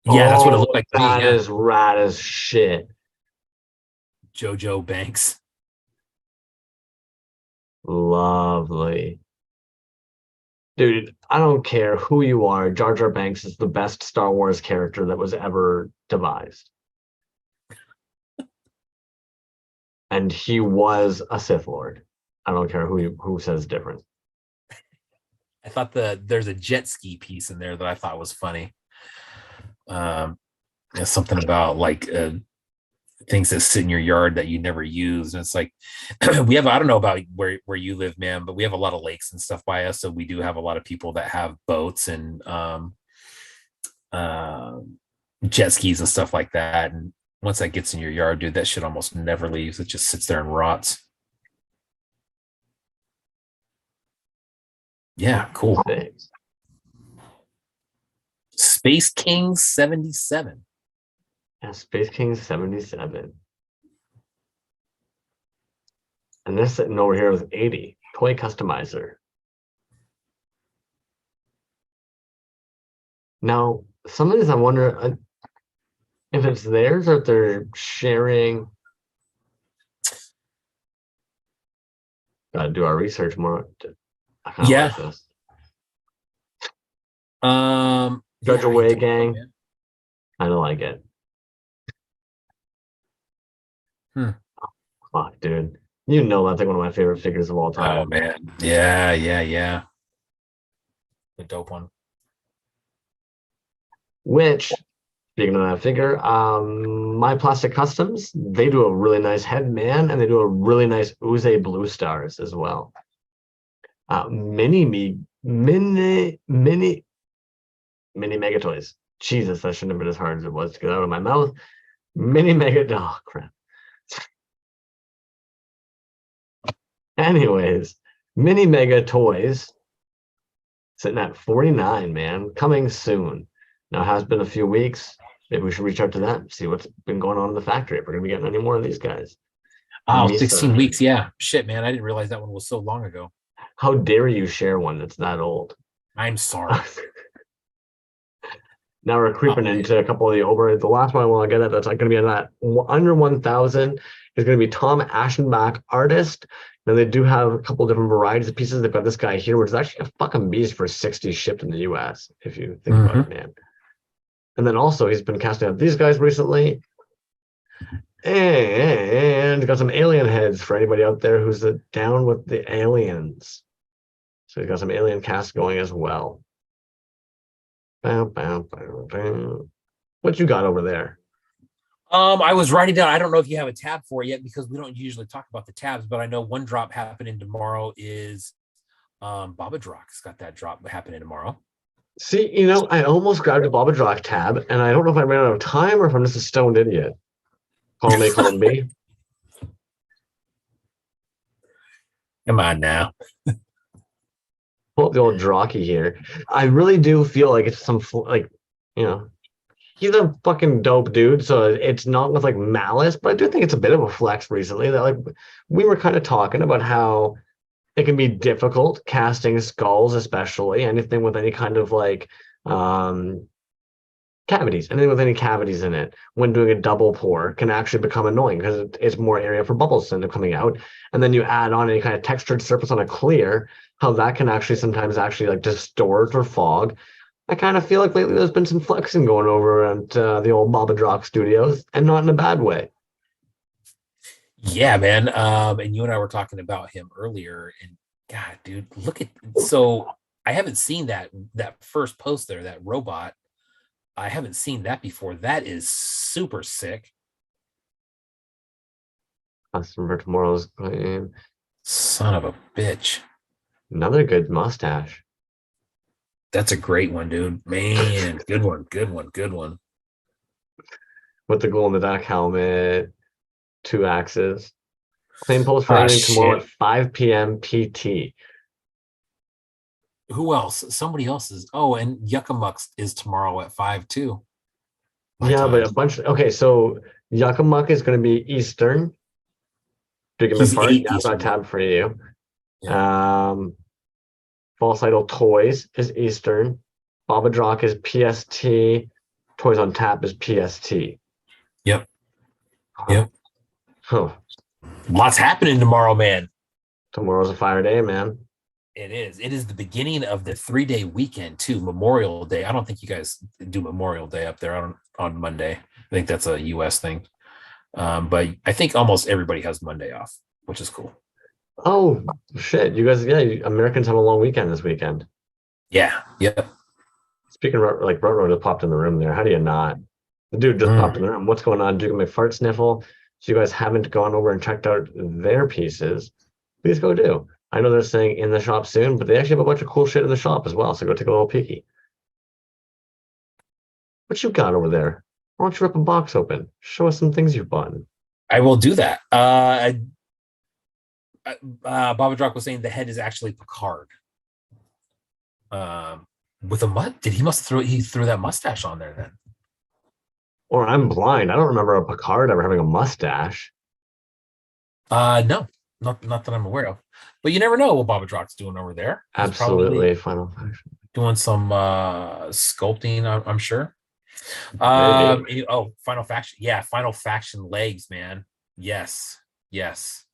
yeah, that's what it Oh, looked like to me. that Yeah, is rad as shit. JoJo Banks. Lovely. Dude, I don't care who you are. Jar Jar Banks is the best Star Wars character that was ever devised. And he was a Sith Lord. I don't care who says different. I thought there's a jet ski piece in there that I thought was funny. Um, something about like things that sit in your yard that you never use. And it's like we have, I don't know about where you live, man, but we have a lot of lakes and stuff by us. So we do have a lot of people that have boats and uh, jet skis and stuff like that. And once that gets in your yard, dude, that shit almost never leaves. It just sits there and rots. Yeah, cool. Thanks. Space King 77. Yeah, Space King 77. And they're sitting over here with 80. Toy customizer. Now, some of these I wonder if it's theirs or if they're sharing. Gotta do our research more. I kind of like this. Judge Away Gang. I don't like it. Fuck, dude. You know that's like one of my favorite figures of all time. Oh man. Yeah. The dope one. Which, speaking of that figure, My Plastic Customs, they do a really nice head man, and they do a really nice Uze Blue Stars as well. Mini Mega Toys. Jesus, that shouldn't have been as hard as it was to get out of my mouth. Mini Mega, oh crap. Anyways, Mini Mega Toys sitting at 49, man, coming soon. Now, it has been a few weeks. Maybe we should reach out to them, see what's been going on in the factory, if we're going to be getting any more of these guys. Oh, 16 weeks. Yeah. Shit, man. I didn't realize that one was so long ago. How dare you share one that's that old? I'm sorry. Now we're creeping into a couple of the over. The last one I want to get at that's going to be on that under 1,000 is going to be Tom Aschenbach Artist. Now they do have a couple different varieties of pieces. They've got this guy here, which is actually a fucking beast for 60 shipped in the US, if you think about it, man. And then also he's been casting out these guys recently. And got some alien heads for anybody out there who's down with the aliens. So he's got some alien cast going as well. What you got over there? I was writing down. I don't know if you have a tab for it yet because we don't usually talk about the tabs, but I know one drop happening tomorrow is Babadrock's got that drop happening tomorrow. See, you know, I almost grabbed a Babadrock tab, and I don't know if I ran out of time or if I'm just a stoned idiot. Call me. Come on now. Pull up the old Drocky here. I really do feel like it's some, like, you know, he's a fucking dope dude, so it's not with like malice, but I do think it's a bit of a flex recently that like we were kind of talking about how it can be difficult casting skulls, especially anything with any kind of like cavities, anything with any cavities in it when doing a double pour can actually become annoying because it's more area for bubbles to end up coming out. And then you add on any kind of textured surface on a clear, how that can actually sometimes actually like distort or fog. I kind of feel like lately there's been some flexing going over at the old Babadrock studios, and not in a bad way. Yeah, man. And you and I were talking about him earlier, and God, dude, look at, so I haven't seen that first post there, that robot. I haven't seen that before. That is super sick. Custom for tomorrow's claim. Son of a bitch. Another good mustache. That's a great one, dude. Man, good one. With the glow in the dark helmet, 2 axes. Claim post for everything tomorrow at 5 p.m. PT. Who else? Somebody else is. Oh, and Yuckamucks is tomorrow at 5 too. Yeah, but a bunch. Okay, so Yuckamuck is going to be Eastern. He's 8 Eastern. I've got a tab for you. Yeah. False Idol Toys is Eastern. Babadrock is PST. Toys on Tap is PST. Yep. Huh. Lots happening tomorrow, man. Tomorrow's a fire day, man. It is. It is the beginning of the 3-day weekend too. Memorial Day. I don't think you guys do Memorial Day up there on Monday. I think that's a US thing. But I think almost everybody has Monday off, which is cool. Oh shit! You guys, Americans have a long weekend this weekend. Yeah. Speaking of like Rutro just popped in the room there. How do you not? The dude just popped in the room. What's going on? Duke my fart sniffle. So you guys haven't gone over and checked out their pieces. Please go do. I know they're saying in the shop soon, but they actually have a bunch of cool shit in the shop as well. So go take a little peeky. What you got over there? Why don't you rip a box open? Show us some things you've bought. I will do that. Babadrock was saying the head is actually Picard. With a he threw that mustache on there then. Or I'm blind. I don't remember a Picard ever having a mustache. No, not that I'm aware of. But you never know what Baba Drock's doing over there. He's probably Absolutely, Final Faction. doing some sculpting, I'm sure. Maybe. Final Faction. Yeah, Final Faction legs, man. Yes. Yes.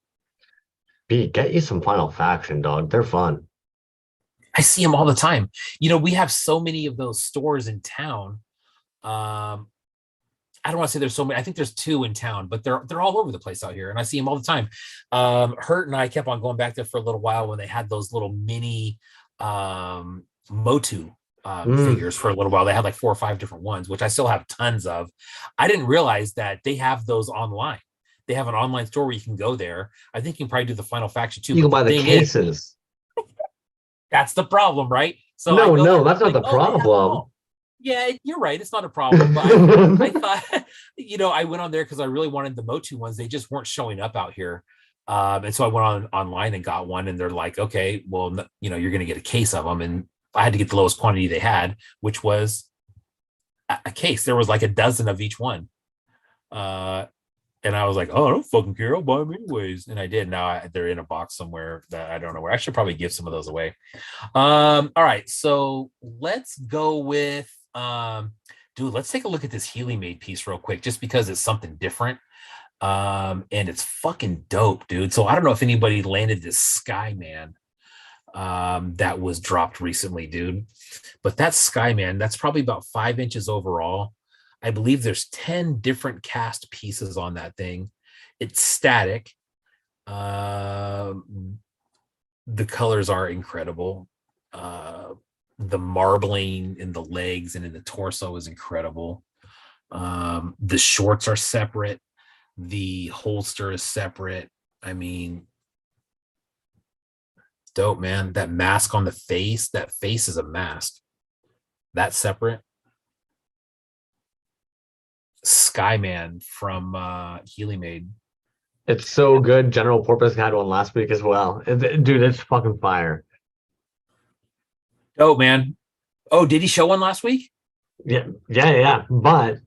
B, get you some Final Faction, dog. They're fun. I see them all the time. We have so many of those stores in town. I don't want to say there's so many. I think there's 2 in town, but they're all over the place out here, and I see them all the time. Hurt and I kept on going back there for a little while when they had those little mini Motu figures for a little while. They had like 4 or 5 different ones, which I still have tons of. I didn't realize that they have those online. They have an online store where you can go there. I think you can probably do the Final Faction too. You can buy the cases. That's the problem, right? So no, that's not the problem. Yeah, you're right. It's not a problem. But I thought, I went on there because I really wanted the Motu ones. They just weren't showing up out here. And so I went online and got one, and they're like, okay, well, you're going to get a case of them. And I had to get the lowest quantity they had, which was a case. There was like a dozen of each one. And I was like, oh, I don't fucking care. I'll buy them anyways. And I did. Now they're in a box somewhere that I don't know where. I should probably give some of those away. All right. So let's go with, dude, let's take a look at this Healy made piece real quick, just because it's something different. And it's fucking dope, dude. So I don't know if anybody landed this Skyman that was dropped recently, dude. But that Skyman, that's probably about 5 inches overall. I believe there's 10 different cast pieces on that thing. It's static. The colors are incredible. The marbling in the legs and in the torso is incredible. The shorts are separate. The holster is separate. I mean, dope, man. That mask on the face, that face is a mask. That's separate. Skyman from Healy made. It's so good. General Porpoise had one last week as well. Dude, it's fucking fire. Oh, man. Oh, did he show one last week? Yeah. But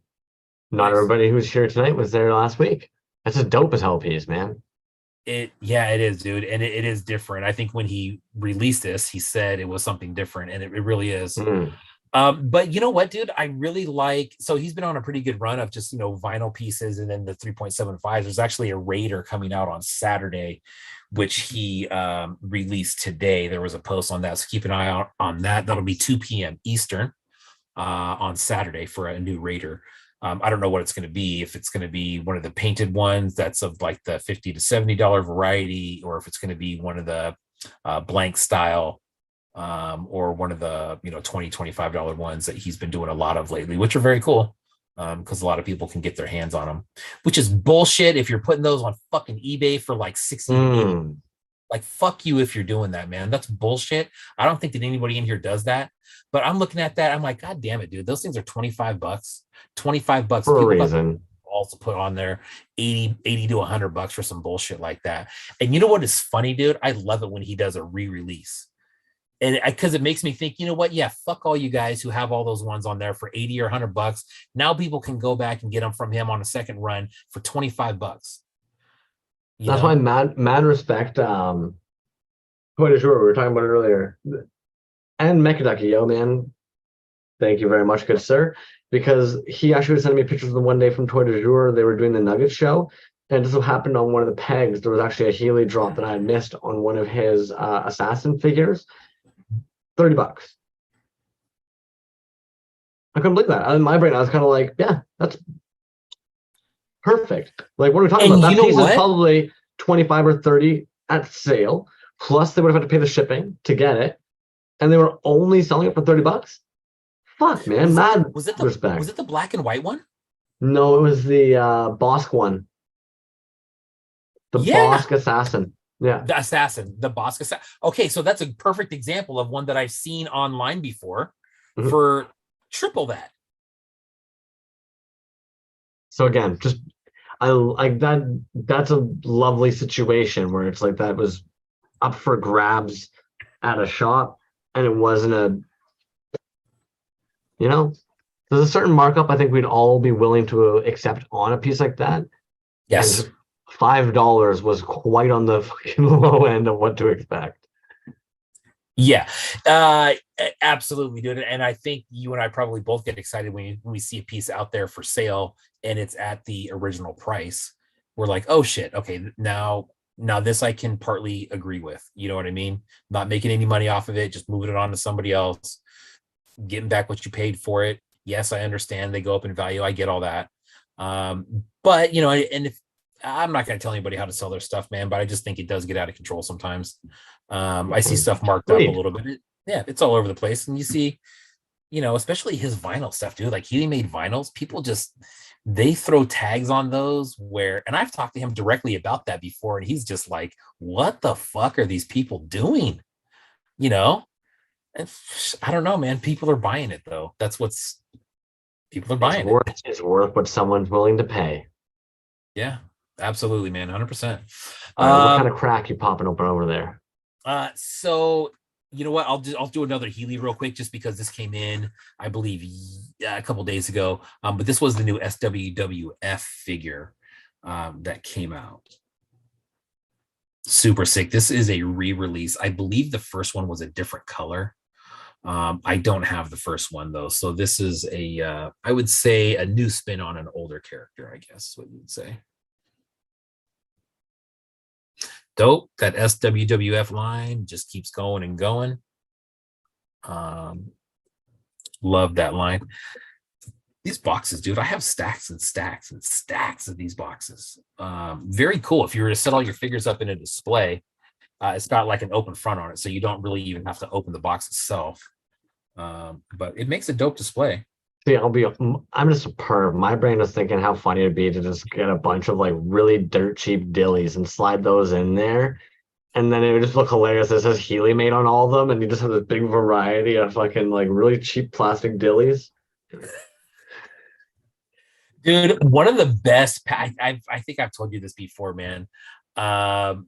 not everybody who was here tonight was there last week. That's a dope as hell piece, man. It is, dude. And it is different. I think when he released this, he said it was something different, and it really is. But you know what, dude? I really like, so he's been on a pretty good run of just, vinyl pieces and then the 3.75. There's actually a Raider coming out on Saturday, which he released today. There was a post on that, so keep an eye out on that. That'll be 2 p.m. Eastern on Saturday for a new Raider. I don't know what it's going to be, if it's going to be one of the painted ones that's of like the $50 to $70 variety, or if it's going to be one of the blank style, or one of the $20, $25 ones that he's been doing a lot of lately, which are very cool, because a lot of people can get their hands on them, which is bullshit if you're putting those on fucking eBay for like 60. Like, fuck you if you're doing that, man. That's bullshit. I don't think that anybody in here does that, but I'm looking at that, I'm like, god damn it, dude, those things are $25 for a reason. Also put on there 80 to $100 for some bullshit like that. And you know what is funny, dude? I love it when he does a re-release. And because it makes me think, you know what? Yeah, fuck all you guys who have all those ones on there for 80 or $100. Now people can go back and get them from him on a second run for $25. That's why mad respect. Toy de Jour, we were talking about it earlier, and Mechaducky, yo man, thank you very much, good sir, because he actually was sending me pictures of them one day from Toy de Jour. They were doing the Nugget show, and it just so happened on one of the pegs there was actually a Healy drop that I had missed on one of his assassin figures. $30. I couldn't believe that. In my brain, I was kind of like, yeah, that's perfect. Like, what are we talking about? That piece is probably 25 or 30 at sale, plus they would have had to pay the shipping to get it, and they were only selling it for $30. Fuck, man, respect. Was it the black and white one? No, it was the Bosk one. The Bosk Assassin. Yeah, the assassin, the Bosk assassin. Okay, so that's a perfect example of one that I've seen online before for triple that. So again, just I like that. That's a lovely situation where it's like that was up for grabs at a shop, and it wasn't there's a certain markup I think we'd all be willing to accept on a piece like that. Yes. And $5 was quite on the fucking low end of what to expect. Yeah, absolutely, dude. And I think you and I probably both get excited when we see a piece out there for sale and it's at the original price. We're like, oh shit, okay, now this I can partly agree with. You know what I mean? Not making any money off of it, just moving it on to somebody else, getting back what you paid for it. Yes, I understand they go up in value. I get all that. But and if I'm not going to tell anybody how to sell their stuff, man, but I just think it does get out of control sometimes. I see stuff marked up a little bit. Yeah, it's all over the place. And you see, especially his vinyl stuff, dude. Like he made vinyls. People just they throw tags on those and I've talked to him directly about that before, and he's just like, what the fuck are these people doing? You know? And I don't know, man. People are buying it though. People are buying it. It's worth what someone's willing to pay. Yeah, absolutely, man. 100%. What kind of crack you popping open over there? So you know what? I'll do another Healy real quick, just because this came in, I believe, a couple days ago. But this was the new SWWF figure that came out. Super sick. This is a re-release. I believe the first one was a different color. I don't have the first one though, so this is I would say a new spin on an older character, I guess is what you would say. Dope. That SWWF line just keeps going and going. Love that line. These boxes, dude, I have stacks and stacks and stacks of these boxes. Very cool. If you were to set all your figures up in a display, it's got like an open front on it, so you don't really even have to open the box itself. But it makes a dope display. See, I'm just a perv. My brain was thinking how funny it'd be to just get a bunch of like really dirt cheap dillies and slide those in there. And then it would just look hilarious. It says Healy made on all of them, and you just have this big variety of fucking like really cheap plastic dillies. Dude, one of the best I think I've told you this before, man. One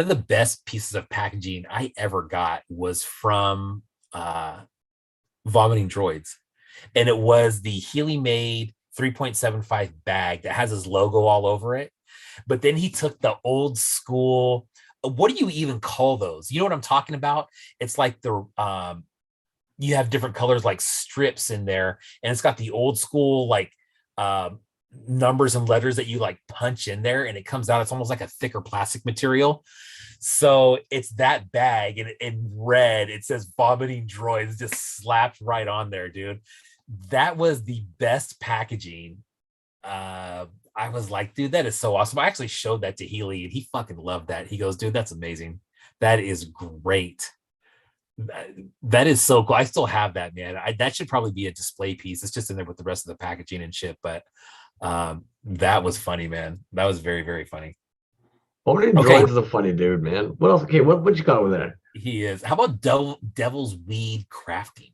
of the best pieces of packaging I ever got was from Vomiting Droids, and it was the Healy made 3.75 bag that has his logo all over it. But then he took the old school, what do you even call those? You know what I'm talking about? It's like the you have different colors like strips in there, and it's got the old school like numbers and letters that you like punch in there, and it comes out. It's almost like a thicker plastic material. So it's that bag, and in red it says Vomiting Droids just slapped right on there, dude. That was the best packaging. I was like, dude, that is so awesome. I actually showed that to Healy, and he fucking loved that. He goes, dude, that's amazing. That is great. That is so cool. I still have that, man. That should probably be a display piece. It's just in there with the rest of the packaging and shit. But that was funny, man. That was very, very funny. Vomiting Droids is a funny dude, man. What else? Okay, what you got over there? He is. How about Devil's Weed Crafting?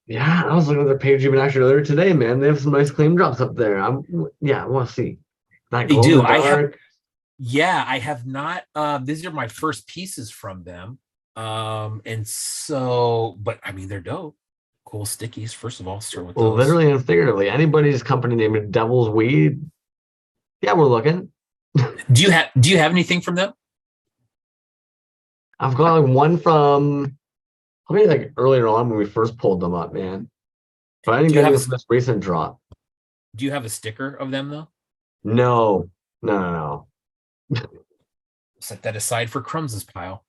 Yeah, I was looking at their page even actually earlier today, man. They have some nice claim drops up there. I want to see. They do. I have not. These are my first pieces from them. And so, but I mean, they're dope. Cool stickies. First of all, start with those. Literally and figuratively, anybody's company named Devil's Weed. Yeah, we're looking. Do you have anything from them? I've got like one from probably like earlier on when we first pulled them up, man. But I didn't get this recent drop. Do you have a sticker of them though? No. Set that aside for Crumbs's pile.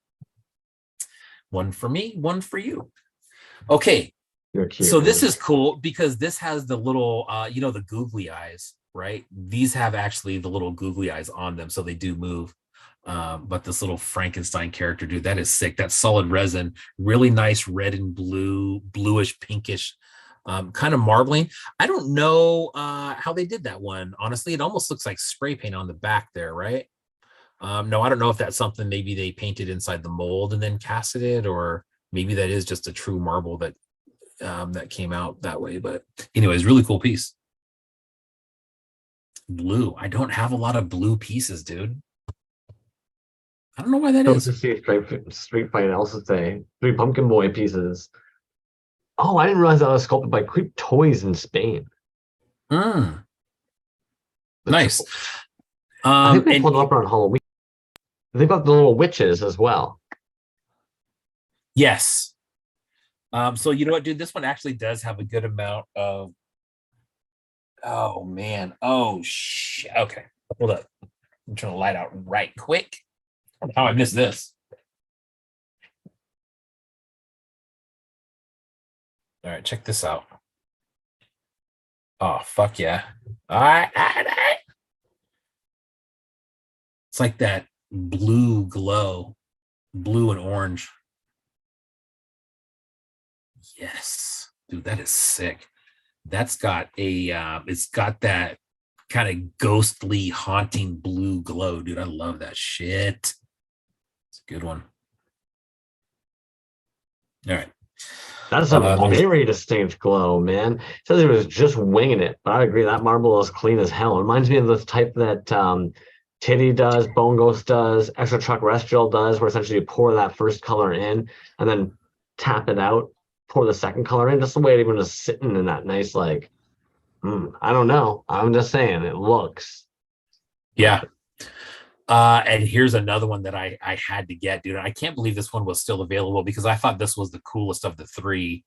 One for me, one for you. Okay. You're cute, so this is cool because this has the little the googly eyes, right? These have actually the little googly eyes on them, so they do move. But this little Frankenstein character, dude, that is sick. That's solid resin, really nice red and blue, bluish, pinkish, kind of marbling. I don't know how they did that one. Honestly, it almost looks like spray paint on the back there, right? No, I don't know if that's something maybe they painted inside the mold and then casted it, or maybe that is just a true marble that that came out that way. But anyways, really cool piece. Blue. I don't have a lot of blue pieces, dude. I don't know why that is. To see Street Fight also say 3 Pumpkin Boy pieces. Oh, I didn't realize that was sculpted by Toyz in Spain. Nice. I think they And pulled them up around Halloween. They've got the little witches as well. yes. So you know what, dude? This one actually does have a good amount of. Oh man. Oh shit. Okay. Hold up. I'm trying to light out right quick. How I missed this. All right, check this out. Oh fuck yeah. All right, all right, all right. It's like that blue glow, blue and orange. Yes, dude, that is sick. That's got a it's got that kind of ghostly haunting blue glow, dude. I love that shit. It's a good one. All right. That's a very distinct glow, man. It says he was just winging it, but I agree that marble is clean as hell. It reminds me of the type that Titty does, Bone Ghost does, Extra Truck Restial does, where essentially you pour that first color in and then tap it out, pour the second color in. Just the way it even is sitting in that nice, like, I don't know. I'm just saying it looks. Yeah. And here's another one that I had to get, dude. I can't believe this one was still available because I thought this was the coolest of the three,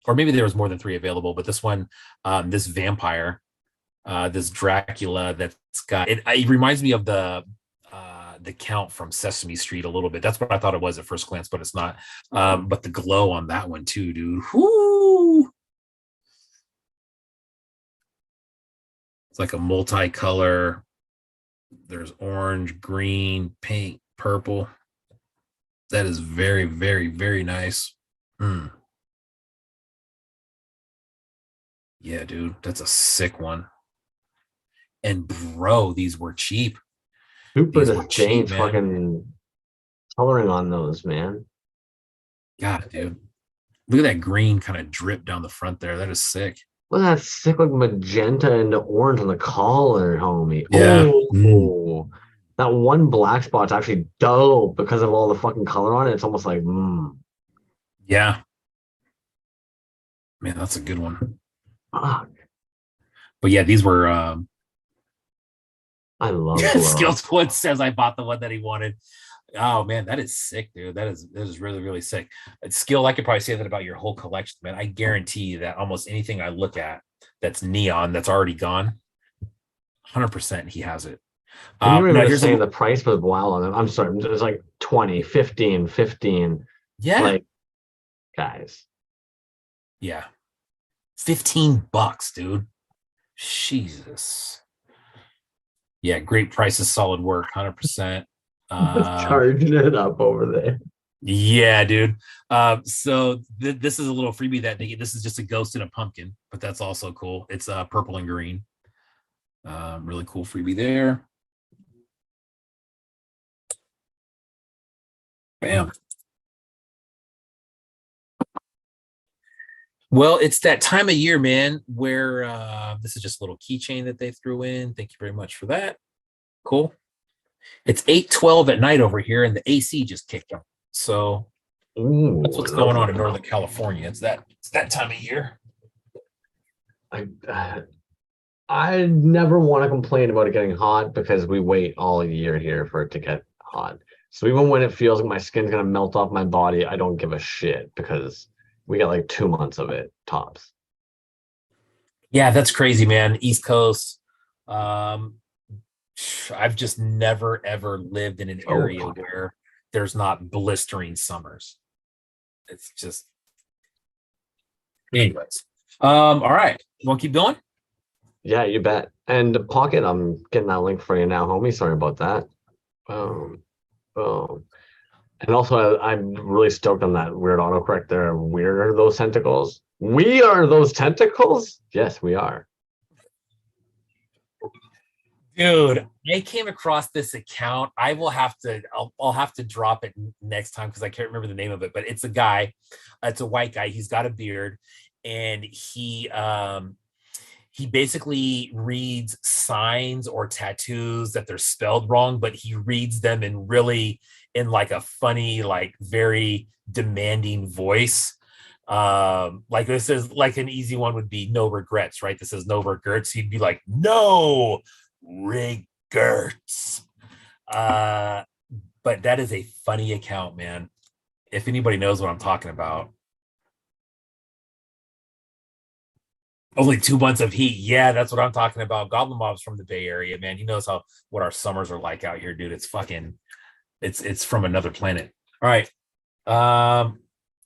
or maybe there was more than three available, but this one, this vampire, this Dracula that's got it. It reminds me of the Count from Sesame Street a little bit. That's what I thought it was at first glance, but it's not. But the glow on that one too, dude. Whoo! It's like a multicolor. There's orange, green, pink, purple. That is very, very, very nice. Yeah, dude, that's a sick one. And bro, these were cheap. Super These were cheap, distinct man. fucking coloring on those, man. God, dude. Look at that green kind of drip down the front there. That is sick. Look at that sick like magenta and orange on the collar, homie. Yeah. Oh, that one black spot's actually dope because of all the fucking color on it. It's almost like, Yeah. Man, that's a good one. fuck. But yeah, these were I love glow. Skillswood says I bought the one that he wanted. Oh man, that is sick, dude. That is really, really sick. Skill, I could probably say that about your whole collection, man. I guarantee you that almost anything I look at that's neon that's already gone, 100% he has it. And you were Now even here's saying the price was wild on them. I'm sorry, it was like 20, 15, 15. Yeah. Like, guys. Yeah. $15, dude. Jesus. Yeah, great prices, solid work, 100%. Charging it up over there. Yeah, dude. So this is a little freebie that they get. This is just a ghost and a pumpkin, but that's also cool. It's purple and green. Really cool freebie there. Bam. Well, it's that time of year, man, where this is just a little keychain that they threw in. Thank you very much for that. Cool. It's 8:12 at night over here, and the AC just kicked on. So that's what's going on in Northern California. It's that time of year. I never want to complain about it getting hot because we wait all year here for it to get hot. So even when it feels like my skin's gonna melt off my body, I don't give a shit because we got like 2 months of it tops. Yeah, that's crazy, man. East Coast. I've just never ever lived in an area where there's not blistering summers. It's just anyways. All right. You want to keep going? Yeah, you bet. And Pocket, I'm getting that link for you now, homie. Sorry about that. Boom. And also, I'm really stoked on that weird autocorrect there. Weird are those tentacles? We are those tentacles? Yes, we are. Dude, I came across this account. I'll have to drop it next time because I can't remember the name of it, but it's a guy, it's a white guy. He's got a beard, and he basically reads signs or tattoos that they're spelled wrong, but he reads them in like a funny, like very demanding voice. Like this is like an easy one would be no regrets, right? This is no regrets. He'd be like, no regrets. Gertz. But that is a funny account, man. If anybody knows what I'm talking about. Only 2 months of heat. Yeah, that's what I'm talking about. Goblin Mob's from the Bay Area, man. He knows what our summers are like out here, dude. It's fucking it's from another planet. All right.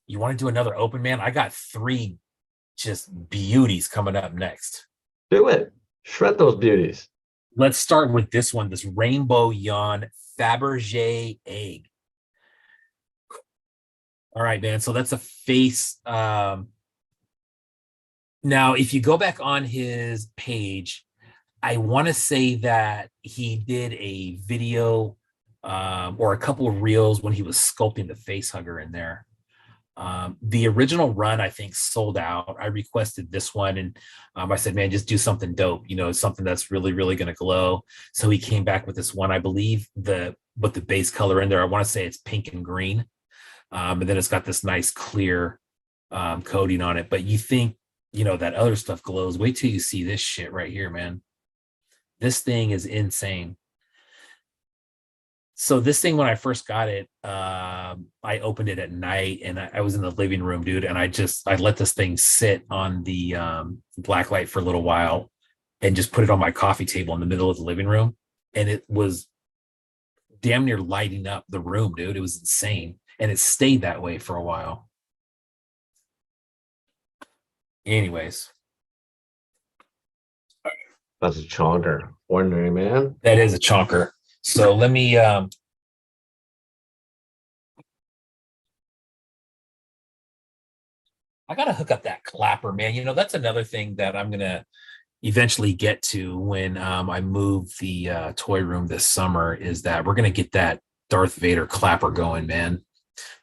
You want to do another open, man? I got 3 just beauties coming up next. Do it. Shred those beauties. Let's start with this one, this Rainbow Yawn Fabergé egg. All right, man. So that's a face. Now, if you go back on his page, I want to say that he did a video or a couple of reels when he was sculpting the face hugger in there. The original run, I think, sold out. I requested this one, and I said, man, just do something dope, something that's really, really going to glow. So he came back with this one. I believe the base color in there, I want to say it's pink and green. And then it's got this nice clear coating on it. But you think, that other stuff glows. Wait till you see this shit right here, man. This thing is insane. So this thing, when I first got it, I opened it at night, and I was in the living room, dude. And I let this thing sit on the black light for a little while and just put it on my coffee table in the middle of the living room. And it was damn near lighting up the room, dude. It was insane. And it stayed that way for a while. Anyways. That's a chonker. Ordinary man. That is a chonker. So let me I gotta hook up that clapper, man. That's another thing that I'm gonna eventually get to when I move the toy room this summer, is that we're gonna get that Darth Vader clapper going, man.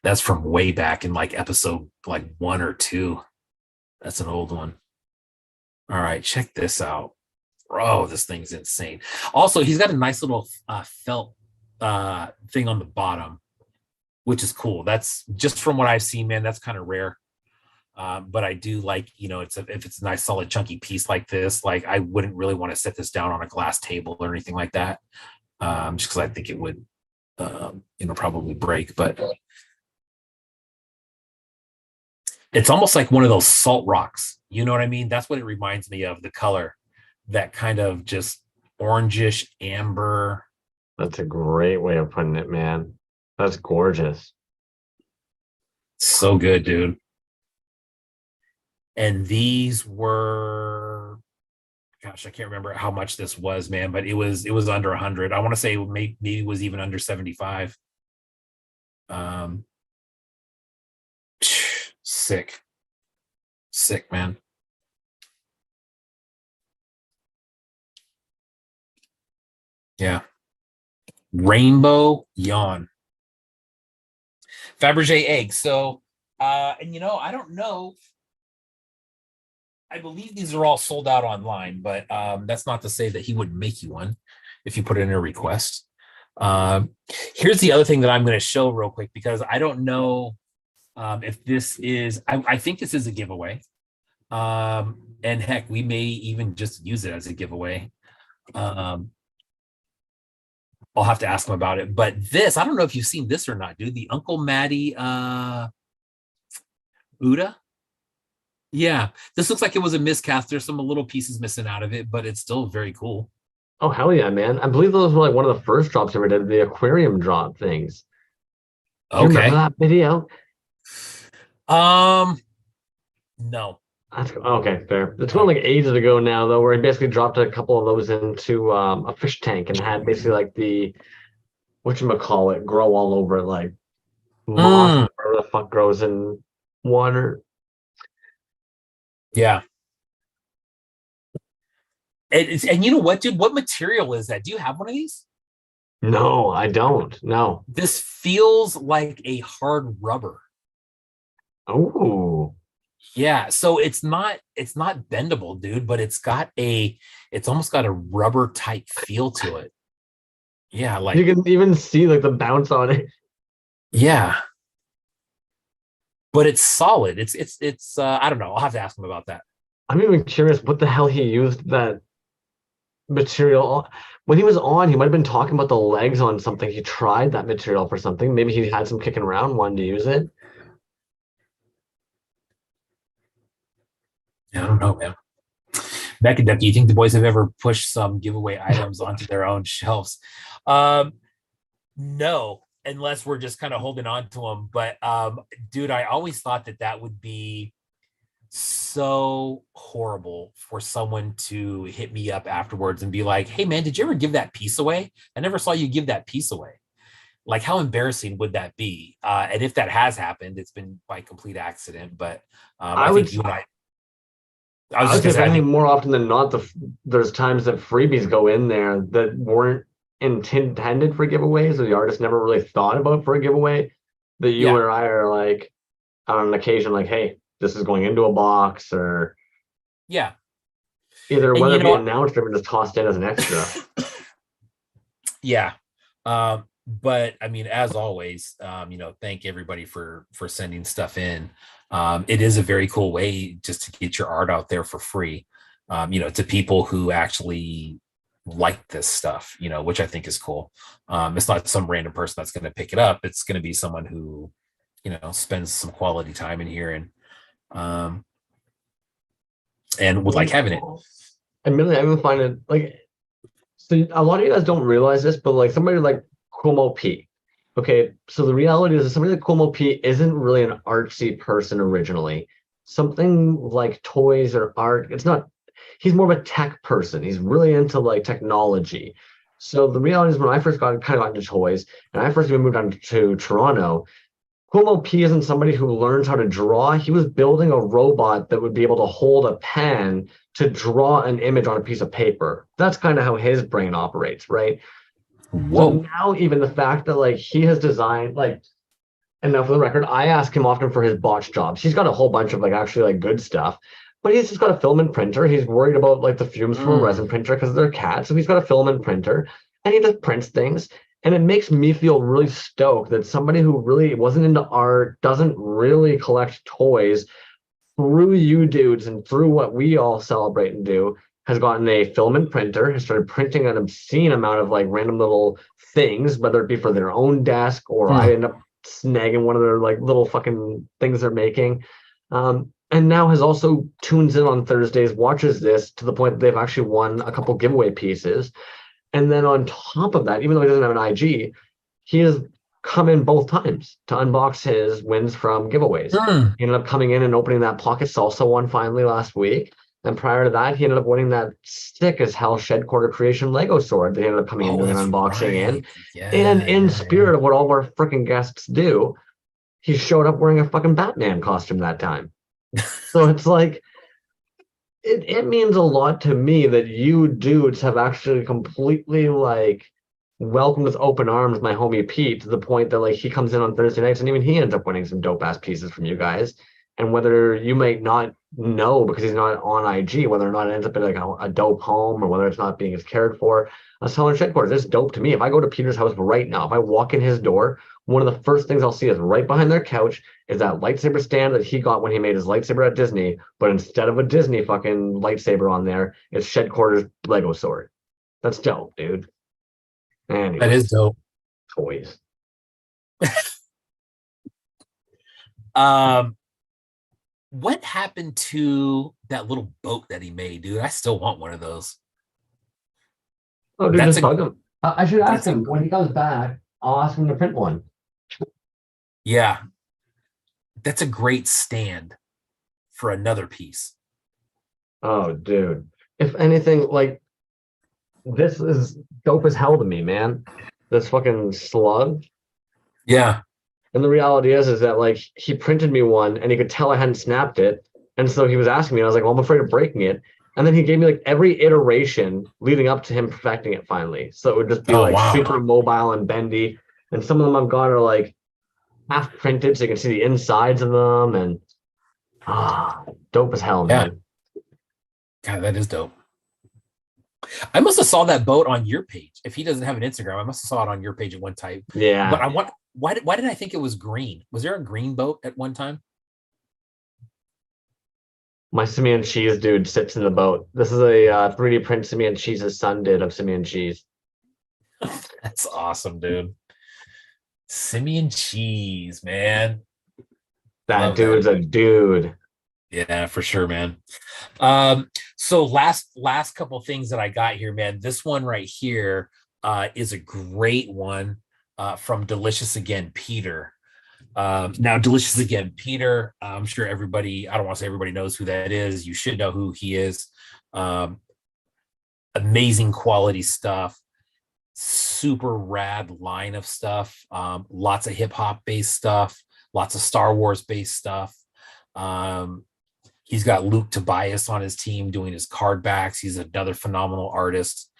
That's from way back in like episode 1 or 2. That's an old one. All right, check this out. Bro, this thing's insane. Also, he's got a nice little felt thing on the bottom, which is cool. That's just from what I've seen, man. That's kind of rare. But I do like, if it's a nice solid chunky piece like this, like I wouldn't really want to set this down on a glass table or anything like that. Just because I think it would, probably break. But it's almost like one of those salt rocks. You know what I mean? That's what it reminds me of, the color. That kind of just orangish amber. That's a great way of putting it, man. That's gorgeous. So good, dude. And these were, gosh, I can't remember how much this was, man, but it was under 100. I want to say maybe it was even under 75. Sick, man. Yeah. Rainbow Yawn. Fabergé egg. So, and I don't know. I believe these are all sold out online, but that's not to say that he wouldn't make you one if you put in a request. Here's the other thing that I'm going to show real quick, because I don't know if this is, I think this is a giveaway. And heck, we may even just use it as a giveaway. I'll have to ask him about it. But this, I don't know if you've seen this or not, dude. The Uncle Matty Uda. Yeah, this looks like it was a miscast. There's some little pieces missing out of it, but it's still very cool. Oh, hell yeah, man. I believe those were like one of the first drops I ever did, the aquarium drop things. Do you remember that video? No. Okay, fair. It's going like ages ago now, though, where he basically dropped a couple of those into a fish tank and had basically like the, whatchamacallit, grow all over it, like moss, or the fuck grows in water. Yeah. And you know what, dude? What material is that? Do you have one of these? No, I don't. No. This feels like a hard rubber. Oh. Yeah, so it's not bendable, dude, but it's almost got a rubber type feel to it. Yeah, like you can even see like the bounce on it. Yeah. But it's solid. It's I don't know. I'll have to ask him about that. I'm even curious what the hell he used that material. When he was on, he might have been talking about the legs on something. He tried that material for something. Maybe he had some kicking around, wanted to use it. I don't know, man. Becky Duck, do you think the boys have ever pushed some giveaway items onto their own shelves? Um, no, unless we're just kind of holding on to them. But dude, I always thought that that would be so horrible for someone to hit me up afterwards and be like, "Hey, man, did you ever give that piece away? I never saw you give that piece away." Like, how embarrassing would that be? And if that has happened, it's been by complete accident. But I I would, think you and I was I would just say gonna if say, I anything, think, more often than not, there's times that freebies go in there that weren't intended for giveaways, or the artist never really thought about for a giveaway. That you yeah, or I are like on an occasion, like, hey, this is going into a box, or yeah. either And whether you it be know, announced or even just tossed in as an extra. yeah. But I mean, as always, thank everybody for sending stuff in. It is a very cool way just to get your art out there for free, to people who actually like this stuff, which I think is cool. It's not some random person that's going to pick it up. It's going to be someone who, spends some quality time in here um, and would like And having it. admittedly, I even find it like, so a lot of you guys don't realize this, but like somebody like Kumo P. Okay, so the reality is that somebody like Kumo P isn't really an artsy person originally. Something like toys or art, it's not, he's more of a tech person. He's really into like technology. So the reality is when I first got into toys and I first moved on to Toronto, Kumo P isn't somebody who learns how to draw. He was building a robot that would be able to hold a pen to draw an image on a piece of paper. That's kind of how his brain operates, right? So Whoa. now even the fact that like he has designed like, and now for the record, I ask him often for his botch jobs. He's got a whole bunch of like actually like good stuff, but he's just got a filament printer. He's worried about like the fumes from a resin Mm. printer because they're cats. So he's got a filament printer and he just prints things. And it makes me feel really stoked that somebody who really wasn't into art, doesn't really collect toys, through you dudes and through what we all celebrate and do, has gotten a filament printer, has started printing an obscene amount of like random little things, whether it be for their own desk or I Mm. end up snagging one of their like little fucking things they're making. And now has also tunes in on Thursdays, watches this to the point that they've actually won a couple giveaway pieces. And then on top of that, even though he doesn't have an IG, he has come in both times to unbox his wins from giveaways. Mm. He ended up coming in and opening that Pocket Salsa one finally last week. And prior to that, he ended up winning that sick as hell Shed Quarter Creation Lego sword that he ended up coming in Oh, doing an that's unboxing in. right. And Yeah, in yeah, yeah. spirit of what all of our freaking guests do, he showed up wearing a fucking Batman costume that time. So it's like, it means a lot to me that you dudes have actually completely like welcomed with open arms my homie Pete to the point that like he comes in on Thursday nights and even he ends up winning some dope ass pieces from you guys. And whether you might not know because he's not on IG, whether or not it ends up in like a dope home or whether it's not being as cared for, I was telling Shedquarters, it's dope to me. If I go to Peter's house right now, if I walk in his door, one of the first things I'll see is right behind their couch is that lightsaber stand that he got when he made his lightsaber at Disney, but instead of a Disney fucking lightsaber on there, it's Shedquarters Lego sword. That's dope, dude. That is Anyways, dope. toys. Um, what happened to that little boat that he made, dude? I still want one of those. Oh, dude, That's just a bug him. I should ask that's a him when he comes back. I'll ask him to print one. yeah, that's a great stand for another piece. Oh, dude. If anything, like this is dope as hell to me, man. This fucking slug. Yeah. And the reality is that like he printed me one and he could tell I hadn't snapped it. And so he was asking me, and I was like, well, I'm afraid of breaking it. And then he gave me like every iteration leading up to him perfecting it finally. So it would just be Oh like wow. super mobile and bendy. And some of them I've got are like half printed so you can see the insides of them. And dope as hell, Yeah. man. God, that is dope. I must have saw that boat on your page. If he doesn't have an Instagram, I must have saw it on your page at one time. But Yeah. I want why did I think it was green? Was there a green boat at one time? My Simeon Cheese dude sits in the boat. This is a 3D print Simeon Cheese's son did of Simeon Cheese. That's awesome, dude. Simeon Cheese, man. That Love that dude's a dude. dude. Yeah, for sure, man. So last couple things that I got here, man. This one right here is a great one from Delicious Again, Peter. Now, Delicious Again, Peter. I'm sure everybody. I don't want to say everybody knows who that is. You should know who he is. Um, Amazing quality stuff. Super rad line of stuff. Lots of hip hop based stuff. Lots of Star Wars based stuff. He's got Luke Tobias on his team doing his card backs. He's another phenomenal artist.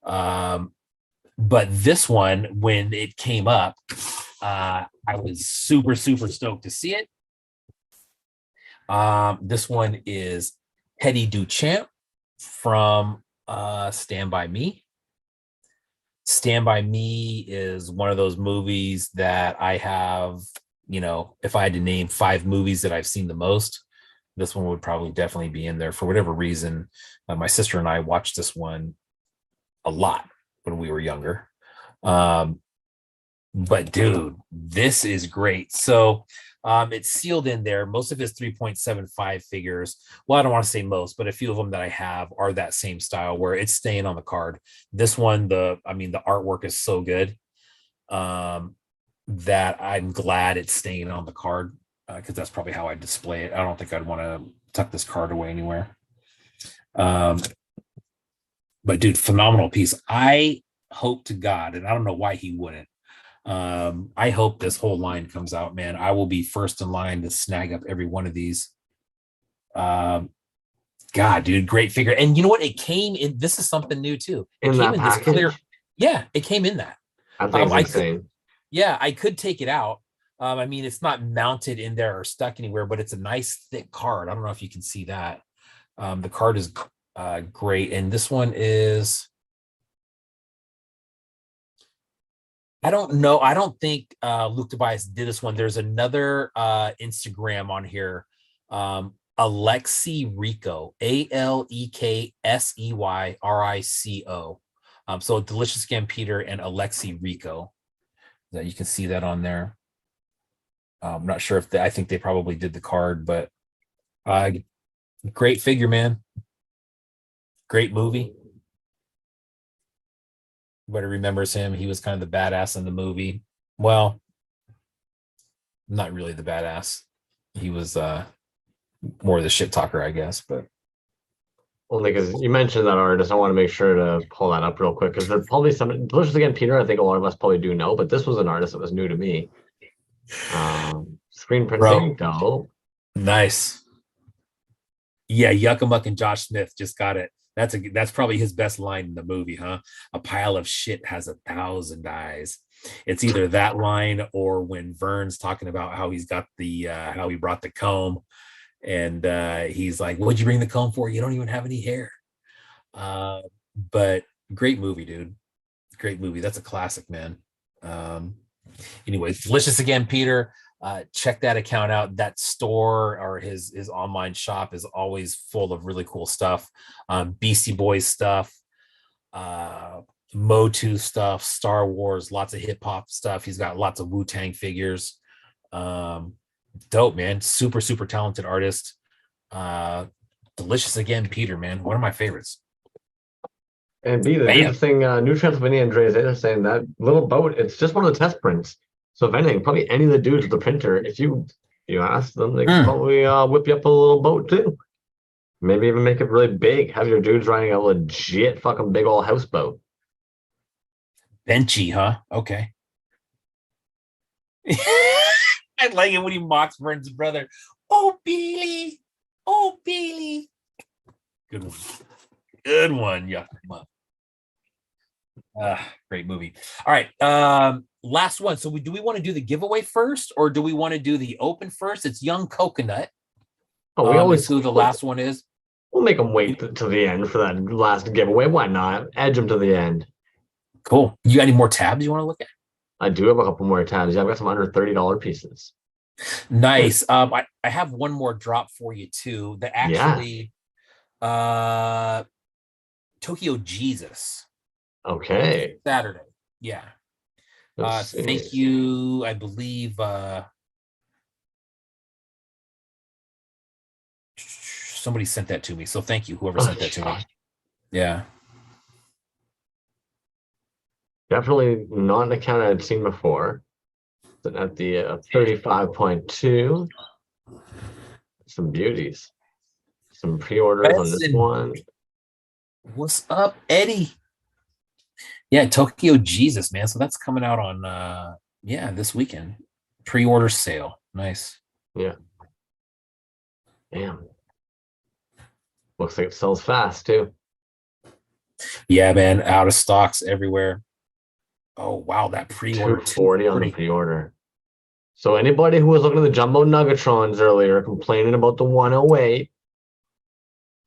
But this one, when it came up, I was super, super stoked to see it. This one is Hetty Duchamp from Stand By Me. Stand By Me is one of those movies that I have, if I had to name 5 movies that I've seen the most, this one would probably definitely be in there. For whatever reason, my sister and I watched this one a lot when we were younger. But dude, this is great. So it's sealed in there. Most of his 3.75 figures, well, I don't want to say most, but a few of them that I have are that same style where it's staying on the card. This one, the artwork is so good that I'm glad it's staying on the card, because that's probably how I display it. I don't think I'd want to tuck this card away anywhere. But dude, phenomenal piece. I hope to God, and I don't know why he wouldn't. I hope this whole line comes out, man. I will be first in line to snag up every one of these. God, dude, great figure. And you know what? It came in. This is something new too. It In came that in this package? clear. Yeah, it came in that. I think it's insane. I could take it out. It's not mounted in there or stuck anywhere, but it's a nice thick card. I don't know if you can see that. The card is great. And this one is, I don't know. I don't think Luke Tobias did this one. There's another Instagram on here. Alexi Rico, ALEKSEYRICO. So Delicious Again, Peter and Alexi Rico. That you can see that on there. I'm not sure if I think they probably did the card, but great figure, man. Great movie. Everybody remembers him. He was kind of the badass in the movie. Well, not really the badass. He was more the shit talker, I guess. But only because you mentioned that artist, I want to make sure to pull that up real quick because there's probably some Delicious Again, Peter. I think a lot of us probably do know, but this was an artist that was new to me. Screen printing, dope. Nice. Yeah, Yuckamuck and Josh Smith just got it. That's probably his best line in the movie, huh? A pile of shit has 1,000 eyes. It's either that line or when Vern's talking about how he's got the how he brought the comb, and he's like, "What'd you bring the comb for? You don't even have any hair." But great movie, dude. Great movie. That's a classic, man. Anyways, Delicious Again, Peter. Check that account out. That store or his online shop is always full of really cool stuff. Beastie Boys stuff, Motu stuff, Star Wars, lots of hip hop stuff. He's got lots of Wu-Tang figures. Dope, man. Super, super talented artist. Delicious Again, Peter, man. One of my favorites. And B, the interesting New Transylvania and Dre's are saying that little boat, it's just one of the test prints. So if anything, probably any of the dudes with the printer, if you ask them, they can probably whip you up a little boat too. Maybe even make it really big. Have your dudes riding a legit fucking big old houseboat. Benchy, huh? Okay. I like it when he mocks Vern's brother. Oh, Billy. Oh, Billy. Good one. Good one. Yeah. Great movie. All right. Last one. So do we want to do the giveaway first or do we want to do the open first? It's Young Coconut. Oh, we always who the last one is. We'll make them wait to the end for that last giveaway. Why not? Edge them to the end. Cool. You got any more tabs you want to look at? I do have a couple more tabs. Yeah, I've got some under $30 pieces. Nice. I have one more drop for you too. That Yeah. actually Tokyo Jesus Okay. Saturday. Yeah. Let's see. Thank you. I believe somebody sent that to me. So thank you, whoever sent that to me. Okay. Yeah. Definitely not an account I had seen before. Sitting at the 35.2. Some beauties. Some pre-orders on this Resin. one. What's up, Eddie? Yeah, Tokyo Jesus, man. So that's coming out on yeah, this weekend. Pre-order sale. Nice. Yeah. Damn. Looks like it sells fast too. Yeah, man. Out of stocks everywhere. Oh wow, that pre-order 240 on the 240. pre-order. So anybody who was looking at the jumbo nuggetrons earlier complaining about the 108,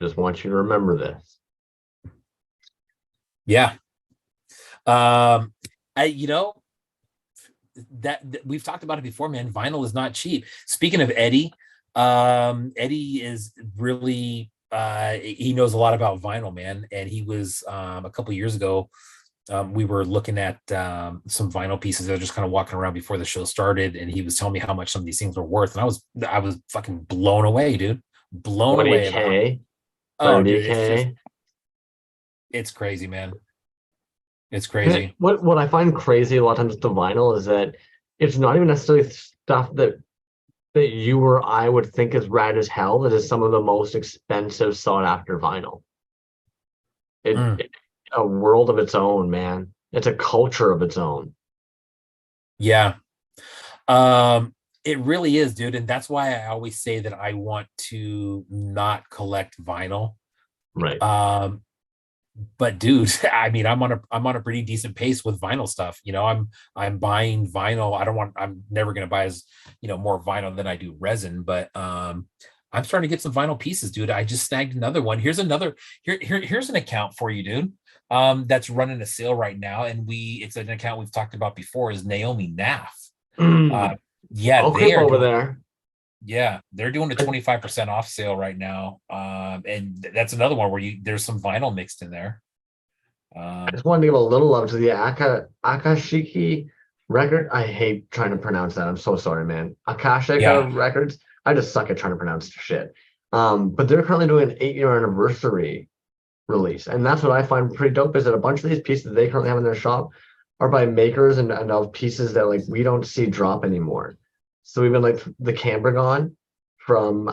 just want you to remember this. Yeah. I that we've talked about it before, man. Vinyl is not cheap. Speaking of Eddie, Eddie is really he knows a lot about vinyl, man. And he was a couple years ago. We were looking at some vinyl pieces that were just kind of walking around before the show started, and he was telling me how much some of these things were worth, and I was fucking blown away, dude. Blown away about. 20K, Oh, dude, $30K. it's crazy, man. It's And crazy. what I find crazy a lot of times with the vinyl is that it's not even necessarily stuff that you or I would think is rad as hell. That is some of the most expensive sought after vinyl. Mm, It a world of its own, man. It's a culture of its own. yeah. It really is, dude, and that's why I always say that I want to not collect vinyl. Right. Um, but dude, I mean, I'm on a pretty decent pace with vinyl stuff. I'm buying vinyl. I'm never gonna buy as more vinyl than I do resin, but I'm starting to get some vinyl pieces, dude. I just snagged another one. Here's an account for you, dude. That's running a sale right now, and it's an account we've talked about before, is Naomi Naff. Uh, yeah, I'll they creep are over doing. there. Yeah, they're doing a 25% off sale right now. And that's another one where there's some vinyl mixed in there. I Um, just wanted to give a little love to the Akashiki record. I hate trying to pronounce that. I'm so sorry, man. yeah, Akashika Records. I just suck at trying to pronounce shit. But they're currently doing an 8-year anniversary release, and that's what I find pretty dope. Is that a bunch of these pieces they currently have in their shop are by makers and of pieces that like we don't see drop anymore. So even like the Cambergon from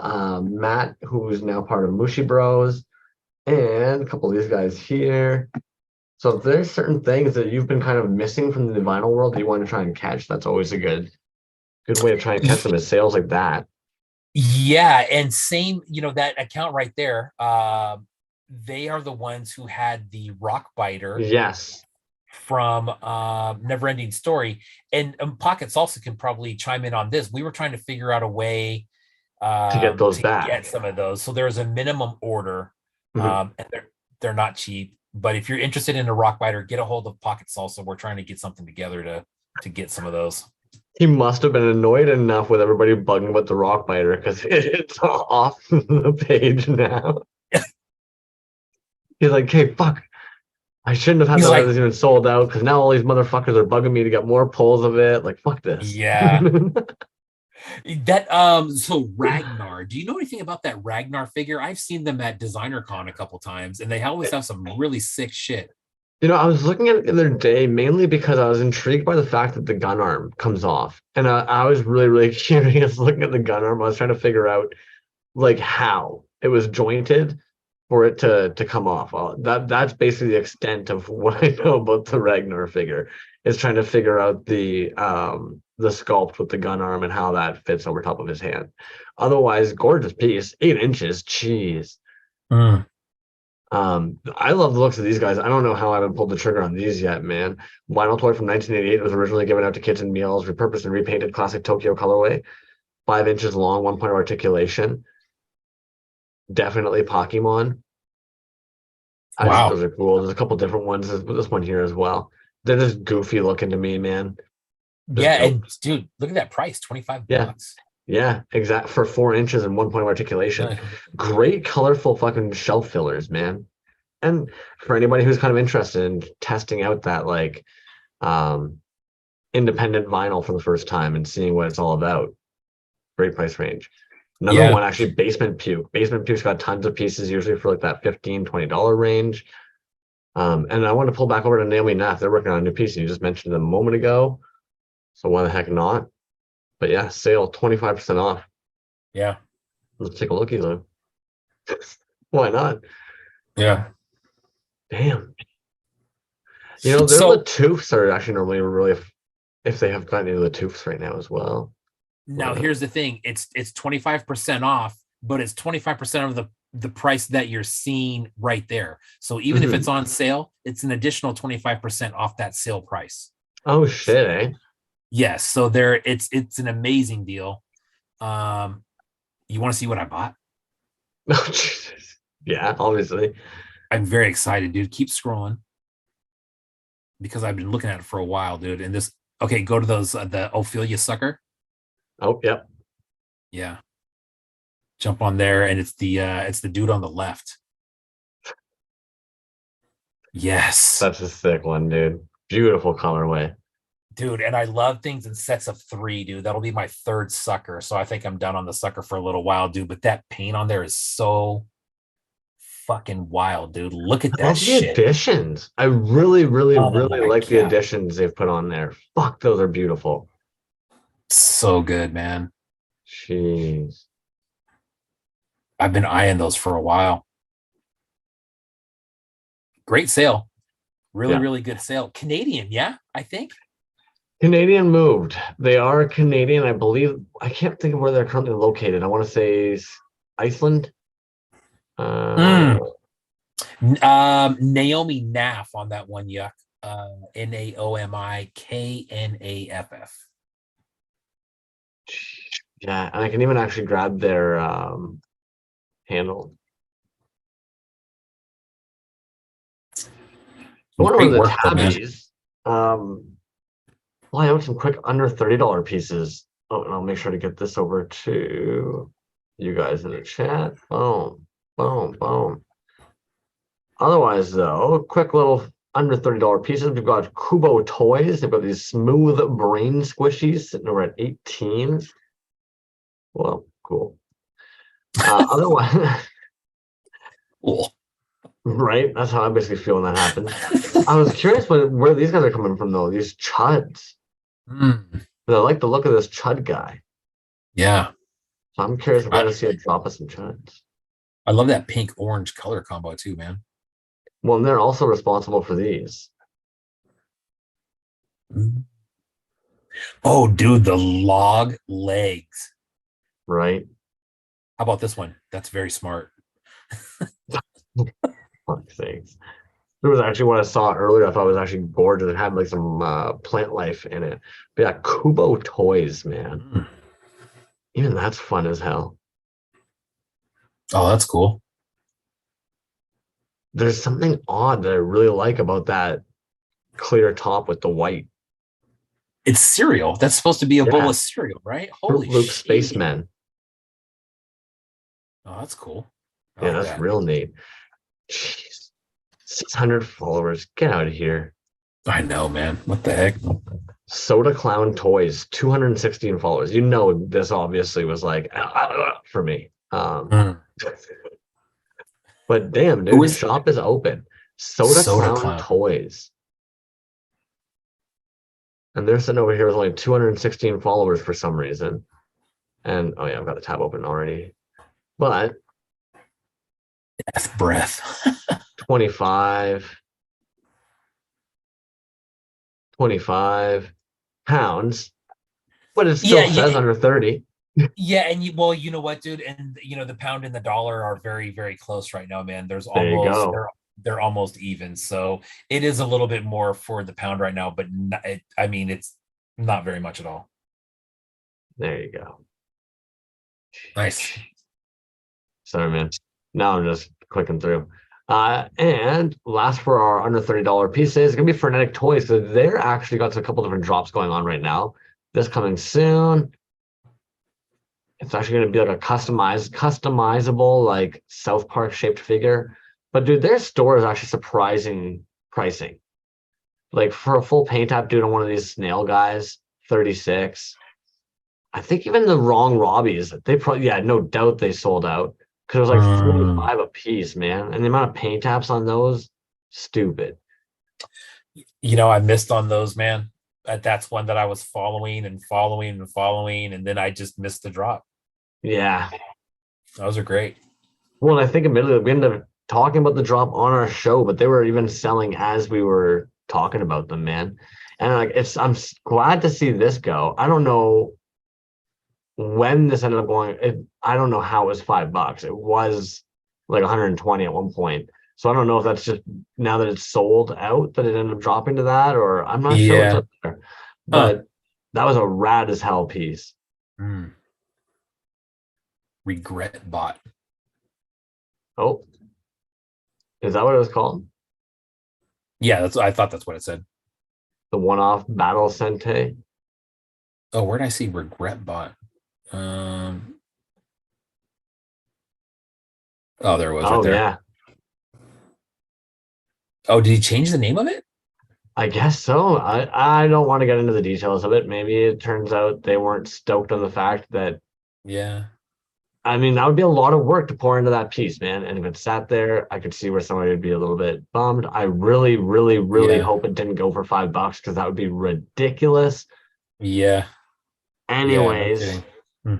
Matt, who's now part of Mushi Bros, and a couple of these guys here. So if there's certain things that you've been kind of missing from the vinyl world that you want to try and catch, that's always a good way to try and catch them as sales like that. yeah, and same, that account right there. They are the ones who had the rock biter Yes, from Neverending Story, and Pocket Salsa can probably chime in on this. We were trying to figure out a way to get those to get back. some of those. So there's a minimum order, Mhm. and they're not cheap. But if you're interested in a rock biter, get a hold of Pocket Salsa. We're trying to get something together to get some of those. He must have been annoyed enough with everybody bugging about the rock biter because it's off the page now. He's like, hey, fuck. I shouldn't have had He's to let like, this even sold out because now all these motherfuckers are bugging me to get more pulls of it. Like, fuck this. yeah. That so Ragnar, do you know anything about that Ragnar figure? I've seen them at Designer Con a couple times, and they always have some really sick shit. I was looking at it the other day mainly because I was intrigued by the fact that the gun arm comes off. And I was really, really curious looking at the gun arm. I was trying to figure out like how it was jointed for it to come off. That's basically the extent of what I know about the Ragnar figure, is trying to figure out the sculpt with the gun arm and how that fits over top of his hand. Otherwise, gorgeous piece, 8 inches. Jeez. Mm. I love the looks of these guys. I don't know how I haven't pulled the trigger on these yet, man. Vinyl toy from 1988 was originally given out to kids and meals, repurposed and repainted classic Tokyo colorway, 5 inches long, 1 point articulation. Definitely Pokemon. I just think Wow. those are cool. There's a couple different ones. There's this one here as well. They're just goofy looking to me, man. Just Yeah, dope. and dude, look at that price, 25 Yeah. bucks. Yeah, exact for 4 inches and 1 point of articulation. Great colorful fucking shelf fillers, man. And for anybody who's kind of interested in testing out that like um independent vinyl for the first time and seeing what it's all about, great price range. Another Yeah. one, actually, Basement Puke. Basement Puke's got tons of pieces, usually for like that $15-20 range. And I want to pull back over to Naomi Neff. They're working on a new piece, and you just mentioned them a moment ago. So why the heck not? But yeah, sale 25% off. Yeah. Let's take a looky, Lou. Why not? Yeah. Damn. You know, their So Latoufs are actually normally really, if they have gotten into Latoufs right now as well. now here's the thing. It's 25% off, but it's 25% of the price that you're seeing right there. So even if it's on sale, it's an additional 25% off that sale price. Oh shit, eh? Yes. So there it's an amazing deal. You want to see what I bought? Oh, Jesus. Yeah, obviously. I'm very excited, dude. Keep scrolling because I've been looking at it for a while, dude. And this, okay, go to those the Ophelia sucker. Oh, yep. Yeah. Jump on there, and it's the dude on the left. Yes. That's a sick one, dude. Beautiful colorway. Dude, and I love things in sets of 3, dude. That'll be my 3rd sucker. So I think I'm done on the sucker for a little while, dude. But that paint on there is so fucking wild, dude. Look at I that love the shit. additions. I really, really, Oh really my like the God. additions they've put on there. Fuck, those are beautiful. So good, man. Jeez. I've been eyeing those for a while. Great sale. Really, Yeah. really good sale. Canadian, yeah, I think. Canadian moved. They are Canadian, I believe. I can't think of where they're currently located. I want to say Iceland. Naomi Naff on that one, yuck. NaomiKnaff. Yeah, and I can even actually grab their handle. One of the Great work, though, man. tabbies. Well, I have some quick under $30 pieces. Oh, and I'll make sure to get this over to you guys in the chat. Boom, boom, boom. Otherwise, though, quick little under $30 pieces. We've got Kubo Toys. They've got these smooth brain squishies sitting over at 18. Well, cool. Otherwise, Cool. right? That's how I basically feel when that happens. I was curious where these guys are coming from, though. These chuds. But I like the look of this chud guy. Yeah. So I'm curious if we're going to see a drop of some chuds. I love that pink orange color combo too, man. Well, and they're also responsible for these. Oh, dude, the log legs. Right? How about this one? That's very smart. Fuck's sakes. There was actually what I saw earlier. I thought was actually gorgeous. It had like some plant life in it. But yeah, Kubo Toys, man. Even that's fun as hell. Oh, that's cool. There's something odd that I really like about that clear top with the white. It's cereal. That's supposed to be a bowl of cereal, right? Holy Luke shit. Spaceman. Oh, that's cool. Yeah, that's real neat. Jeez. 600 followers. Get out of here. I know, man. What the heck? Soda Clown Toys, 216 followers. You know, this obviously was like for me. But damn, dude, shop is open. Soda Clown Toys. And they're sitting over here with only 216 followers for some reason. And oh yeah, I've got the tab open already. But death breath. 25 pounds, but it still says under 30. Yeah, and you know what, dude, and you know the pound and the dollar are very, very close right now, man. There's almost they're almost even, so it is a little bit more for the pound right now, but I mean it's not very much at all. There you go. Nice. Sorry, man. Now I'm just clicking through. And last for our under $30 pieces, it's gonna be Frenetic Toys. So they're actually got a couple different drops going on right now. This coming soon. It's actually going to be like a customizable, like South Park shaped figure. But dude, their store is actually surprising pricing. Like for a full paint app, dude, on one of these snail guys, 36. I think even the wrong Robbies, they probably, yeah, no doubt they sold out because it was like Um, 45 a piece, man. And the amount of paint apps on those, stupid. I missed on those, man. That's one that I was following and following and following, and then I just missed the drop. Yeah. Those are great. Well, and I think admittedly we ended up talking about the drop on our show, but they were even selling as we were talking about them, man. And like glad to see this go. I don't know when this ended up going. I don't know how it was $5. It was like 120 at one point. So I don't know if that's just now that it's sold out that it ended up dropping to that, or I'm not sure what's Yeah. up there. Huh. But that was a rad as hell piece. Mm. Regret bot. Oh, is that what it was called? Yeah, I thought that's what it said. The one-off battle Sente? Oh, where did I see regret bot? Um. Oh, there it was right Oh there. yeah. Oh, did he change the name of it? I guess so. I don't want to get into the details of it. Maybe it turns out they weren't stoked on the fact that Yeah. I mean that would be a lot of work to pour into that piece, man. And if it sat there, I could see where somebody would be a little bit bummed. I really, really, really Yeah. hope it didn't go for $5 because that would be ridiculous. Yeah. Yeah. No Anyways, kidding. Hmm.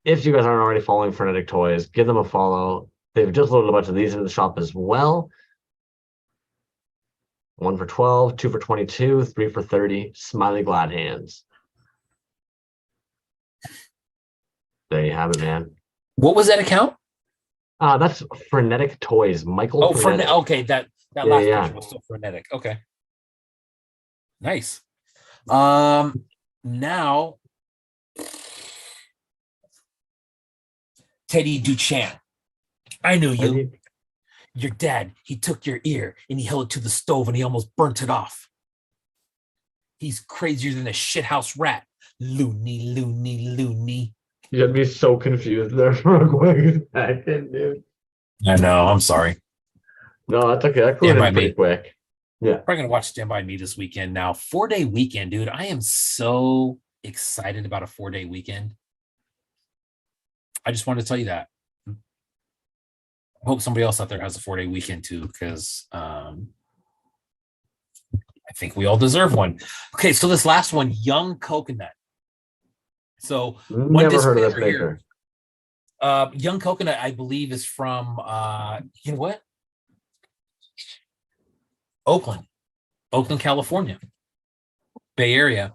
if you guys aren't already following Frenetic Toys, give them a follow. They've just loaded a bunch of these into the shop as well. One for 12, two for 22, three for 30. Smiley glad hands. There you have it, man. What was that account? That's Frenetic Toys. Michael Oh, Frenetic. okay. That Yeah, last yeah. picture was still frenetic. Okay. Nice. Now Teddy Duchamp. I knew you. Your dad, he took your ear and he held it to the stove and he almost burnt it off. He's crazier than a shithouse rat. Loony, loony, loony. You had me so confused there for a quick second, dude. I know. I'm sorry. No, that's okay. That Stand cleared by in pretty me. quick. Yeah. Probably gonna watch Stand By Me this weekend now. 4-day weekend, dude. I am so excited about a 4-day weekend. I just wanted to tell you that. I hope somebody else out there has a 4-day weekend too, because I think we all deserve one. Okay, so this last one, Young Coconut. So one Never heard of this disclaimer maker. here. Young Coconut, I believe, is from you know what? Oakland, California, Bay Area.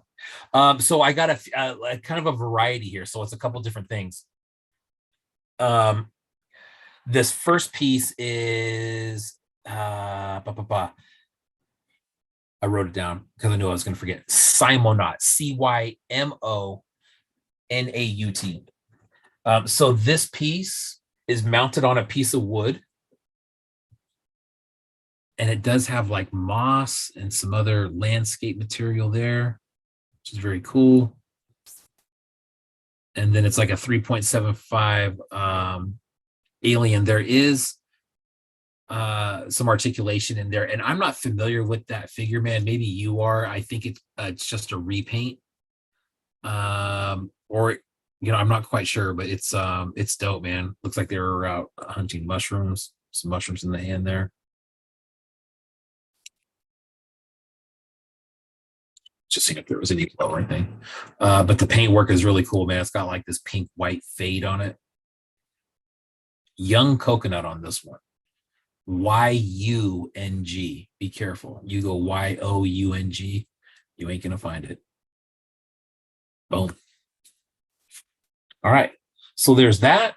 So I got a kind of a variety here. So it's a couple different things. This first piece is I wrote it down because I knew I was going to forget. Cymonaut, Cymonaut. So this piece is mounted on a piece of wood, and it does have like moss and some other landscape material there, which is very cool. And then it's like a 3.75 alien. There is some articulation in there, and I'm not familiar with that figure, man. Maybe you are. I think it's just a repaint, or I'm not quite sure, but it's dope, man. Looks like they were out hunting mushrooms. Some mushrooms in the hand there. Just seeing if there was any glow or anything. But the paint work is really cool, man. It's got like this pink white fade on it. Young Coconut on this one. Y-U-N-G. Be careful. You go Y-O-U-N-G, you ain't gonna find it. Boom. All right. So there's that.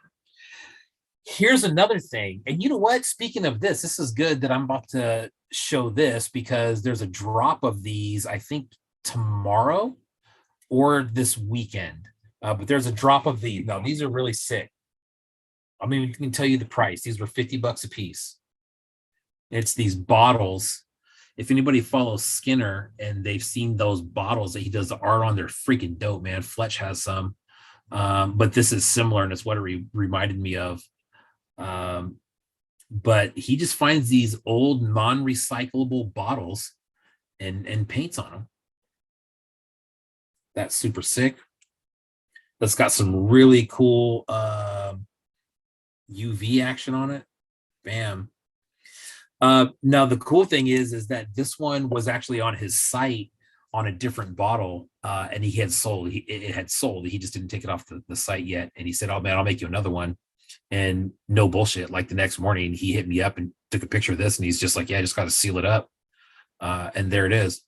Here's another thing. And you know what? Speaking of this is good that I'm about to show this because there's a drop of these, I think, tomorrow or this weekend. But there's a drop of these. Now, these are really sick. I mean, we can tell you the price. These were $50 a piece. It's these bottles. If anybody follows Skinner and they've seen those bottles that he does the art on, they're freaking dope, man. Fletch has some. But this is similar, and it's what it reminded me of. But he just finds these old non-recyclable bottles and paints on them. That's super sick. That's got some really cool UV action on it. Bam. Now the cool thing is that this one was actually on his site on a different bottle, and he had sold. It had sold. He just didn't take it off the site yet. And he said, "Oh man, I'll make you another one." And no bullshit. Like the next morning, he hit me up and took a picture of this, and he's just like, "Yeah, I just got to seal it up." And there it is.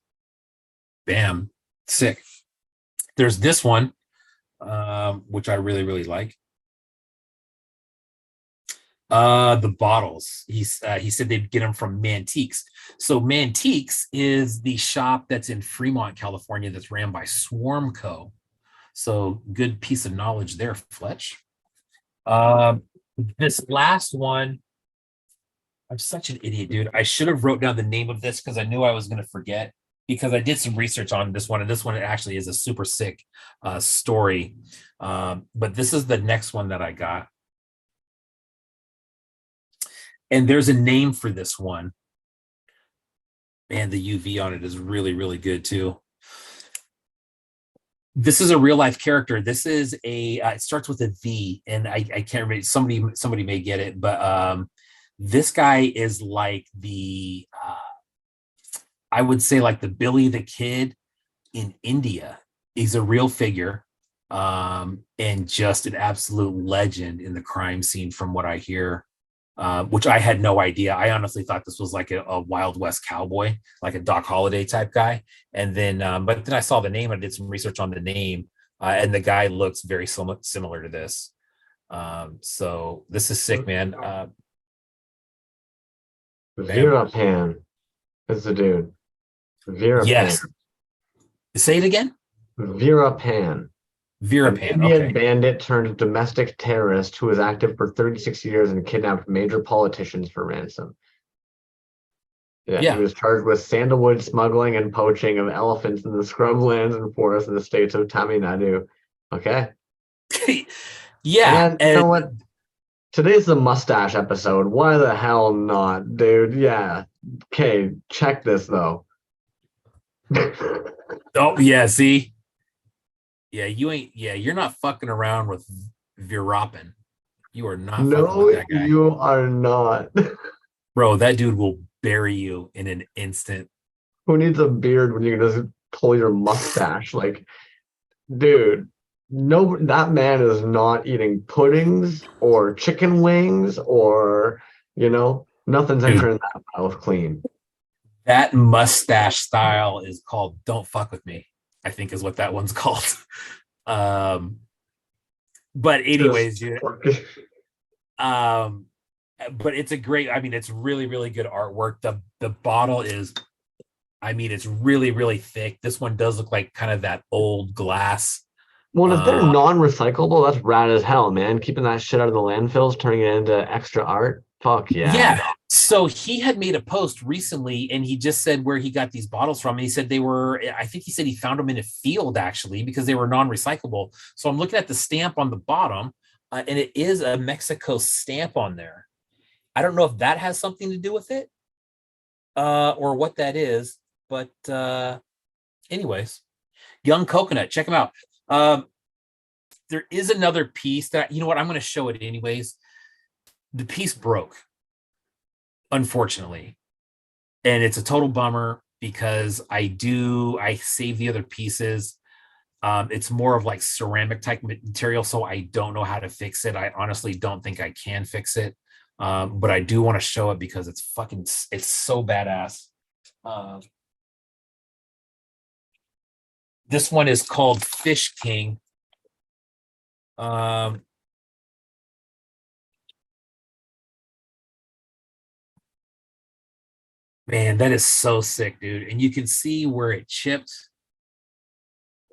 Bam, sick. There's this one, which I really really like. The bottles. He said they'd get them from Mantiques. So Mantiques is the shop that's in Fremont, California, that's ran by Swarm Co. So good piece of knowledge there, Fletch. This last one, I'm such an idiot, dude. I should have wrote down the name of this because I knew I was going to forget, because I did some research on this one, and this one actually is a super sick story. But this is the next one that I got. And there's a name for this one. Man, the UV on it is really, really good too. This is a real life character. This is a, it starts with a V, and I can't remember, somebody may get it, but this guy is like the, I would say like the Billy the Kid in India. He's a real figure, and just an absolute legend in the crime scene from what I hear. Which I had no idea. I honestly thought this was like a Wild West cowboy, like a Doc Holliday type guy. And then, but then I saw the name. I did some research on the name, and the guy looks very similar to this. So this is sick, man. Vera Pan is the dude. Vera yes. Pan. Say it again. Vera Pan. Vera Pan. Indian Okay. bandit turned domestic terrorist who was active for 36 years and kidnapped major politicians for ransom. Yeah, he was charged with sandalwood smuggling and poaching of elephants in the scrublands and forests in the states of Tamil Nadu. Okay. Yeah. And you know what? Today's the mustache episode. Why the hell not, dude? Yeah. Okay, check this though. Oh yeah, see. Yeah, you're not fucking around with Virapin. You are not fucking with that guy. You are not. Bro, that dude will bury you in an instant. Who needs a beard when you can just pull your mustache? Like, dude, no, that man is not eating puddings or chicken wings or, nothing's entering that mouth clean. That mustache style is called "Don't Fuck With Me," I think is what that one's called. But anyways, dude. But it's a great, it's really, really good artwork. The bottle is, it's really, really thick. This one does look like kind of that old glass. Well, if they're non-recyclable, that's rad as hell, man. Keeping that shit out of the landfills, turning it into extra art. Fuck yeah. Yeah. So he had made a post recently, and he just said where he got these bottles from. And he said I think he said he found them in a field actually, because they were non-recyclable. So I'm looking at the stamp on the bottom, and it is a Mexico stamp on there. I don't know if that has something to do with it, or what that is, but anyways, Young Coconut, check them out. There is another piece that, you know what, I'm going to show it anyways. The piece broke, unfortunately, and it's a total bummer because I save the other pieces. It's more of like ceramic type material, so I don't know how to fix it. I honestly don't think I can fix it. But I do want to show it because it's so badass. This one is called Fish King. Man, that is so sick, dude. And you can see where it chipped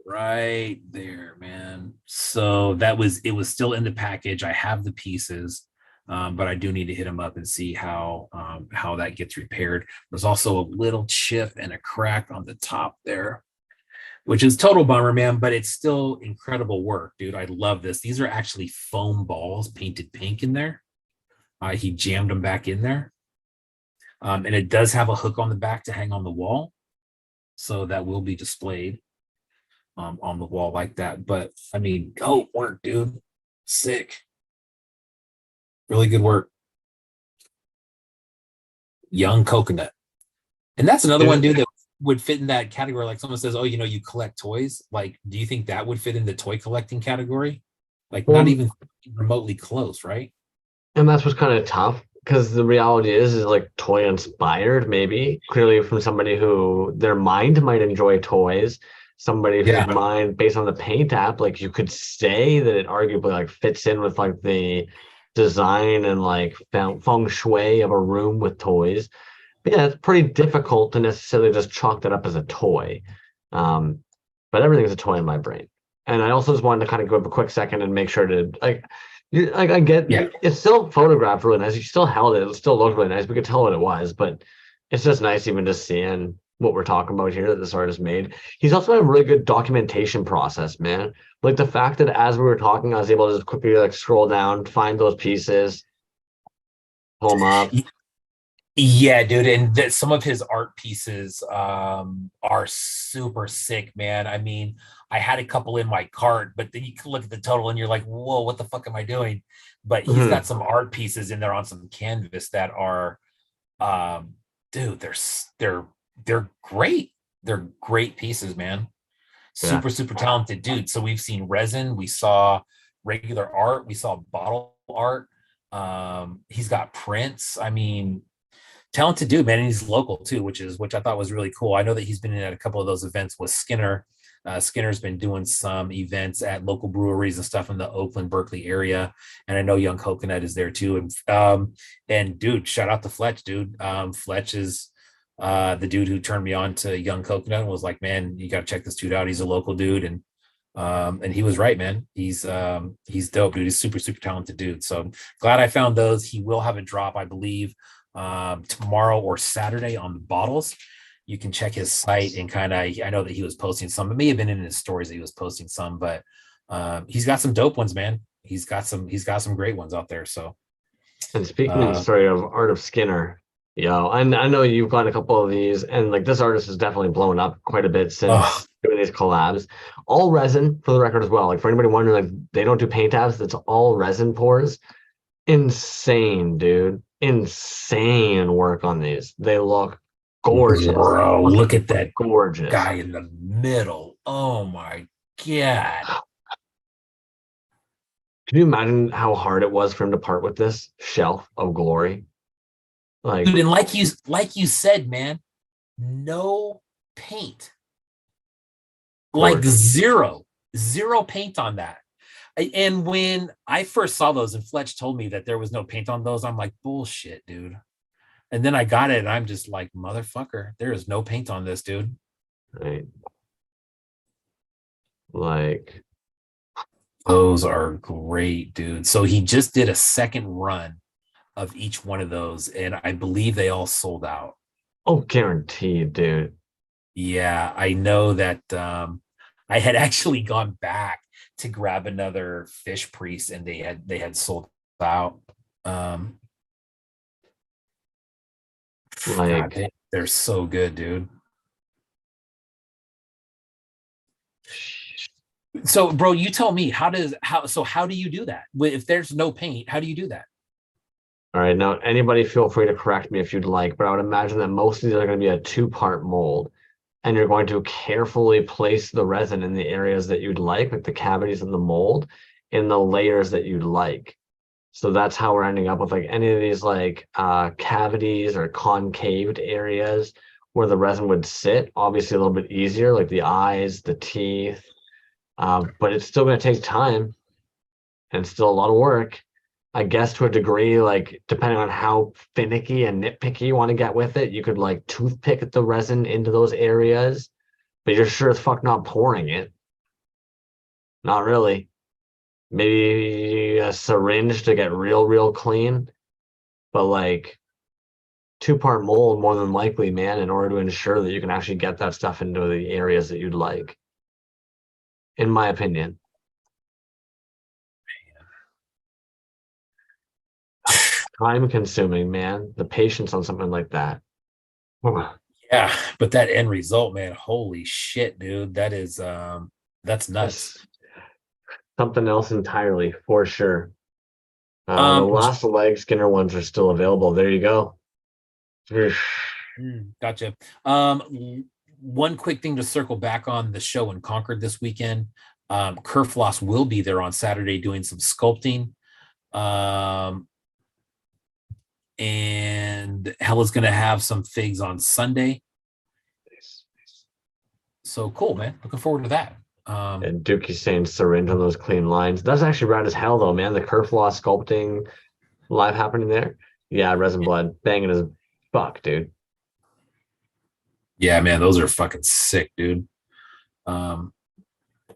right there, man. So it was still in the package. I have the pieces. But I do need to hit them up and see how that gets repaired. There's also a little chip and a crack on the top there. which is total bummer, man, but it's still incredible work, dude. I love this. These are actually foam balls painted pink in there. He jammed them back in there. And it does have a hook on the back to hang on the wall. So that will be displayed on the wall like that. But I mean, go work, dude. Sick. Really good work. Young coconut. And that's another one, dude, that would fit in that category. Like someone says, oh, you know, you collect toys. Like, do you think that would fit in the toy collecting category? Like, not even remotely close, right? And that's what's kind of tough because the reality is like toy inspired, maybe clearly from somebody who their mind might enjoy toys, somebody whose mind based on the paint app, like you could say that it arguably like fits in with like the design and like feng shui of a room with toys. But yeah, it's pretty difficult to necessarily just chalk that up as a toy. But everything's a toy in my brain. And I also just wanted to kind of give a quick second and make sure to like I get it's still photographed really nice. You still held it. It still looked really nice. We could tell what it was, but it's just nice even just seeing what we're talking about here that this artist made. He's also had a really good documentation process, man. Like the fact that as we were talking, I was able to just quickly like scroll down, find those pieces, pull them up. Yeah, dude, and some of his art pieces are super sick, man. I mean, I had a couple in my cart, but then you can look at the total and you're like, whoa, what the fuck am I doing? But he's got some art pieces in there on some canvas that are dude, they're great. They're great pieces, man. Super talented dude. So we've seen resin, we saw regular art, we saw bottle art. He's got prints. I mean, talented dude, man. And he's local too, which I thought was really cool. I know that he's been in at a couple of those events with Skinner. Skinner's been doing some events at local breweries and stuff in the Oakland, Berkeley area, and I know Young Coconut is there too. And dude, shout out to Fletch, dude. Fletch is the dude who turned me on to Young Coconut and was like, man, you got to check this dude out. He's a local dude, and he was right, man. He's dope, dude. He's super talented dude. So glad I found those. He will have a drop, I believe, tomorrow or Saturday on the bottles. You can check his site and kind of, I know that he was posting some. It may have been in his stories that he was posting some, but he's got some dope ones, man. He's got some great ones out there. So, and speaking of the story of Art of Skinner, I know you've got a couple of these, and like this artist has definitely blown up quite a bit since doing these collabs. All resin for the record as well. Like for anybody wondering, like they don't do paint apps, that's all resin pours. Insane, dude. Insane work on these. They look gorgeous. Bro, look at that gorgeous guy in the middle. Oh my god. Can you imagine how hard it was for him to part with this shelf of glory? Like, dude, and like you said, man, no paint. Like zero paint on that. And when I first saw those and Fletch told me that there was no paint on those, I'm like, bullshit, dude. And then I got it and I'm just like, motherfucker, there is no paint on this, dude. Right. Like, those are great, dude. So he just did a second run of each one of those, and I believe they all sold out. Oh, guaranteed, dude. Yeah, I know that I had actually gone back to grab another fish priest and they had sold out. Like, God, they're so good, dude. So, bro, you tell me how do you do that? If there's no paint, how do you do that? All right, now anybody feel free to correct me if you'd like, but I would imagine that most of these are going to be a two-part mold, and you're going to carefully place the resin in the areas that you'd like the cavities in the mold, in the layers that you'd like. So that's how we're ending up with like any of these like cavities or concaved areas where the resin would sit. Obviously, a little bit easier, like the eyes, the teeth, but it's still going to take time and still a lot of work. I guess to a degree, like depending on how finicky and nitpicky you want to get with it, you could like toothpick the resin into those areas, but you're sure as fuck not pouring it. Not really. Maybe a syringe to get real clean, but like two-part mold more than likely, man, in order to ensure that you can actually get that stuff into the areas that you'd like. in my opinion. Time consuming, man. The patience on something like that. Yeah, but that end result, man, holy shit, dude. That's nuts. That's something else entirely, for sure. The Um, last leg Skinner ones are still available. There you go. Gotcha. One quick thing to circle back on the show in Concord this weekend. Kerfloss will be there on Saturday doing some sculpting. And Hella's going to have some figs on Sunday. So cool, man. Looking forward to that. And Dookie's saying syringe on those clean lines. That's actually rad as hell, though, man. The Kerfloss sculpting live happening there. Yeah, resin blood banging as fuck, dude. Yeah, man, those are fucking sick, dude. All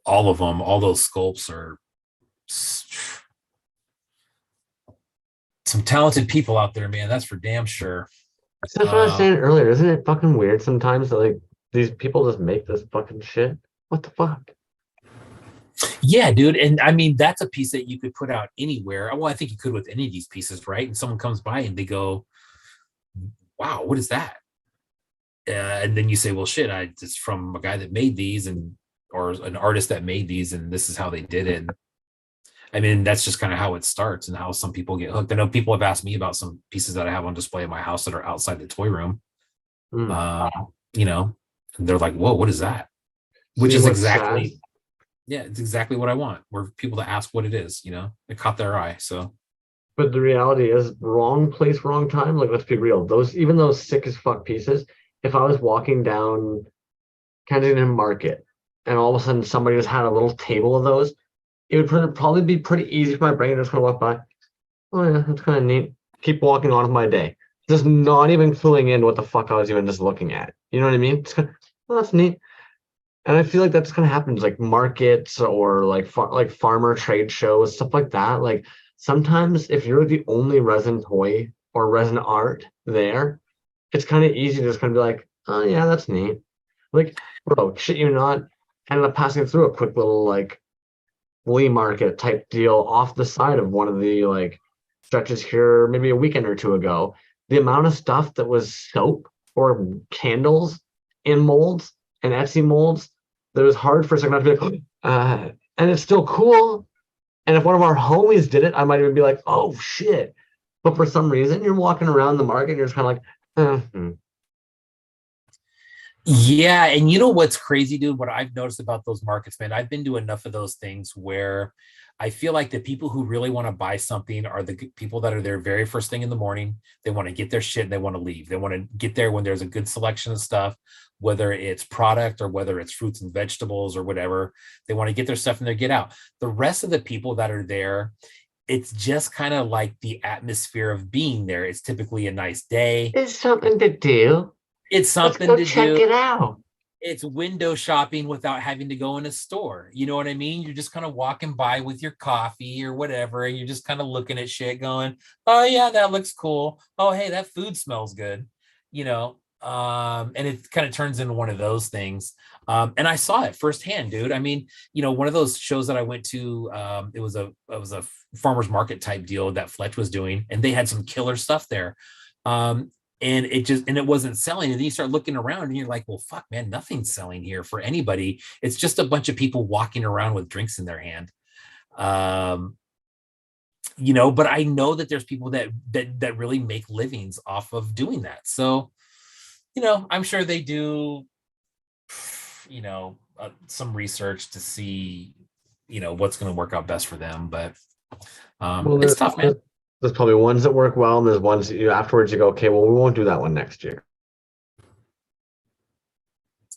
of them, all those sculpts are some talented people out there, man. That's for damn sure. That's what I was saying earlier. Isn't it fucking weird sometimes that like these people just make this fucking shit? What the fuck? Yeah, dude. And I mean, that's a piece that you could put out anywhere. Well, I think you could with any of these pieces, right? And someone comes by and they go, wow, what is that? And then you say, well, shit, it's from a guy that made these or an artist that made these, and this is how they did it. I mean, that's just kind of how it starts and how some people get hooked. I know people have asked me about some pieces that I have on display in my house that are outside the toy room. You know, and they're like, whoa, what is that? Which is exactly sad. Yeah, it's exactly what I want. Where people to ask what it is, you know, it caught their eye. So, but the reality is, wrong place, wrong time. Like, let's be real. Even those sick as fuck pieces. If I was walking down Kensington Market and all of a sudden somebody just had a little table of those, it would probably be pretty easy for my brain to just kind of walk by. Oh yeah, that's kind of neat. Keep walking on with my day. Just not even cluing in what the fuck I was even just looking at. You know what I mean? It's kind of, oh, that's neat. And I feel like that's kind of happens like markets or like farmer trade shows, stuff like that. Like sometimes if you're the only resin toy or resin art there, it's kind of easy to just kind of be like, oh yeah, that's neat. Like, bro, shit you not, ended up passing through a quick little like flea market type deal off the side of one of the like stretches here maybe a weekend or two ago. The amount of stuff that was soap or candles in molds and Etsy molds that it was hard for a second not to be like, and it's still cool. And if one of our homies did it, I might even be like, oh shit. But for some reason, you're walking around the market and you're just kind of like, Yeah, and you know what's crazy, dude? What I've noticed about those markets, man, I've been to enough of those things where I feel like the people who really want to buy something are the people that are there very first thing in the morning. They want to get their shit and they want to leave. They want to get there when there's a good selection of stuff, whether it's product or whether it's fruits and vegetables or whatever. They want to get their stuff and they get out. The rest of the people that are there, it's just kind of like the atmosphere of being there. It's typically a nice day. It's something to do. It's something to check do. It out. It's window shopping without having to go in a store. You know what I mean? You're just kind of walking by with your coffee or whatever, and you're just kind of looking at shit going, oh yeah, that looks cool. Oh, hey, that food smells good. You know, and it kind of turns into one of those things. And I saw it firsthand, dude. I mean, you know, one of those shows that I went to, it was a farmer's market type deal that Fletch was doing, and they had some killer stuff there. And it wasn't selling. And then you start looking around and you're like, well, fuck, man, nothing's selling here for anybody. It's just a bunch of people walking around with drinks in their hand. You know, but I know that there's people that really make livings off of doing that. So, you know, I'm sure they do, you know, some research to see, you know, what's going to work out best for them. But it's tough, man. There's probably ones that work well, and there's ones that afterwards you go, okay, well, we won't do that one next year.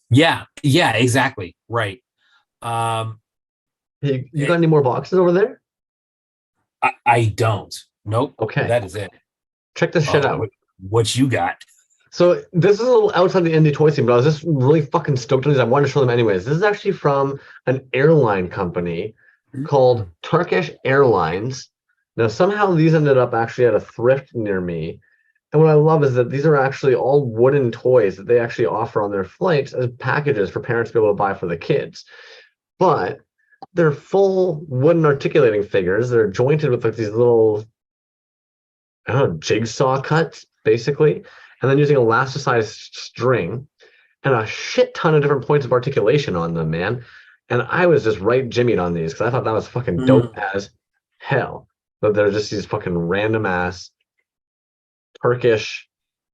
Yeah, exactly. Right. You got any more boxes over there? I don't. Nope. Okay. That is it. Check this shit out. What you got? So this is a little outside the indie toy scene, but I was just really fucking stoked on these. I wanted to show them anyways. This is actually from an airline company called Turkish Airlines. Now, somehow these ended up actually at a thrift near me. And what I love is that these are actually all wooden toys that they actually offer on their flights as packages for parents to be able to buy for the kids. But they're full wooden articulating figures. They're jointed with like these little, I don't know, jigsaw cuts, basically, and then using elasticized string and a shit ton of different points of articulation on them, man. And I was just right jimmied on these because I thought that was fucking dope Mm. as hell. But they're just these fucking random ass Turkish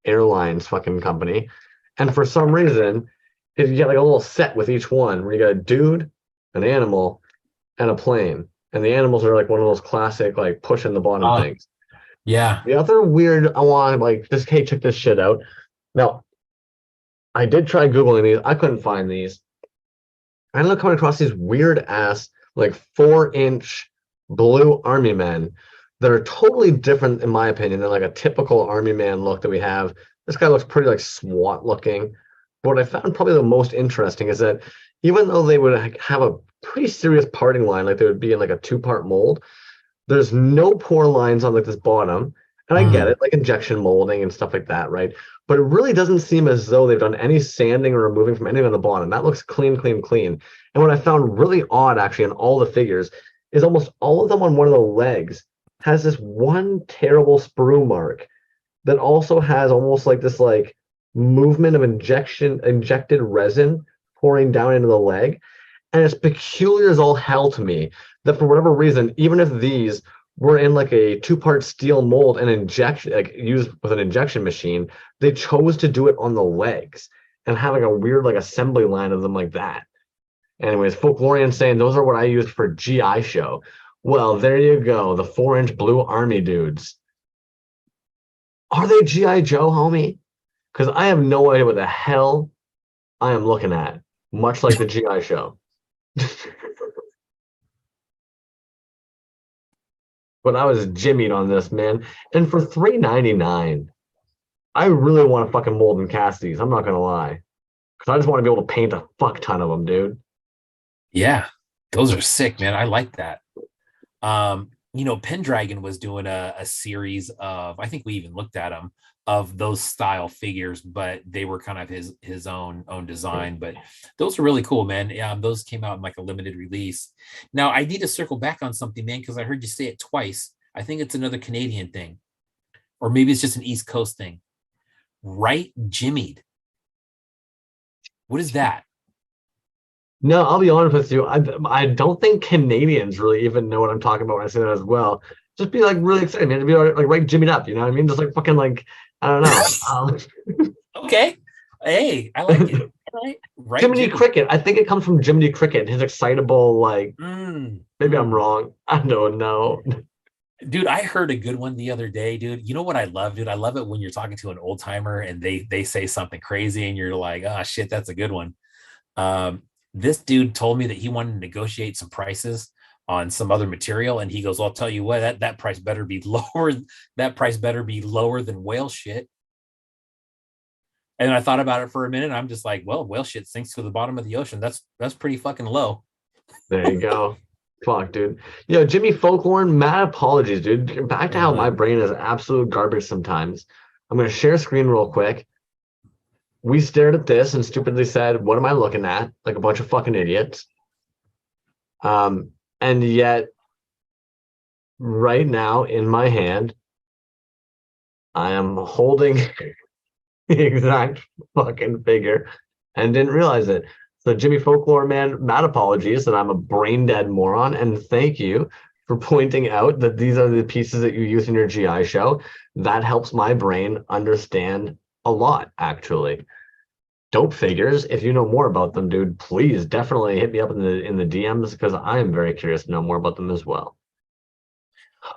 Airlines fucking company. And for some reason, you get like a little set with each one where you got a dude, an animal, and a plane. And the animals are like one of those classic like push in the bottom Oh, things. yeah. The other weird I want like this, hey, check this shit out. Now, I did try Googling these. I couldn't find these. I ended up coming across these weird ass, like 4-inch blue army men that are totally different, in my opinion, than like a typical army man look that we have. This guy looks pretty like SWAT looking. But what I found probably the most interesting is that even though they would have a pretty serious parting line, like they would be in like a two-part mold, there's no pore lines on like this bottom. And I get Mm. it, like injection molding and stuff like that, right? But it really doesn't seem as though they've done any sanding or removing from anything on the bottom. That looks clean, clean, clean. And what I found really odd actually in all the figures is almost all of them on one of the legs has this one terrible sprue mark that also has almost like this like movement of injected resin pouring down into the leg. And it's peculiar as all hell to me that for whatever reason, even if these were in like a two-part steel mold and injection like used with an injection machine, they chose to do it on the legs and have like a weird like assembly line of them like that. Anyways, Folklorian saying those are what I used for GI show. Well, there you go, the 4-inch blue army dudes. Are they GI Joe, homie? Because I have no idea what the hell I am looking at. Much like the GI show. But I was jimmied on this, man. And for $3.99, I really want to fucking mold and cast these. I'm not gonna lie, because I just want to be able to paint a fuck ton of them, dude. Yeah. Those are sick, man. I like that. Pendragon was doing a series of, I think we even looked at them, of those style figures, but they were kind of his own design. But those are really cool, man. Those came out in like a limited release. Now I need to circle back on something, man, because I heard you say it twice. I think it's another Canadian thing, or maybe it's just an East Coast thing. Right jimmied. What is that? No, I'll be honest with you. I don't think Canadians really even know what I'm talking about when I say that as well. Just be like really excited, man, to be like right jimmied up. You know what I mean? Just like fucking like I don't know. Okay. Hey, I like it. All right. Right, Jiminy Jimmy. Cricket. I think it comes from Jiminy Cricket. His excitable like. Mm, Maybe I'm mm. wrong. I don't know. Dude, I heard a good one the other day, dude. You know what I love, dude? I love it when you're talking to an old timer and they say something crazy and you're like, oh shit, that's a good one. Um, this dude told me that he wanted to negotiate some prices on some other material, and he goes, "Well, I'll tell you what, that price better be lower. That price better be lower than whale shit." And I thought about it for a minute. And I'm just like, well, whale shit sinks to the bottom of the ocean. That's pretty fucking low. There you go. Fuck, dude. Yo, Jimmy Folkhorn, mad apologies, dude. Back to how my brain is absolute garbage sometimes. I'm gonna share screen real quick. We stared at this and stupidly said, "What am I looking at?" Like a bunch of fucking idiots. And yet, right now in my hand, I am holding the exact fucking figure and didn't realize it. So Jimmy Folklore, man, mad apologies that I'm a brain dead moron, and thank you for pointing out that these are the pieces that you use in your GI show. That helps my brain understand a lot, actually. Dope figures. If you know more about them, dude, please definitely hit me up in the DMs because I am very curious to know more about them as well.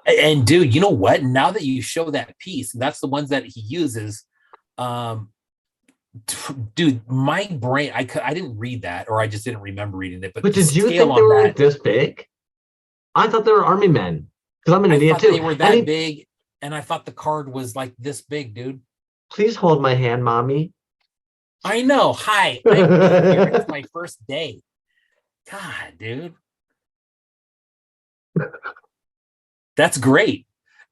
And dude, you know what? Now that you show that piece, that's the ones that he uses. Um, dude, my brain, I didn't read that, or I just didn't remember reading it. But But the did you scale think they on were like that, this big? I thought they were army men because I'm an I idiot thought they too. were And that big, and I thought the card was like this big, dude. please hold my hand, mommy. I know. Hi, I'm new here. It's my first day. God, dude, that's great.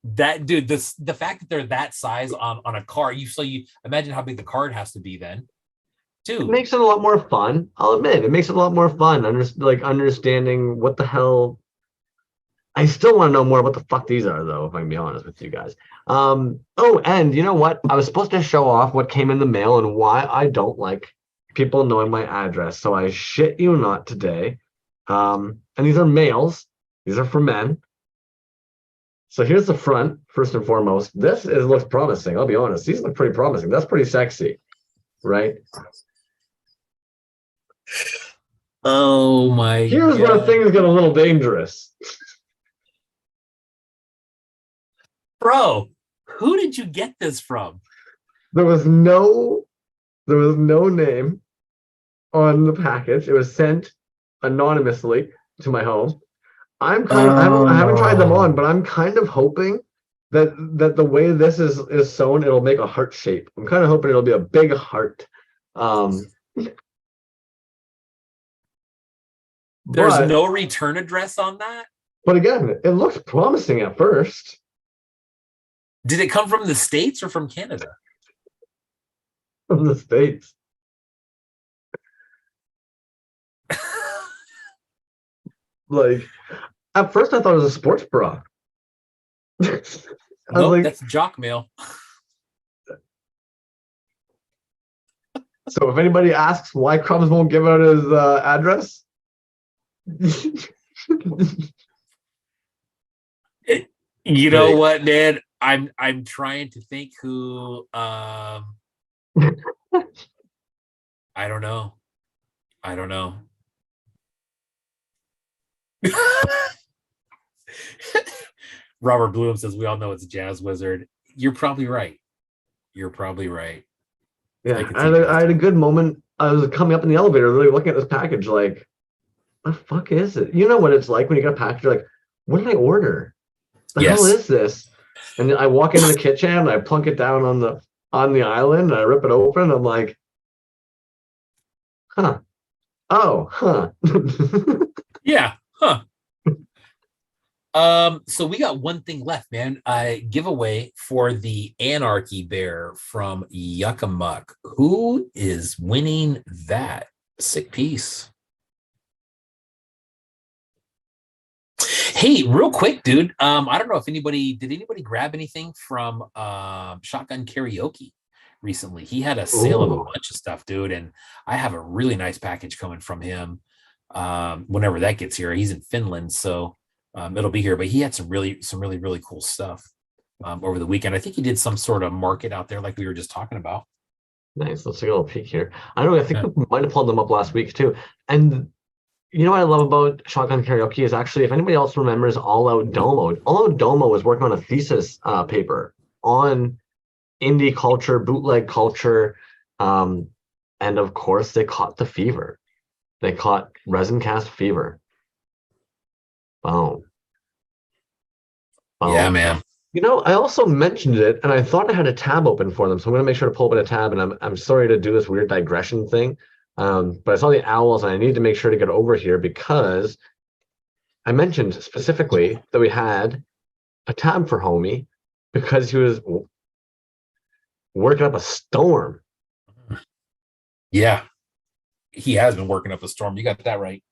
That dude, the fact that they're that size on a card, you imagine how big the card has to be then. It Dude, makes it a lot more fun. I'll admit, it makes it a lot more fun. Understanding what the hell. I still want to know more about the fuck these are, though, if I can be honest with you guys. Oh, and you know what? I was supposed to show off what came in the mail and why I don't like people knowing my address. So I shit you not today. And these are males. These are for men. So here's the front, first and foremost. Looks promising. I'll be honest. These look pretty promising. That's pretty sexy, right? oh my Here's where god, things get a little dangerous. bro, who did you get this from? There was no name on the package. It was sent anonymously to my home. I haven't tried them on, but Oh, I'm kind of hoping that the way this is sewn, it'll make a heart shape. I'm kind of hoping it'll be a big heart. Um, there's but no return address on that. but again, it looks promising at first Did it come from the States or from Canada? from the States. Like at first I thought it was a sports bra. I was Nope, like, that's jock mail. so if anybody asks why Crumbs won't give out his address, You know hey, what, man? I'm trying to think who I don't know. I don't know. Robert Bloom says we all know it's a Jazz Wizard. You're probably right. You're probably right. I yeah, could see Jazz. I had a good moment. I was coming up in the elevator, really looking at this package, like, the fuck is it? You know what it's like when you get a package, you're like, what did I order? The hell Yes. is this? And then I walk into the kitchen and I plunk it down on the island and I rip it open. I'm like, huh. Oh, huh. Yeah. Huh. So we got one thing left, man. Giveaway for the Anarchy Bear from Yuckamuck. Who is winning that? Sick piece. Hey, real quick, dude. I don't know if anybody grab anything from Shotgun Karaoke recently. He had a sale of a Ooh, bunch of stuff, dude, and I have a really nice package coming from him. Whenever that gets here, he's in Finland, so it'll be here. But he had some really cool stuff over the weekend. I think he did some sort of market out there, like we were just talking about. nice. Let's take a little peek here. I don't know. I think Yeah. we might have pulled them up last week too. And you know what I love about Shotgun Karaoke is actually, if anybody else remembers All Out Domo was working on a thesis paper on indie culture, bootleg culture, um, and of course they caught the fever. They caught resin cast fever. Boom, Yeah, boom. man. You know, I also mentioned it, and I thought I had a tab open for them, so I'm going to make sure to pull up in a tab. And I'm sorry to do this weird digression thing, but I saw the owls, and I need to make sure to get over here because I mentioned specifically that we had a tab for homie because he was working up a storm. Yeah, he has been working up a storm. You got that right.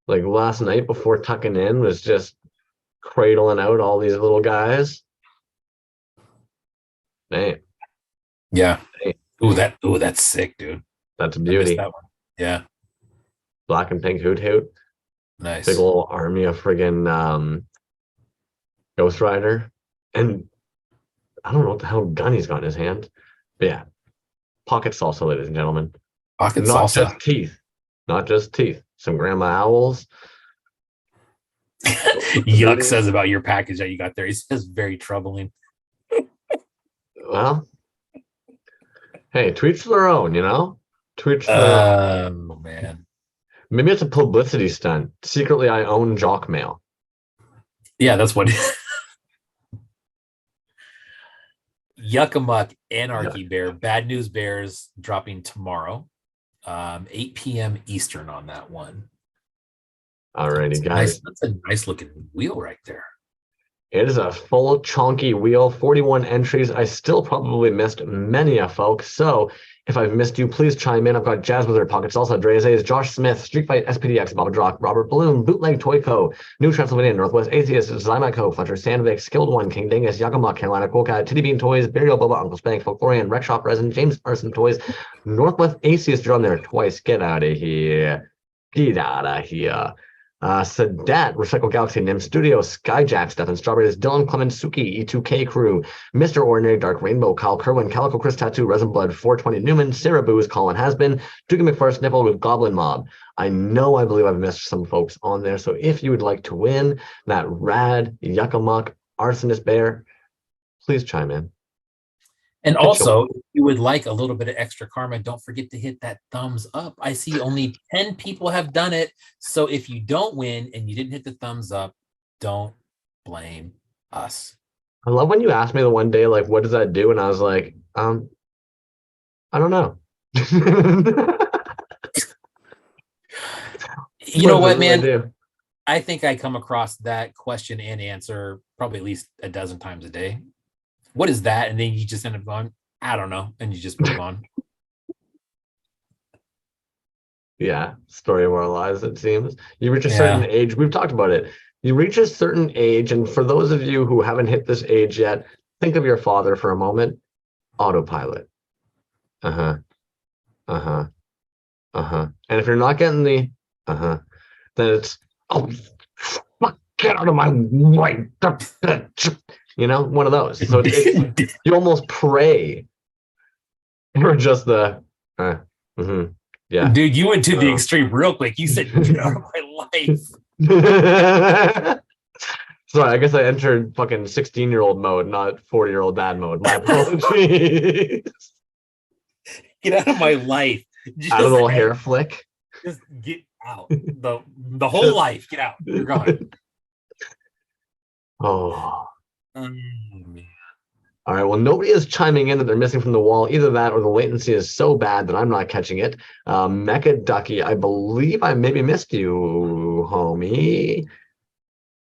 Like last night before tucking in was just cradling out all these little guys. Man, Yeah. hey, That's sick, dude. that's a I missed beauty. that one. Yeah, Black and pink hoot hoot. Big nice. little army of friggin' Ghost Rider. And I don't know what the hell gun he's got in his hand. But yeah, pocket salsa, ladies and gentlemen. Pocket Not salsa. just teeth. Not just teeth. Some grandma owls. Yuck says about your package that you got there. He says very troubling. Well, hey, tweets their own, you know? Tweets their own. Man. Maybe it's a publicity stunt. Secretly, I own Jock Mail. Yeah, that's what Yuckamuck Yeah. Anarchy Bear. Bad News Bears dropping tomorrow. 8 p.m. Eastern on that one. Alrighty, guys. That's a nice looking wheel right there. It is a full chunky wheel, 41 entries. I still probably missed many a folks. So if I've missed you, please chime in. I've got Jazz Wizard, Pocket Salsa, Dre's A's, Josh Smith, Street Fight, SPDX, Baba Drock, Robert Balloon, Bootleg Toy Co., New Transylvania, Northwest Atheist, Zymaco, Fletcher Sandvik, Skilled One, King Dingus, Yakima, Carolina Cool Cat, Titty Bean Toys, Burial Boba, Uncle Spank, Folklorian, Rec Shop Resin, James Arson Toys, Northwest Atheist, you're on there twice. Get out of here. Get out of here. Sadat, Recycle Galaxy, Nim Studio, Skyjack, Stefan Strawberries, Dylan Clemens, Suki, E2K Crew, Mr. Ordinary, Dark Rainbow, Kyle Kerwin, Calico Chris Tattoo, Resin Blood, 420 Newman, Sarah Booze, Colin Hasbin, Doogie McFirst, Nipple with Goblin Mob. I believe I've missed some folks on there. So if you would like to win that rad Yuckamuck Arsonist Bear, please chime in. And also, if you would like a little bit of extra karma, don't forget to hit that thumbs up. I see only 10 people have done it. So if you don't win and you didn't hit the thumbs up, don't blame us. I love when you asked me the one day, like, what does that do? And I was like, I don't know. You know what, man? I think I come across that question and answer probably at least a dozen times a day. What is that? And then you just end up going, I don't know. And you just move on. Yeah, story of our lives, it seems. You reach a certain age. We've talked about it. You reach a certain age. And for those of you who haven't hit this age yet, think of your father for a moment. Autopilot. Uh-huh. Uh-huh. Uh-huh. And if you're not getting the then it's, oh, fuck, get out of my way. You know, one of those. So you almost pray for just the, yeah. Dude, you went to the extreme real quick. You said, get out of my life. Sorry, I guess I entered fucking 16-year-old mode, not 40-year-old dad mode. My apologies. Get out of my life. Just a little hair flick. Just get out. The whole life. Get out. You're gone. Oh. Man. All right. Well, nobody is chiming in that they're missing from the wall. Either that or the latency is so bad that I'm not catching it. Mecha Ducky, I believe I maybe missed you, homie.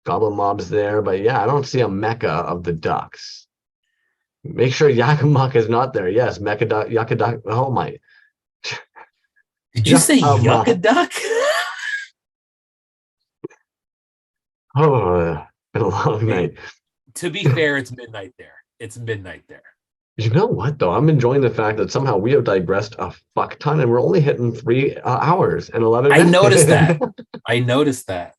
Goblin Mob's there, but yeah, I don't see a mecha of the ducks. Make sure Yakimuk is not there. Yes, Mecha Duck, Yakaduck. Oh my. Did you say Yucca Duck? Oh, been a long night. To be fair, it's midnight there. It's midnight there. You know what, though? I'm enjoying the fact that somehow we have digressed a fuck ton and we're only hitting 3 hours and 11 minutes. I noticed that. I noticed that.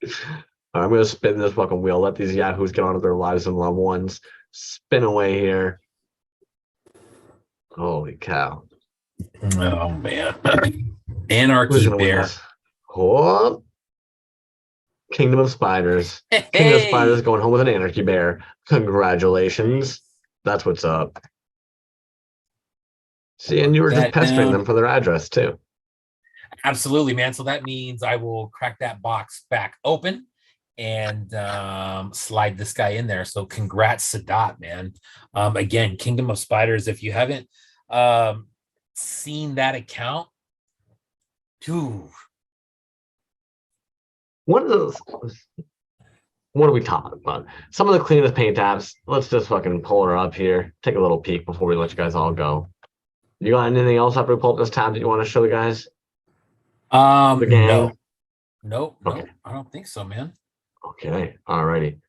I'm going to spin this fucking wheel. Let these yahoos get on with their lives and loved ones. Spin away here. Holy cow. Oh, man. Anarchy Bear. Oh. Kingdom of Spiders. Hey. Kingdom of Spiders going home with an Anarchy Bear. Congratulations. That's what's up. See, and you were just pestering them for their address, too. Absolutely, man. So that means I will crack that box back open and slide this guy in there. So congrats, Sadat, man. Again, Kingdom of Spiders. If you haven't seen that account, One of those. What are we talking about? Some of the cleanest paint apps. Let's just fucking pull her up here. Take a little peek before we let you guys all go. You got anything else after we pull up this tab that you want to show the guys? The gang? No, okay. I don't think so, man. Okay, alrighty.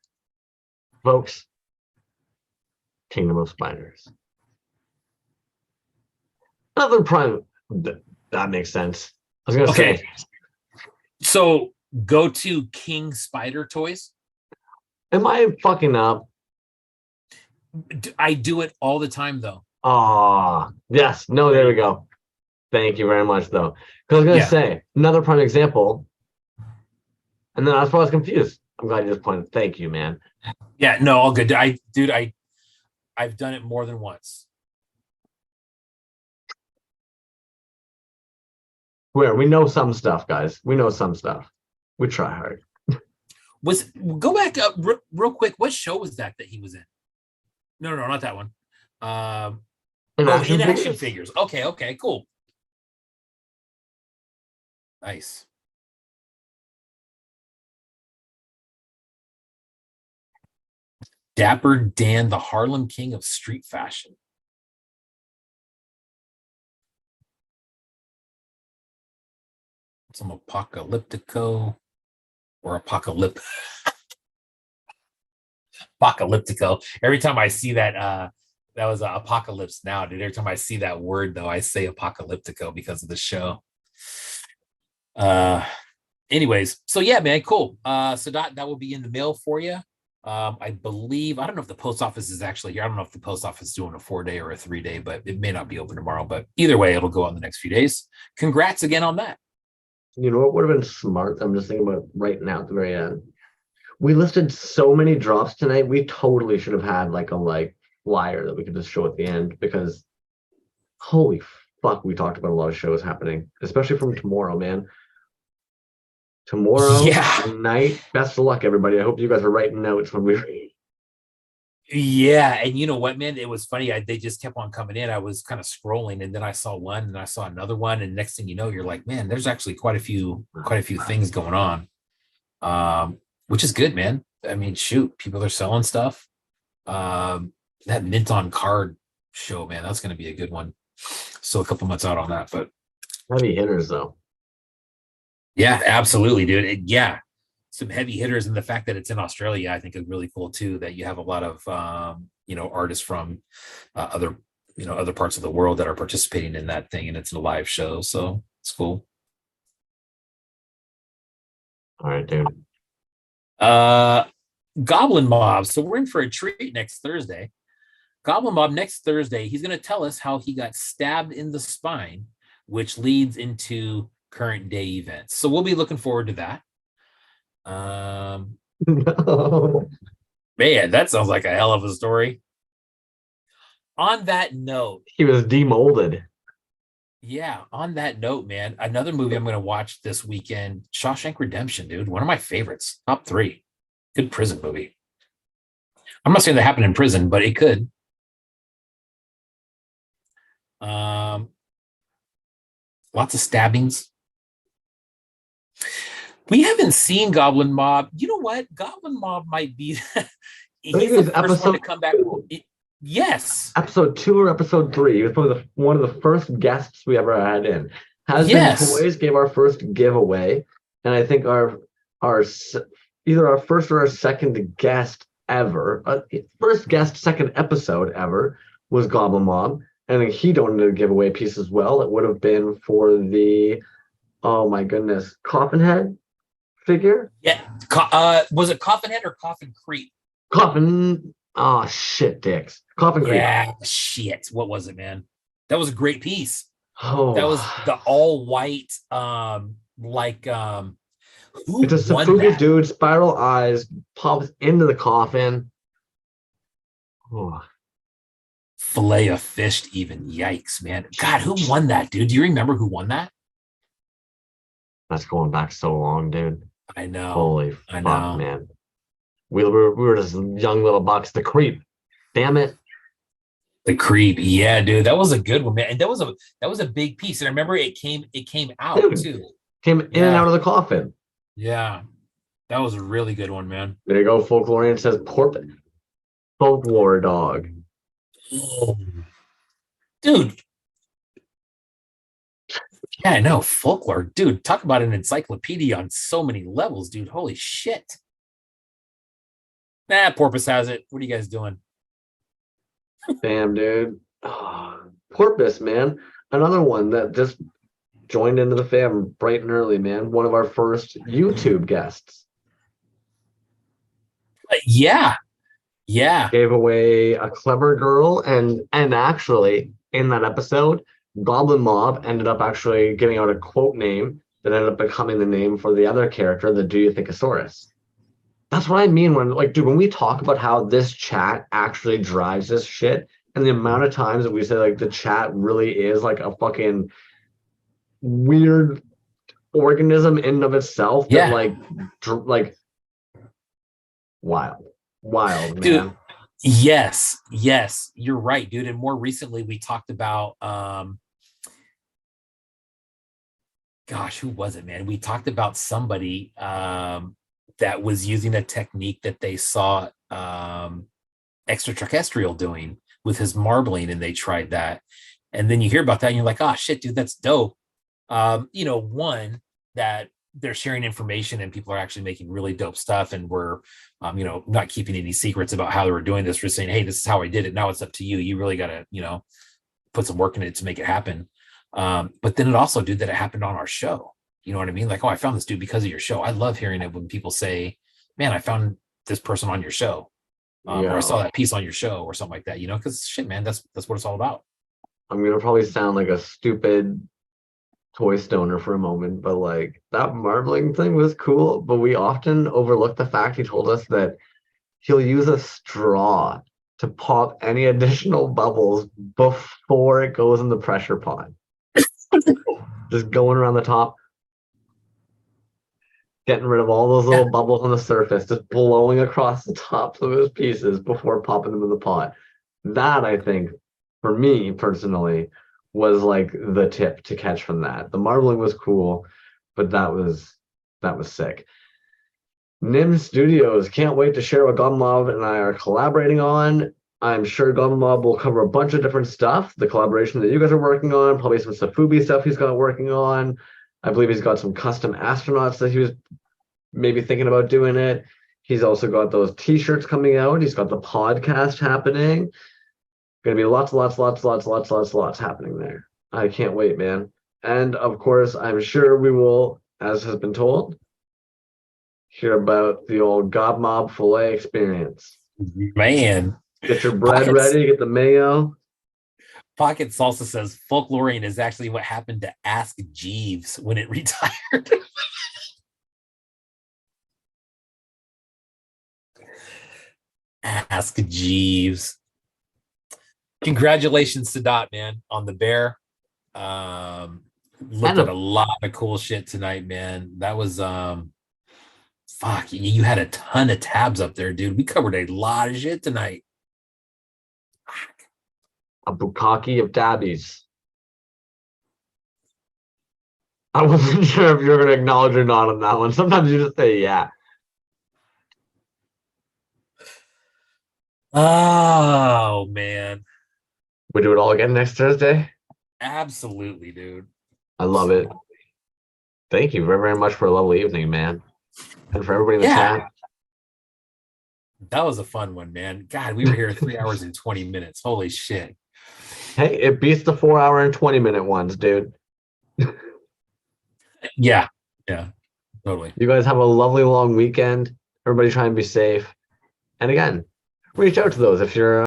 Folks, Kingdom of Spiders. Another prime. That makes sense. I was going to say. So go to King Spider Toys. Am I fucking up? I do it all the time, though. Ah, yes. No, there we go. Thank you very much, though. Because I was going to say, another prime example. And then I was probably confused. I'm glad you just pointed. Thank you, man. Yeah, no, all good. I've done it more than once. Where we know some stuff, guys. We know some stuff. We try hard. Go back up real quick. What show was that he was in? No, not that one. In action figures. Okay, cool. Nice. Dapper Dan, the Harlem King of street fashion. Some apocalyptico or apocalyptico. Every time I see that, that was apocalypse now, dude. Every time I see that word, though, I say apocalyptico because of the show. Anyways, so yeah, man, cool. So that will be in the mail for you. I believe, I don't know if the post office is actually here. I don't know if the post office is doing a 4-day or a 3-day, but it may not be open tomorrow. But either way, it'll go on the next few days. Congrats again on that. You know what would have been smart? I'm just thinking about right now at the very end. We listed so many drops tonight. We totally should have had like a flyer that we could just show at the end, because holy fuck, we talked about a lot of shows happening, especially from tomorrow, man. Tomorrow night. Best of luck, everybody. I hope you guys are writing notes when we read. Yeah, and you know what, man? It was funny. They just kept on coming in. I was kind of scrolling, and then I saw one, and I saw another one, and next thing you know, you're like, man, there's actually quite a few things going on, which is good, man. I mean, shoot, people are selling stuff. That mint on card show, man, that's going to be a good one. Still a couple months out on that, but heavy hitters though. Yeah, absolutely, dude. Yeah, some heavy hitters, and the fact that it's in Australia, I think is really cool too. That you have a lot of artists from other parts of the world that are participating in that thing, and it's a live show, so it's cool. All right, dude. Goblin Mob. So we're in for a treat next Thursday. Goblin Mob next Thursday. He's going to tell us how he got stabbed in the spine, which leads into current day events. So we'll be looking forward to that. No. Man, that sounds like a hell of a story. On that note, he was demolded. Yeah, on that note, man, another movie I'm going to watch this weekend, Shawshank Redemption, dude. One of my favorites, top 3. Good prison movie. I'm not saying that happened in prison, but it could. Lots of stabbings. We haven't seen Goblin Mob. You know what? Goblin Mob might be he's the first one to come back. Yes. Episode 2 or episode 3. He was probably one of the first guests we ever had in. Toyz gave our first giveaway, and I think our either our first or our second guest ever, first guest, second episode ever was Goblin Mob, and then he donated a giveaway piece as well. It would have been for the, oh my goodness, Coffin Head figure. Yeah. Was it Coffin Head or Coffin Creep? Coffin. Oh shit, dicks. Coffin Creep. Yeah, shit. What was it, man? That was a great piece. Oh, that was the all white, who it's a Safuga dude, spiral eyes, pops into the coffin. Oh. Fillet of fish, even. Yikes, man. God, who won that, dude? Do you remember who won that? That's going back so long, dude. I know. Holy fuck, man. We were just young little bucks. The Creep. Damn it. The Creep. Yeah, dude. That was a good one, man. And that was a big piece. And I remember it came out, dude, too. Came in and out of the coffin. Yeah. That was a really good one, man. There you go. Folklorian says folklore dog. Oh. Dude. Yeah, I know. Folklore. Dude, talk about an encyclopedia on so many levels, dude. Holy shit. Nah, Porpoise has it. What are you guys doing? Damn, dude. Oh, Porpoise, man. Another one that just joined into the fam bright and early, man. One of our first YouTube guests. Yeah. Gave away a clever girl, and actually in that episode, Goblin Mob ended up actually giving out a quote name that ended up becoming the name for the other character, the Do You Thinkosaurus. That's what I mean when, dude, when we talk about how this chat actually drives this shit, and the amount of times that we say, the chat really is like a fucking weird organism in and of itself. Yeah. That, wild, man. Dude, yes, you're right, dude. And more recently, we talked about, gosh, who was it, man? We talked about somebody, that was using a technique that they saw extraterrestrial doing with his marbling, and they tried that. And then you hear about that and you're like, oh shit, dude, that's dope. One, that they're sharing information and people are actually making really dope stuff, and we're not keeping any secrets about how they were doing this. We're saying, hey, this is how I did it. Now it's up to you. You really gotta, put some work in it to make it happen. But then it also, dude, that it happened on our show. You know what I mean? Like, oh, I found this dude because of your show. I love hearing it when people say, man, I found this person on your show. Or I saw that piece on your show or something like that, because shit, man, that's what it's all about. I'm gonna probably sound like a stupid toy stoner for a moment, but like that marbling thing was cool. But we often overlook the fact he told us that he'll use a straw to pop any additional bubbles before it goes in the pressure pot. Just going around the top, getting rid of all those little bubbles on the surface, just blowing across the tops of his pieces before popping them in the pot. That, I think, for me personally, was like the tip to catch from that. The marbling was cool, but that was sick. Nim Studios, can't wait to share what Goblin Mob and I are collaborating on. I'm sure Goblin Mob will cover a bunch of different stuff. The collaboration that you guys are working on, probably some Safubi stuff he's got working on. I believe he's got some custom astronauts that he was maybe thinking about doing it. He's also got those t-shirts coming out. He's got the podcast happening. Gonna be lots happening there. I can't wait, man. And of course, I'm sure we will, as has been told, hear about the old Gob Mob filet experience. Man. Get your bread ready, get the mayo. Pocket Salsa says folklorian is actually what happened to Ask Jeeves when it retired. Ask Jeeves. Congratulations to Dot, man, on the bear. Looked at a lot of cool shit tonight, man. That was fuck, you had a ton of tabs up there, dude. We covered a lot of shit tonight. A bukkake of dabbies. I wasn't sure if you were going to acknowledge or not on that one. Sometimes you just say, yeah. Oh, man. We do it all again next Thursday? Absolutely, dude. I love it. Thank you very, very much for a lovely evening, man. And for everybody in the chat. That was a fun one, man. God, we were here 3 hours and 20 minutes. Holy shit. Hey, it beats the 4 hour and 20-minute ones, dude. Yeah, totally. You guys have a lovely long weekend. Everybody try and be safe. And again, reach out to those if you're